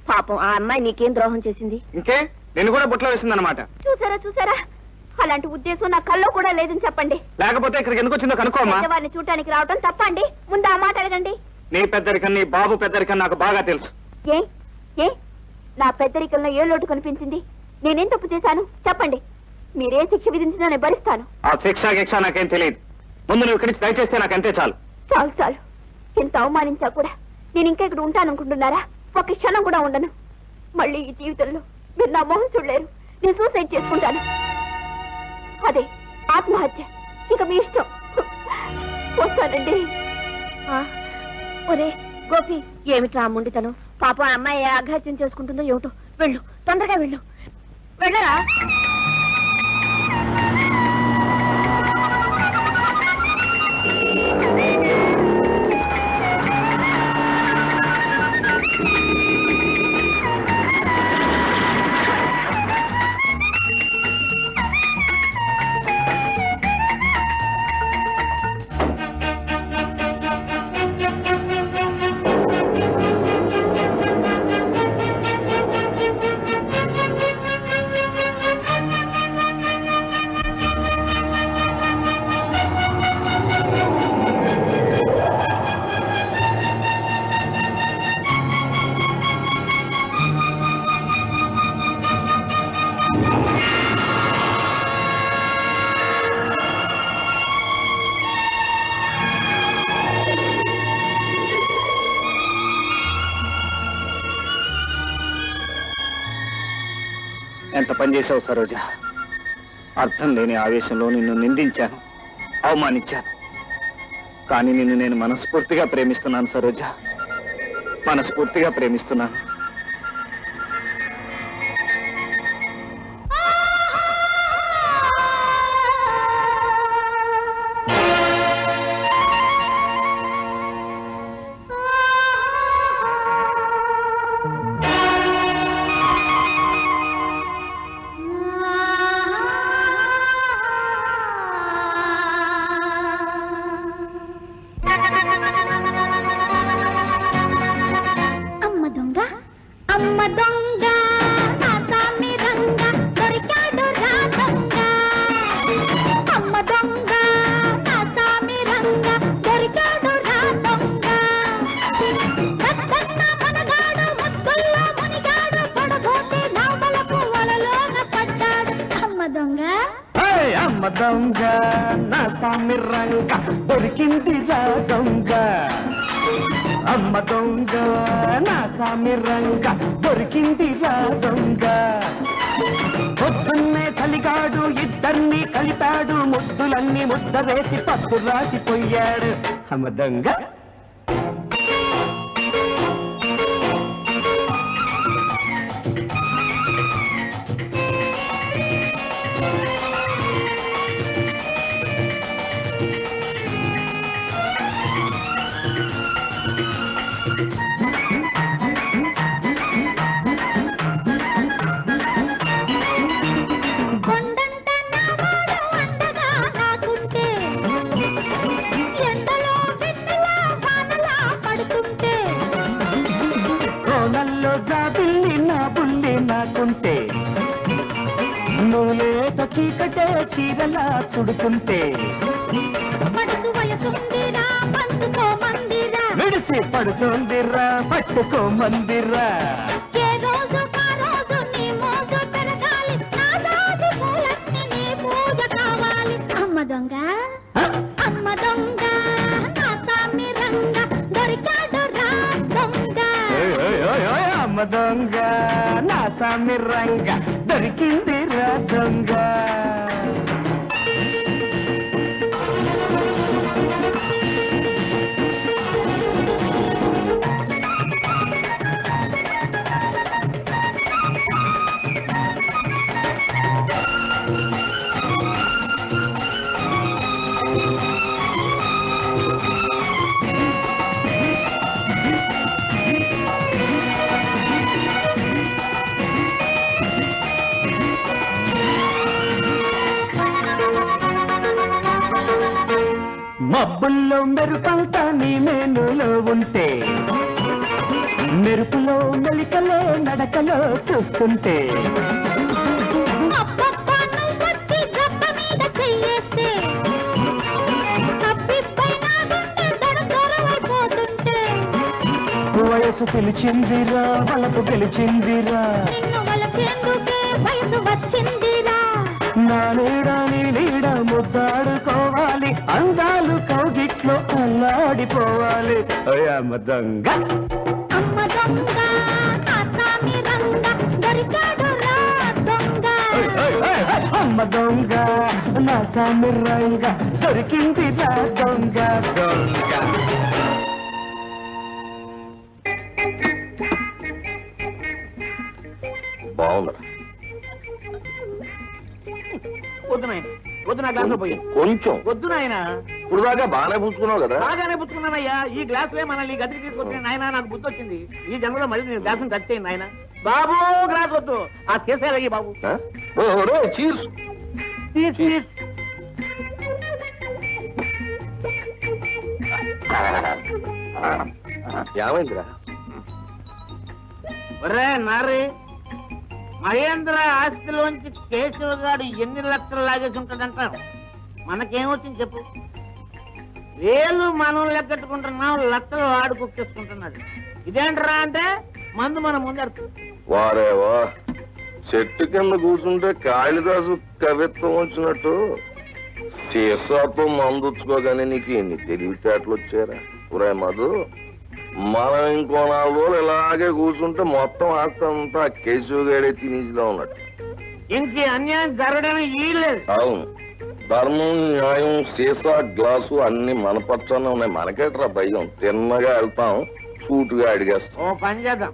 పాపం ఆ అమ్మాయి నీకేం ద్రోహం చేసింది? ఇంకే నేను కూడా బుట్లో వేసిందనమాట. చూసారా, అలాంటి ఉద్దేశం నా కల్లో కూడా లేదని చెప్పండి. లేకపోతే ఇక్కడికి ఎందుకు వచ్చిందో కనుక్కోమ్మా. వారిని చూడటానికి రావటం తప్పండి. ముందు ఆ మాట అడగండి. నీ పెద్దరికం, నీ బాబు పెద్దరికం నాకు బాగా తెలుసు. ఏ నా పెద్దరికంలో ఏ లోటు కనిపించింది? నేనేం తప్పు చేశాను చెప్పండి. మీరే శిక్ష విధించినా నేను భరిస్తాను. ఆ శిక్ష నాకేం తెలియదు. ముందు నువ్వు ఇక్కడి నుంచి దయచేస్తే నాకు అంతే చాలు. చాలు. ఎంత అవమానించా కూడా నేను ఇంకా ఇక్కడ ఉంటాననుకుంటున్నారా? ఒక క్షణం కూడా ఉండను. మళ్ళీ ఈ జీవితంలో మీరు నా మొహం చూడలేరు. నేను సూసైడ్ చేసుకుంటాను. అదే ఆత్మహత్య. ఇక మీ ఇష్టం. వస్తానండి. ఒరే గోపి, ఏమిట్రా ముండితను? పాపం ఆ అమ్మాయి అఘాత్యం చేసుకుంటుందో ఏమిటో. వెళ్ళు, తొందరగా వెళ్ళు. వెళ్ళరా. ఎంత పని చేశావు సరోజ. అర్థం లేని ఆవేశంలో నిన్ను నిందించాను, అవమానించాను. కానీ నిన్ను నేను మనస్ఫూర్తిగా ప్రేమిస్తున్నాను సరోజ, మనస్ఫూర్తిగా ప్రేమిస్తున్నాను. దొంగ నా సామి రంగ దొరికిందిరా దొంగ అమ్మ దొంగ నా సామి రంగ దొరికిందిరా దొంగ పొద్దున్నే చలిగాడు ఇద్దరిని కలిపాడు ముద్దులన్నీ ముద్దరేసి పట్టు రాసిపోయాడు అమ్మ దొంగ నాకుంటే నువ్వు లేత చీకటే చీరలా చుడుతుంటే విడిసి పడుతోందిరా పట్టుకోమందిరా అమ్మ దొంగ అమ్మ దొంగ నా సామి రంగ దొరికాడు రా దొంగ అమ్మ దొంగ నా సామి రంగ దొరికిందిరా దొంగ మబ్బుల్లో మెరుపంతా నీ మేనులో ఉంటే మెరుపులో మెలికలే నడకలో చూస్తుంటే వయసు పిలిచిందిరా వలపు గెలిచిందిరా నా నీడ నీ నీడ ముద్దాడుకోవాలి అందాలు కౌగిట్లో అల్లాడిపోవాలి అమ్మ దొంగ అమ్మ దొంగ నా సామి రంగ దొరికాడు రా దొంగ అమ్మ దొంగ నా సామి రంగ దొరికిందిరా దొంగ దొంగ బాగుందిరా వద్దు నాయన వద్దు నా గ్లాసులో పోయి కొంచెం వద్దు నాయన ఇప్పుడు దాకా బాగానే పూసుకున్నావు కదా బాగానే పుచ్చుకున్నానయ్యా ఈ గ్లాసులే మనల్ని ఈ గదికి తీసుకొచ్చిన నాయన నాకు బుద్ధి వచ్చింది ఈ జన్మలో మళ్ళీ నేను గ్లాసును టచ్ చేయండి నాయన బాబు గ్లాస్ వద్దు ఆ చేసేరయ్యి బాబు చీర్స్ ఏమైందిరా ఒరే నారి మహేంద్ర ఆస్తిలోంచి కేశవ గారు ఎన్ని లక్షలు లాగేసి ఉంటాడంటారు మనకేమొచ్చింది చెప్పు వేలు మనం లెక్కెట్టుకుంటున్నాం లక్షలు వాడు కుక్కేసుకుంటున్నాడు ఇదేంటరా అంటే మందు మన ముందరు వారేవా చెట్టు కింద కూర్చుంటే కాళిదాసు కవిత్వం వచ్చినట్టు సీసాతో మందుచ్చుకోగానే నీకు ఎన్ని తెలివితేటలు వచ్చారా ఒరే మధు మనం ఇంకో 4 రోజులు ఇలాగే కూర్చుంటే మొత్తం ఆస్తి అంతా కేశవ గడే తినేసిలా ఉన్నట్టు ఇంక అన్యాయం జరగడానికి వీల్లేదు అవును ధర్మం న్యాయం సీసా గ్లాసు అన్ని మన పక్షాన ఉన్నాయి మనకేట్రా భయం తిన్నగా వెళ్తాం సూటుగా అడిగేస్తాం ఓ పని చేద్దాం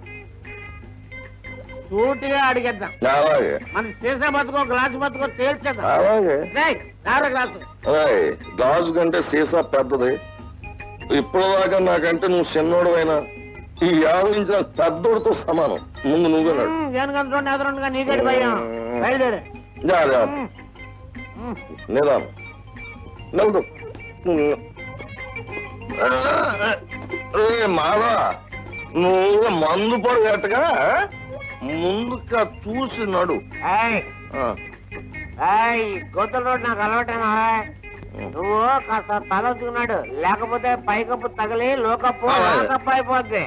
సూటిగా అడిగేద్దాం అలాగే మన సీసా బతుకో గ్లాసు బతుకో తేల్చేద్దాం అలాగే గ్లాసు గాజు కంటే సీసా పెద్దది ఇప్పటిదాకా నాకంటే నువ్వు చిన్నోడువైనా ఈ 50 ఇంచుల పెద్దోడితో సమానం ముందు నువ్వే ఏనుగంటే నీకేటి భయం బయలుదేరే నిదానం నిలదు మావా నువ్వు మందు పొడగట్టుగా ముందుగా చూసి నడు గోతుల రోడ్డు నాకు అలవాటేనా నువ్వు కాస్త తలొచ్చుకున్నాడు లేకపోతే పైకప్పు తగిలి లోకప్పు లోకప్పు అయిపోద్ది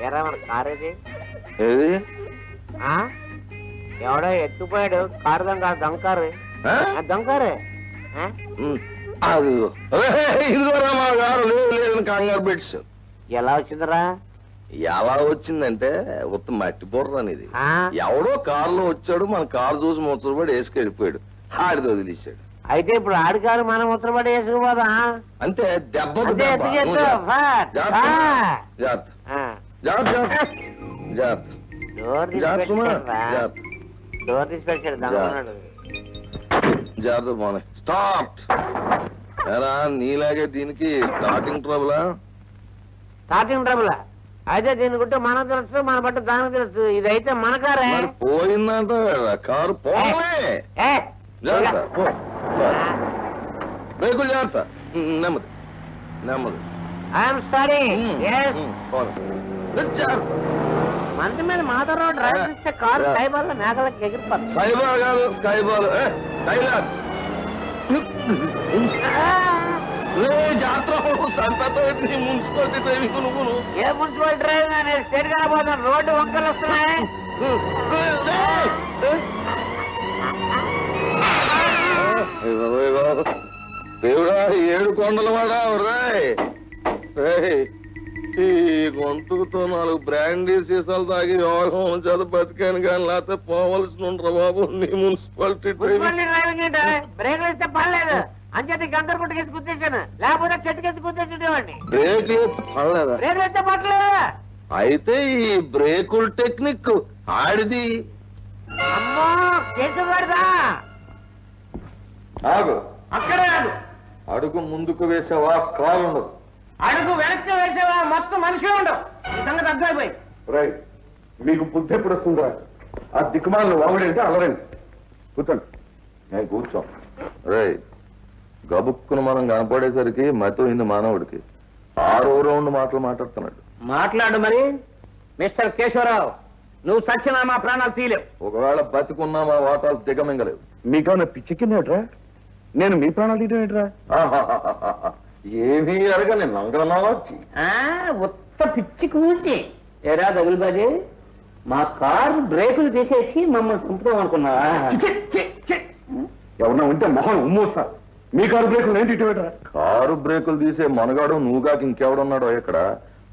ఎరా మన కారు ఇది ఎవడో ఎత్తుపోయాడు కారు దొంకారు దొంకారు అది ఇదిగోరా మా గారు లేదని కంగారు బెడ్స్. ఎలా వచ్చిందిరా? ఎలా వచ్చిందంటే ఉత్త మట్టి బుర్ర అనేది. ఎవడో కారులో వచ్చాడు, మన కారు చూసి ముచ్చటపడి వేసుకెళ్ళిపోయాడు, ఆడితో వదిలేశాడు. అయితే ఇప్పుడు ఆడి కారు మనం ఉత్తరపడి వేసుకుపోదా? అంతే, దెబ్బకు దెబ్బ. డోర్ తీసి పెట్టాడు దొంగన్నాడు. జాగ్రత్త పోనీ. స్టార్ట్. ఎలా నీలాగే దీనికి స్టార్టింగ్ ట్రబులా? స్టార్టింగ్ ట్రబులా? అయితే దీని గుట్ట మనకు తెలుసు, మన బట్ట దానికి తెలుసు. ఇదైతే మన కారే. పోయిందంట కారు. పోవే జాగ్రత్త, బ్రేకులు జాగ్రత్త. నెమ్మది నెమ్మది. I'm sorry. మంచి మీద మాధవరావు డ్రైవ్ చేస్తే కారు స్కైబాల్ లో మేకలకి ఎగిరిపోతుంది. సైబాల్ కాదు, స్కైబాల్. స్కైలాబ్. జాతర సంతతో మున్సిపాలిటీ డ్రైవింగ్. నువ్వు ఏ మున్సిపల్ డ్రైవింగ్ అనేది స్టేట్ గా పోతాను. రోడ్డు వంకలు వస్తున్నాయి. దేవుడా, 7 కొండల వాడా రాయ్. ఈ గొంతుకుతో 4 బ్రాండీ సీసాలు తాగి యోగం చేత బతికాను కానీ లేకపోతే పోవలసి ఉండరా బాబు నీ మున్సిపాలిటీ డ్రైవింగ్. బ్రేక్లు ఇస్తే పర్లేదు, అంచేత గందరు గుట్టకేసి గుర్తించాను, లేకపోతే చెట్టుకేసి గుర్తించేవాడిని. బ్రేక్లు ఎత్తి పడలేదా? బ్రేక్లు ఇస్తే పట్టలేదు. అయితే ఈ బ్రేకుల టెక్నిక్ ఆడిది. అమ్మో కేసు పడదా? ఆగు, అక్కడే ఆగు. అడుగు ముందుకు వేసావా కాలు ఉండదు, అడుగు వెనక్కి వేసేవా మొత్తం మనిషి ఉండవు. ఈ సంగతి అర్థమైపోయింది. రైట్. మీకు బుద్ధి ఎప్పుడు వస్తుందా? ఆ దిక్కుమాలను వాగుడంటే అలరండి. కూర్చోండి. నేను కూర్చో. రైట్. గబుక్కును మనం కనపడేసరికి మతోయింది మానవుడికి. 6వ రౌండ్ మాటలు మాట్లాడుతున్నాడు. మాట్లాడు మరి. మిస్టర్ కేశవరావు, నువ్వు సచ్చినా మా ప్రాణాలు తీయలేవు. ఒకవేళ బతికున్నా మా వాటాలు దిగమింగలేవు. మీకేమన్నా పిచ్చెక్కిందేట్రా? నేను మీ ప్రాణాలు తీయడం ఏంట్రా? ఏమీ అరగని నంగరనాచి. ఉత్త పిచ్చి కూర్చి ఎరా దగులుబాజీ, మా కారు బ్రేకులు తీసేసి మమ్మల్ని చంపుతాం అనుకున్నావా? ఎవరన్నా ఉంటే మొహం ఉమ్మోస్తా. మీ కారు బ్రేకులు ఏంటి ఇటువేట్రా? కారు బ్రేకులు తీసే మనగాడు నువ్వుగాక ఇంకెవడున్నాడో ఇక్కడ?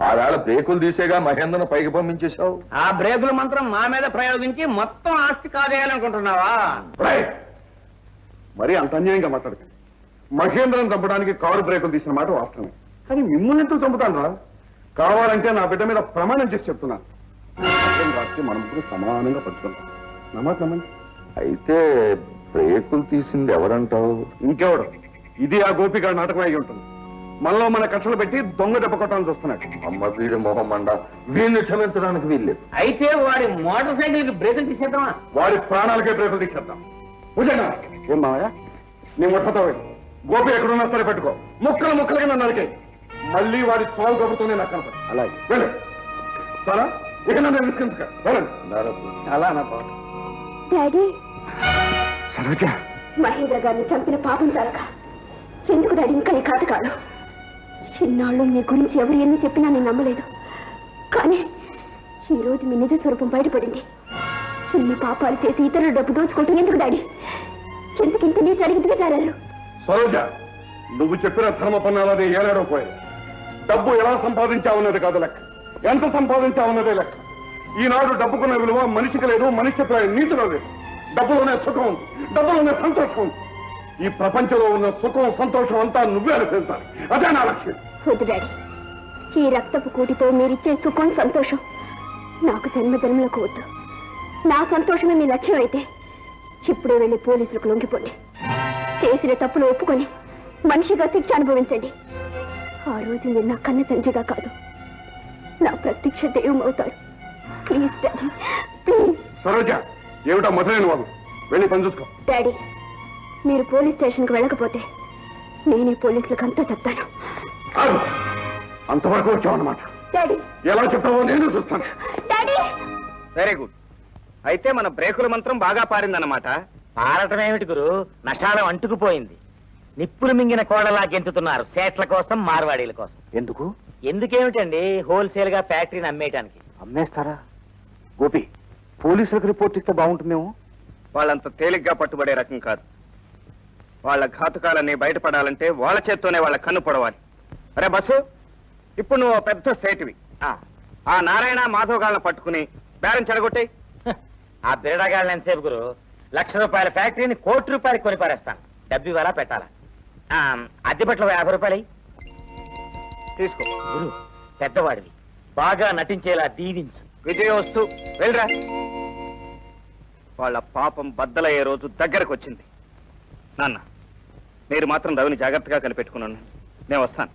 ఆ వేళ బ్రేకులు తీసేగా మహేంద్రను పైకి పంపించేశావు. ఆ బ్రేకుల మంత్రం మా మీద ప్రయోగించి మొత్తం ఆస్తి కాజేయాలనుకుంటున్నావా? మరీ అంత అన్యాయంగా మాట్లాడకండి. మహేంద్రను చంపడానికి కారు బ్రేకులు తీసిన మాట వాస్తవమే, కానీ మిమ్మల్ని ఎందుకు చంపుతాను రా? కావాలంటే నా బిడ్డ మీద ప్రమాణం చేసి చెప్తున్నాను. రాత్రి మనం ఇప్పుడు సమానంగా పంచుకుంటాం. నమ్మండి. అయితే బ్రేకులు తీసింది ఎవరంటావు? ఇంకెవడు? ఇది ఆ గోపిగాడు నాటకం అయి ఉంటుంది. మనలో మన కక్షలు పెట్టి దొంగ దెబ్బ కొట్టాలని చూస్తున్నాడు. అమ్మ వీడి మొహం మండ, వీడిని క్షమించడానికి వీల్లేదు. అయితే వాడి మోటార్ సైకిల్ కి బ్రేకులు తీసేద్దామా? వాడి ప్రాణాలకే బ్రేకులు తీసేద్దాం. భుజంగా ఏం మావయ్య, నీ ముట్టతో గోపి ఎక్కడున్నా సరే పెట్టుకో. ముక్కలు ముక్కలుగా నన్ను నరికే. మళ్ళీ వాడి చావు కబుతూనే నాకు కనపడు. అలాగే వెళ్ళి సరే, ఇక నన్ను తీసుకుంటా. వెళ్ళండి. అలా నా డాడీ, సరోజ, మహేంద్ర గారిని చంపిన పాపం చాలక ఎందుకు డాడీ ఇంకా ఈ కాటకాలు? చిన్నాళ్ళు మీ గురించి ఎవరు ఎన్ని చెప్పినా నేను నమ్మలేదు. కానీ ఈ రోజు మీ నిజ స్వరూపం బయటపడింది. ఇన్ని పాపాలు చేసి ఇతరుల డబ్బు దోచుకుంటూ ఎందుకు డాడీ? ఎందుకు ఇంత నీ సరిగ్గా చేరారు? సరోజ, నువ్వు చెప్పిన ధర్మ పన్నాలది ఏనాడో పోయాయి. డబ్బు ఎలా సంపాదించావున్నది కాదు లెక్క, ఎంత సంపాదించావున్నదే లెక్క. ఈనాడు డబ్బుకున్న విలువ మనిషికి లేదు, మనిషి చెప్పిన నీతిలో లేదు. డబ్బులోనే సుఖం ఉంది, డబ్బులోనే సంతోషం ఉంది. ఈ ప్రపంచంలో ఉన్న సుఖం సంతోషం అంతా నువ్వే అనిపించాలి. అదే నా లక్ష్యం. వద్దు డాడీ, ఈ రక్తపు కూటితో మీరిచ్చే సుఖం సంతోషం నాకు జన్మ జన్మలకు వద్దు. నా సంతోషమే మీ లక్ష్యం అయితే ఇప్పుడే వెళ్ళి పోలీసులకు లొంగిపోండి. చేసిన తప్పులు ఒప్పుకొని మనిషిగా శిక్ష అనుభవించండి. ఆ రోజు మీరు నా కన్న తండ్రిగా కాదు, నా ప్రత్యక్ష దైవం అవుతారు. Please daddy, please. సరోజ, ఏమిటా మొదలైన వాళ్ళు? వెళ్ళి పని చూసుకో. డాడీ, మీరు పోలీస్ స్టేషన్కి వెళ్ళకపోతే నేనే పోలీసులకు అంతా చెప్తాను. అంతవరకు వచ్చావన్నమాట. డాడీ, ఎలా చెప్తావో నేను చూస్తాను. డాడీ. Very good. అయితే మన బ్రేకుల మంత్రం బాగా పారిందన్నమాట. పారటం ఏమిటి గురు, నషాలం అంటుకుపోయింది. నిప్పులు మింగిన కోడలా గెంతుతున్నారు సేట్ల కోసం, మార్వాడీల కోసం. ఎందుకు? ఎందుకేమిటండి, హోల్సేల్ గా ఫ్యాక్టరీని అమ్మేయటానికి. అమ్మేస్తారా? గోపి, పోలీసులకు రిపోర్ట్ ఇస్తే బాగుంటుందేమో. వాళ్ళంత తేలిగ్గా పట్టుబడే రకం కాదు. వాళ్ళ ఘాతుకాలన్నీ బయటపడాలంటే వాళ్ళ చేత్తోనే వాళ్ళ కన్ను పొడవాలి. అరే బస్సు, ఇప్పుడు నువ్వు పెద్ద సేటివి. ఆ నారాయణ మాధవ్ గాళ్ళని పట్టుకుని బేరం చెడగొట్టాయి. ఆ బేడగాళ్ళని ఎంతసేపు గురు? ₹1,00,000 ఫ్యాక్టరీని ₹1,00,00,000 కొని పారేస్తాను. డబ్బు ఇవ్వాలా పెట్టాలా? అద్దెపట్లో ₹50 తీసుకో. గురు, పెద్దవాడివి, బాగా నటించేలా దీవించు. విజయ వస్తూ వెళ్ళరా. వాళ్ళ పాపం బద్దలయ్యే రోజు దగ్గరకు వచ్చింది. నాన్న, మీరు మాత్రం రవిని జాగ్రత్తగా కనిపెట్టుకున్నాను. నేను వస్తాను.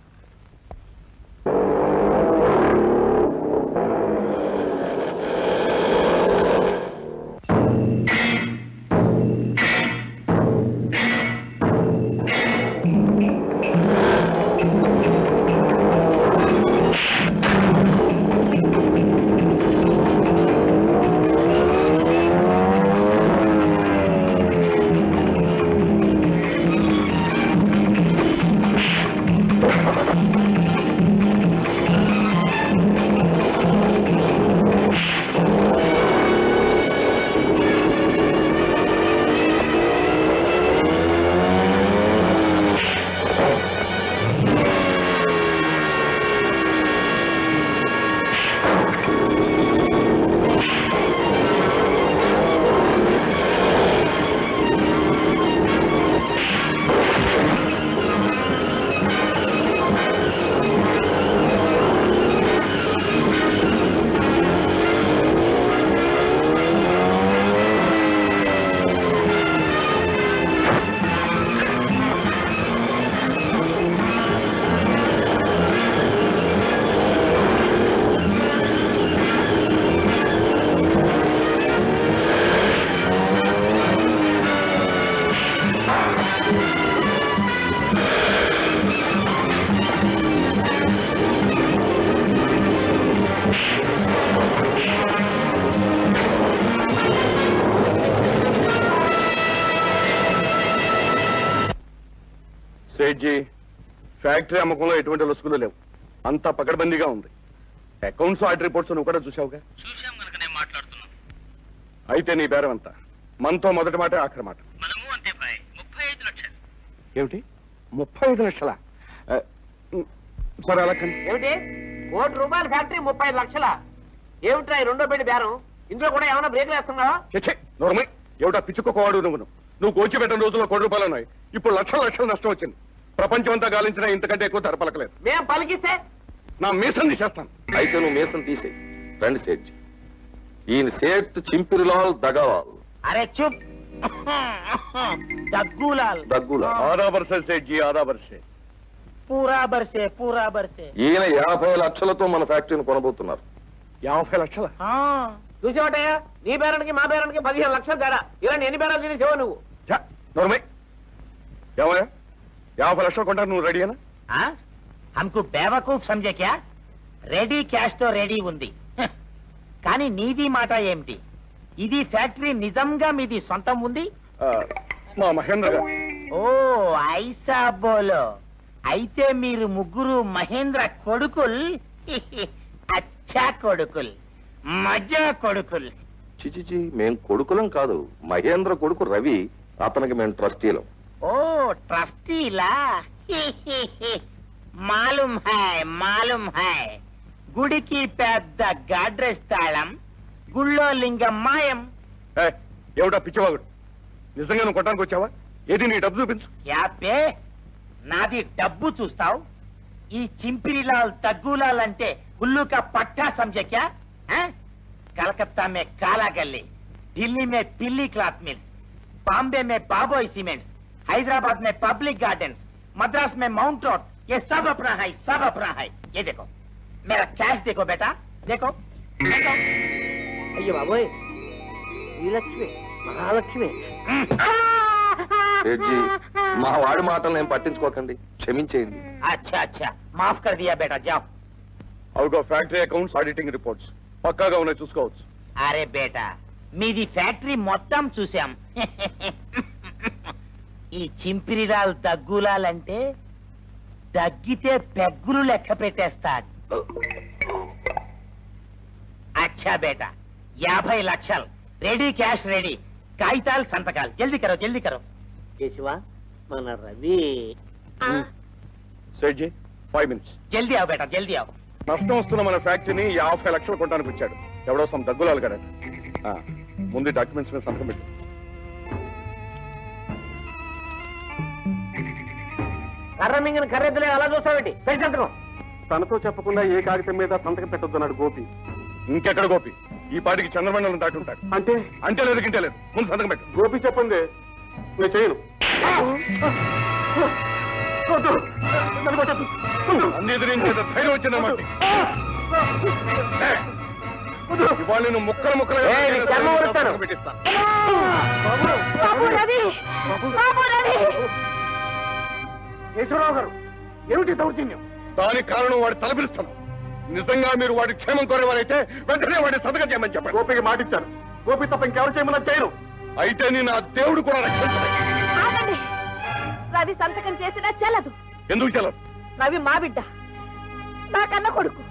సేట్జీ, ఫ్యాక్టరీ అమ్మకంలో ఎటువంటి లొసుగులు లేవు. అంతా పకడ్బందీగా ఉంది. అకౌంట్స్ ఆడిట్ రిపోర్ట్స్ నువ్వు కూడా చూసావుగా. చూశాం కనుక నేను మాట్లాడుతున్నాను. అయితే నీ బేరం అంతా మనతో మొదటి మాట ఆఖరి మాట. మనము అంతే భాయ్, 35 లక్షలు. ఏమిటి, 35 లక్షల? సరే అలా కానీ. ఏమిటి, ₹1,00,00,000 ఫ్యాక్టరీ 35 లక్షల? ఏమిట్రా ఈ రెండో పెళ్లి బేరం? ఇందులో కూడా ఏమైనా బ్రేక్లు వేస్తున్నావా? చచ్చే నోర్మై, ఏమిటా పిచ్చుకోవాడు నువ్వు కోచి పెట్టిన రోజుల్లో ₹1,00,00,000 ఉన్నాయి. ఇప్పుడు లక్షలు నష్టం వచ్చింది. ప్రపంచం అంతా గాలించినా ఇంతకంటే ఎక్కువ ధర పలకలేదు. మేము పలికిస్తే నా మీసం తీసేస్తాను. అయితే నువ్వు మీసం తీసేయి. రండి సేట్జీ, ఈయన సేట్ చింపిరిలాల్ దగవాల్. అరే చూప్, దగ్గులాల్. దగ్గులాల్ ఆదా బర్సే సేట్జీ, ఆదా బర్సే. పూరా బర్సే. ఈయన 50 లక్షలతో మన ఫ్యాక్టరీని కొనబోతున్నారు. 50 లక్షల? చూసావటయ్యా, నీ బేరానికి మా బేరానికి 15 లక్షలు తేడా. ఇలా ఎన్ని బేరాలు తినేసేవో నువ్వు? నోర్మై, ఏమయ్యా 50 లక్షలు కొంటారు, నువ్వు రెడీనా? హమ్కు బేవకూఫ్ సమझे क्या? రెడీ క్యాష్ తో రెడీ ఉంది. కానీ నీది మాట ఏమిటి? ఇది ఫ్యాక్టరీ నిజంగా మీది సొంతం ఉంది? మా మహేంద్ర గారు. ఓ ఐసా బోలో. అయితే మీరు ముగ్గురు మహేంద్ర కొడుకుల్. అచ్చా కొడుకుల్, మజా కొడుకుల్. చిచిచి, మేం కొడుకులం కాదు. మహేంద్ర కొడుకు రవి, అతనికి మేము ట్రస్టీలం. ఓ ట్రస్టీలా? మాలూమ్ హై. గుడికి పెద్ద గాడ్రేజ్ తాళం, గుళ్ళో లింగం మాయం. ఏమిటా పిచ్చివాగుడు, నిజంగా నువ్వు కొట్టడానికి వచ్చావా? ఏది నీ డబ్బు చూపించు. యాపే, నాది డబ్బు చూస్తావు? ఈ చింపిరిలాల్ తగ్గులాల్ అంటే ఉల్లు కా పట్టా సమझे क्या? कलकत्ता में काला गली, दिल्ली में पिल्ली क्लॉथ मिल्स, बॉम्बे में बाबोई सीमेंट्स, हैदराबाद में पब्लिक गार्डन्स, मद्रास में माउंट रोड, ये सब अपना है. ये देखो, मेरा कैश देखो बेटा, देखो. अయ్యో బాబోయ్, ఈ లక్ష్మి మహాలక్ష్మి. సేట్జీ, మా వాడి మాటలు ఏం పట్టించుకోకండి, క్షమించేయండి. अच्छा माफ कर दिया बेटा, जाओ. Out of factory accounts auditing reports పక్కాగా ఉన్నాయి, చూసుకోవచ్చు. అరే బేటా, మీది ఫ్యాక్టరీ మొత్తం చూసాం. ఈ చింపిరిలాల్ దగ్గులాలంటే దగ్గితే పెగ్గులు లెక్క పెట్టేస్తాడు. అచ్చా బేటా, 50 లక్షలు రెడీ క్యాష్ రెడీ, కాగితాలు సంతకాలు, జల్దీ కరో జల్దీ కరో. కేశవ మన రవి సెడ్జీ 5 minutes. జల్దీ ఆవు బేటా జల్దీ ఆవు. నష్టం వస్తున్న మన ఫ్యాక్టరీని 50 లక్షలు కొట్టడానికి వచ్చాడు. ఎవడో సమ్ దగ్గులాలు కదట. ముందు డాక్యుమెంట్స్ మీద సంతకం పెట్టు. కర్ర మింగిన కర్రెద్దులే అలా చూస్తావేంటి? పెట్టి సంతకం. తనతో చెప్పకుండా ఏ కాగితం మీద సంతకం పెట్టొద్దన్నాడు గోపి. ఇంకెక్కడ గోపి? ఈ పాటికి చంద్రమండలం దాటి ఉంటాడు. అంటే లేదు గింటే లేదు. ముందు సంతకం పెట్టు. గోపి చెప్పింది నేను చేయను. అన్ని ఎదిరించే ధైర్యం వచ్చిందన్నమాట. ఇవాళ నేను ముక్కలు పెట్టిస్తా. కేశవరావు గారు, ఏమిటి దౌర్జన్యం? దానికి కారణం వాడి తల పిలుస్తాను. నిజంగా మీరు వాడి క్షేమం కోరేవారైతే వెంటనే వాడి సంతకం చేయమని చెప్పండి. గోపికి మాటిచ్చాను. గోపి తప్ప ఇంకెవరు చేయమన్నా చేయను. అయితే నేను ఆ దేవుడు కూడా రక్షించలేదు. రవి సంతకం చేసినా చెల్లదు. ఎందుకు చెల్లదు? రవి మా బిడ్డ, నా కన్న కొడుకు.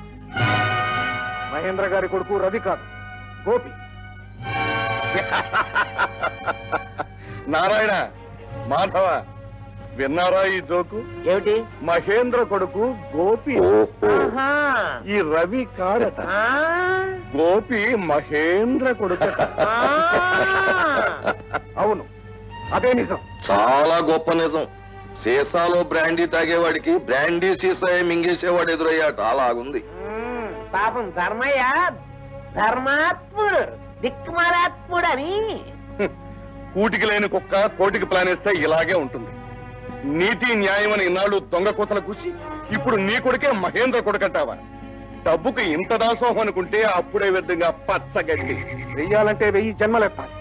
మహేంద్ర గారి కొడుకు రవి కాదు, గోపి. నారాయణ, మాధవ, విన్నారా ఈ జోకు? ఏమిటి? మహేంద్ర కొడుకు గోపి, ఈ రవి కాడట. గోపి మహేంద్ర కొడుకు. అవును, అదే నిజం. చాలా గొప్ప నిజం. సీసాలో బ్రాండీ తాగేవాడికి బ్రాండీ సీసా మింగేసేవాడు ఎదురయ్యాట. అలాగుంది. పాపం ధర్మయ్య ధర్మాత్ముడు, దిక్మారాత్ముడు అని. కూటికి లేని కుక్క కోటికి ప్లాన్ వేస్తే ఇలాగే ఉంటుంది. నీతి న్యాయం అని ఇన్నాళ్ళు దొంగ కూతలు కూసి ఇప్పుడు నీ కొడుకే మహేంద్ర కొడుకంటావా? డబ్బుకి ఇంత దాసోహం అనుకుంటే అప్పుడే విధంగా పచ్చగడ్డి వెయ్యాలంటే 1000 జన్మలెత్తాలి.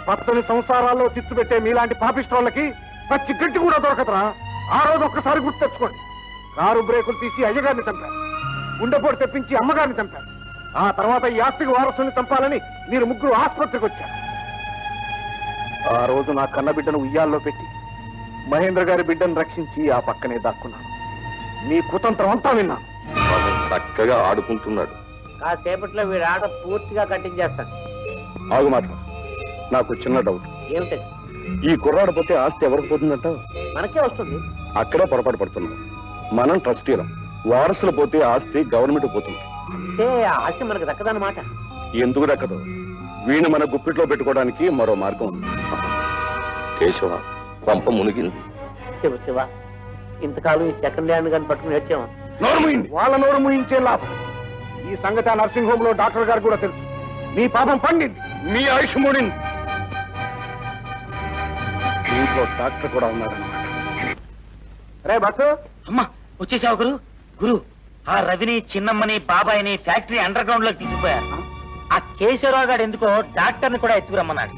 పచ్చని సంసారాల్లో చిచ్చు పెట్టే మీలాంటి పాపిస్టోళ్ళకి పచ్చి గడ్డి కూడా దొరకదురా. ఆ రోజు ఒక్కసారి గుర్తు తెచ్చుకోండి. కారు బ్రేకులు తీసి అయ్యగారిని చంపారు, గుండెపోటు తెప్పించి అమ్మగారిని చంపారు. ఆ తర్వాత ఈ ఆస్తికి వారసుని చంపాలని మీరు ముగ్గురు ఆసుపత్రికి వచ్చారు. ఆ రోజు నా కన్న బిడ్డను ఉయ్యాల్లో పెట్టి మహేంద్ర గారి బిడ్డను రక్షించి ఆ పక్కనే దాక్కున్నాను. మీ కుతంత్రం అంతా విన్నాను. చక్కగా ఆడుకుంటున్నాడు. కాసేపట్లో వీడి ఆట పూర్తిగా కట్టించేస్తాను. ఆగు మాట, నాకు చిన్న డౌట్. ఏమిటది? ఈ కుర్రాడు పోతే ఆస్తి ఎవరికి పోతుందంట? మనకే వస్తుంది. అక్కడే పొరపాటు పడుతున్నాం. మనం ట్రస్టీలం, వారసులు పోతే ఆస్తి గవర్నమెంట్ పోతుంది. అంటే ఆస్తి మనకు దక్కదన్నమాట. ఎందుకు దక్కదు? వీణు మన గుప్పిట్లో పెట్టుకోవడానికి మరో మార్గం ఉంది. కేశవ, కొంప మునిగింది. శివ శివ, ఇంతకాలం ఈ సెకండ్ హ్యాండ్ గాని పట్టుకుని వచ్చాము. నోరు మూయింది. వాళ్ళ నోరు మూయించే లాభం. ఈ సంగతి ఆ నర్సింగ్ హోమ్ లో డాక్టర్ గారు కూడా తెలుసు. మీ పాపం పండింది, మీ ఆయుష్ మూడింది. ఇంట్లో డాక్టర్ కూడా ఉన్నారన్నమాట. రే బస్సు, అమ్మా వచ్చేసావు గురు. గురు, ఆ రవిని, చిన్నమ్మని, బాబాయిని ఫ్యాక్టరీ అండర్ గ్రౌండ్ లోకి తీసుకుపోయారు. ఆ కేశవరావు గారు ఎందుకో డాక్టర్ని కూడా ఎత్తుకురమ్మన్నాడు.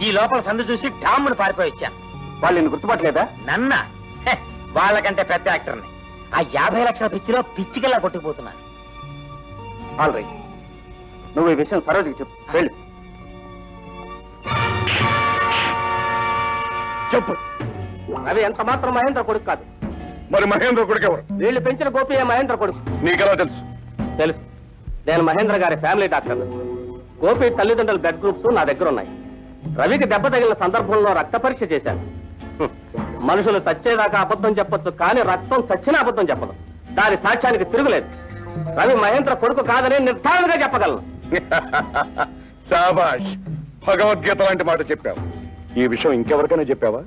ఈ లోపల సందు చూసి డామ్ను పారిపోయి వచ్చాను. వాళ్ళు నిన్ను గుర్తుపట్టలేదా? నన్న వాళ్ళకంటే పెద్ద యాక్టర్ని. ఆ 50 లక్షల పిచ్చిలో పిచ్చికెళ్ళా కొట్టుకుపోతున్నాను. ఆల్ రైట్, నువ్వు ఈ విషయం సరోజకి చెప్పు. వెళ్ళు చెప్పు. అవి ఎంత మాత్రం మహేంద్ర కొడుకు కాదు. మరి మహేంద్ర కొడుకు ఎవరు? వీళ్ళు పెంచిన గోపి మహేంద్ర కొడుకు. నీకెలా తెలుసు? తెలుసు, నేను మహేంద్ర గారి ఫ్యామిలీ డాక్టర్. గోపి తల్లిదండ్రుల బ్లడ్ గ్రూప్స్ నా దగ్గర ఉన్నాయి. రవికి దెబ్బ తగిలిన సందర్భంలో రక్త పరీక్ష చేశాను. మనుషులు చచ్చేదాకా అబద్ధం చెప్పొచ్చు, కానీ రక్తం చచ్చిన అబద్ధం చెప్పదు. దాని సాక్ష్యానికి తిరుగులేదు. రవి మహేంద్ర కొడుకు కాదని నిర్ధారణగా చెప్పగలను. శాబాష్, భగవద్గీత లాంటి మాట చెప్పావు. ఈ విషయం ఇంకెవరికైనా చెప్పావా?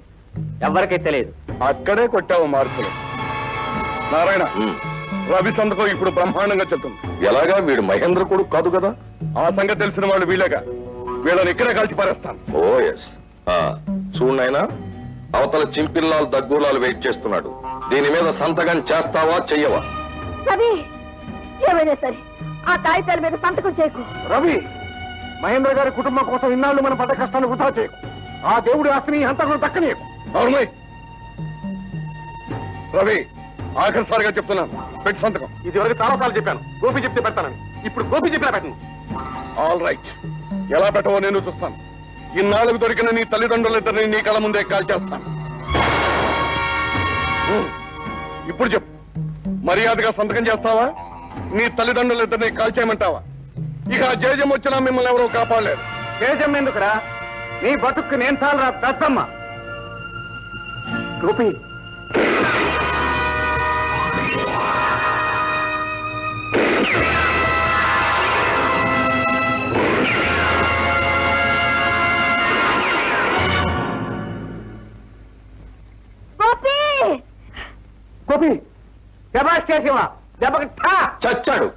ఎవరికీ తెలియదు. అక్కడే కొట్టావు మార్కులు. నారాయణ, రవి సంతకం ఇప్పుడు బ్రహ్మాండంగా చెప్తుంది. ఎలాగా? వీడు మహేంద్ర కొడుకు కాదు కదా? ఆ సంగతి తెలిసిన వాళ్ళు వీలేగా. వీళ్ళని ఇక్కడే కాల్చి పారేస్తాను. ఓ ఎస్. చూడు నాయనా, అవతల చింపిల్లాలు దగ్గులాలు వెయిట్ చేస్తున్నాడు. దీని మీద సంతకం చేస్తావా చెయ్యవా? రవి, ఏమైనా సరే ఆ కాగితాల మీద సంతకం చేయకు. రవి, మహేంద్ర గారి కుటుంబం కోసం ఇన్నాళ్ళు మన పడ్డ కష్టాన్ని వృధా చేయకు. ఆ దేవుడి ఆస్తిని హంతకుడు దక్కనీయకు. అవునయ్ రవి, ఆఖరిసారిగా చెప్తున్నాను, పెట్టి సంతకం. ఇది వరకు చాలాసార్లు చెప్పాను, గోపి చెప్తే పెడతానని. ఇప్పుడు గోపి చెప్పినా పెట్టను. ఆల్ రైట్, ఎలా పెట్టవో నేను చూస్తాను. ఇన్నాళ్ళకు దొరికిన నీ తల్లిదండ్రులిద్దరిని నీ కళ్ళ ముందే కాల్చేస్తాను. ఇప్పుడు చెప్పు, మర్యాదగా సంతకం చేస్తావా? నీ తల్లిదండ్రులిద్దరిని కాల్చేయమంటావా? ఇక జయజం వచ్చినా మిమ్మల్ని ఎవరో కాపాడలేరు. తేజం ఎందుకురా? నీ బతుక్కు నేను చాలరా దద్దమ్మ. గోపి గోపి శభాష్ కేశవ, దెబ్బకి చచ్చాడు.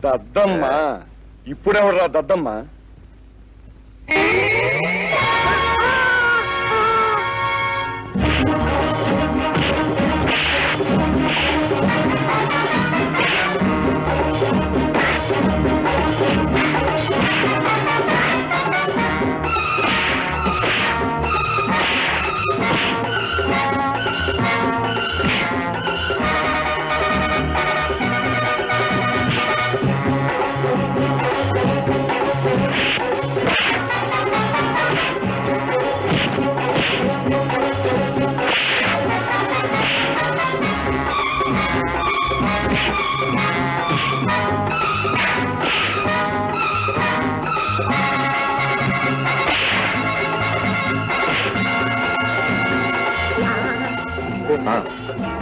దద్దమ్మ? ఇప్పుడెవరా దద్దమ్మ?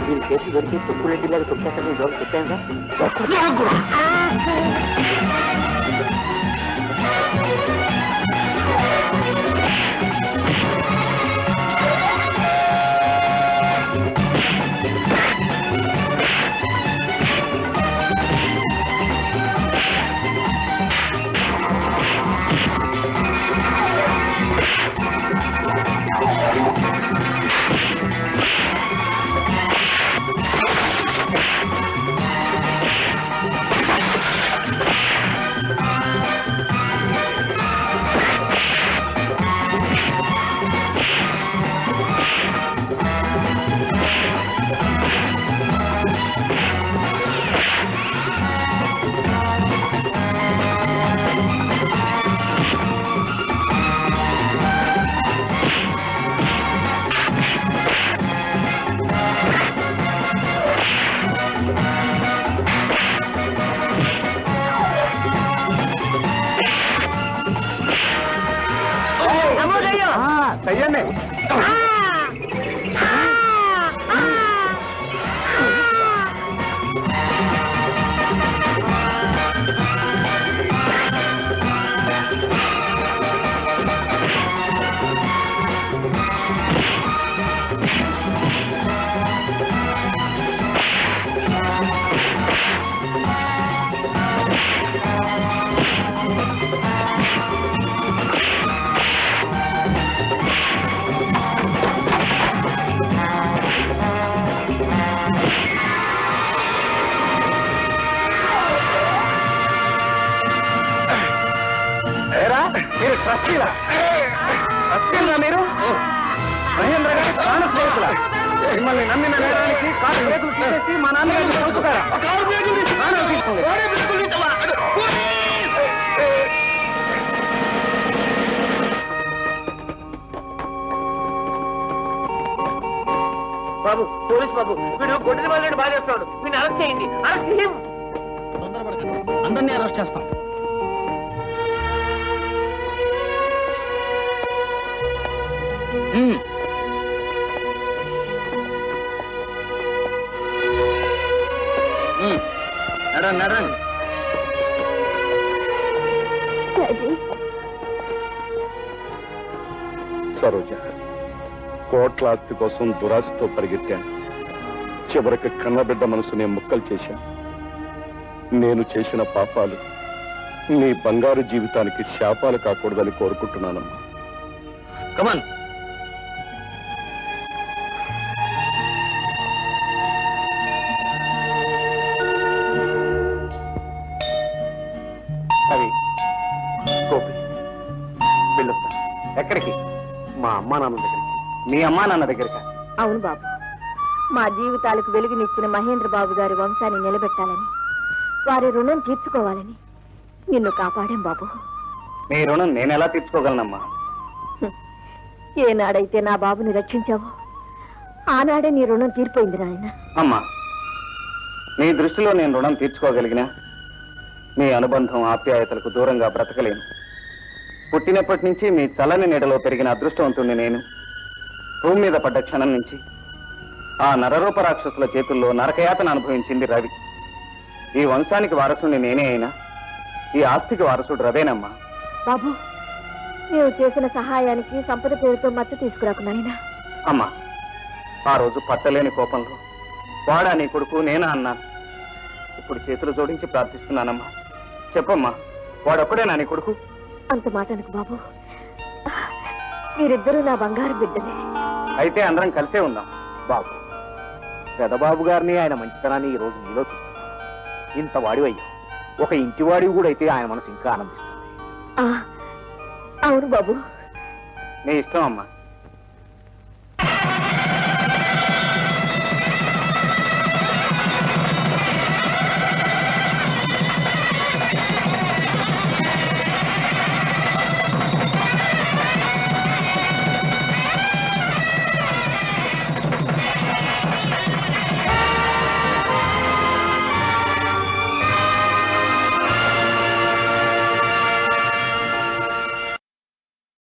దీని చేతి దొరికి తొక్కులెడ్డిలాగా తొక్కేస్తాను ఈ రోజు చెప్పాను. చెయ్యండి. మీరు ట్రస్టీలా? ట్రస్టీలా మీరు? మహేంద్ర గారి ప్రాణ స్నేహితులా? మిమ్మల్ని నమ్మిన నేరానికి కాలు చేతులు తీసేసి మా నాన్నగారిని చదువుతారా? బాబు, పోలీస్ బాబు, వీడు గొడ్డలి వాళ్ళని బాగా చేస్తున్నాడు. వీడిని అరెస్ట్ చేయండి. అరెస్ట్ చేయం. తొందరపడకండి, అందరినీ అరెస్ట్ చేస్తాం. నడండి నడండి. సరోజ, కోట్ల ఆస్తి కోసం దురాశతో పరిగెత్తాను. చివరికి కన్నబిడ్డ మనసునే ముక్కలు చేశాను. నేను చేసిన పాపాలు నీ బంగారు జీవితానికి శాపాలు కాకూడదని కోరుకుంటున్నానమ్మా. కమాన్. అవి గోపి వెళ్ళొస్తా. ఎక్కడికి? మా అమ్మా నాన్న దగ్గరికి. మీ అమ్మా నాన్న దగ్గరికి? అవును బాబు, మా జీవితాలకు వెలుగునిచ్చిన మహేంద్ర బాబు గారి వంశాన్ని నిలబెట్టాలని, వారి రుణం తీర్చుకోవాలని నిన్ను కాపాడాం బాబు. మీ రుణం నేనెలా తీర్చుకోగలనమ్మా? ఏనాడైతే నా బాబుని రక్షించావో ఆనాడే నీ రుణం తీరిపోయింది నాయన. అమ్మా, మీ దృష్టిలో నేను రుణం తీర్చుకోగలిగినా మీ అనుబంధం ఆప్యాయతలకు దూరంగా బ్రతకలేను. పుట్టినప్పటి నుంచి మీ చల్లని నీడలో పెరిగిన అదృష్టవంతుణ్ణి నేను. భూమి మీద పడ్డ క్షణం నుంచి ఆ నరరూప రాక్షసుల చేతుల్లో నరకయాతన అనుభవించింది రవి. ఈ వంశానికి వారసుని నేనే అయినా ఈ ఆస్తికి వారసుడు రవేనమ్మా. బాబు, నీవు చేసిన సహాయానికి సంపద పేరుతో మత్తు తీసుకురాకు నాయనా. అమ్మా, ఆ రోజు పట్టలేని కోపంలో వాడా నీ కొడుకు నేనా అన్నాను. ఇప్పుడు చేతులు జోడించి ప్రార్థిస్తున్నానమ్మా. చెప్పమ్మా, వాడొక్కడేనా నీ కొడుకు? అంత మాట అనకు బాబు. మీరిద్దరూ నా బంగారు బిడ్డలే. అయితే అందరం కలిసే ఉందాం. బాబు, పెదబాబు గారిని ఆయన మంచితనాన్ని ఈ రోజు నీలో చూస్తున్నాను. ఇంత వాడివయ్యా, ఒక ఇంటి వాడివి కూడా అయితే ఆయన మనసు ఇంకా ఆనందిస్తుంది. అవును బాబు. నీ ఇష్టం అమ్మా.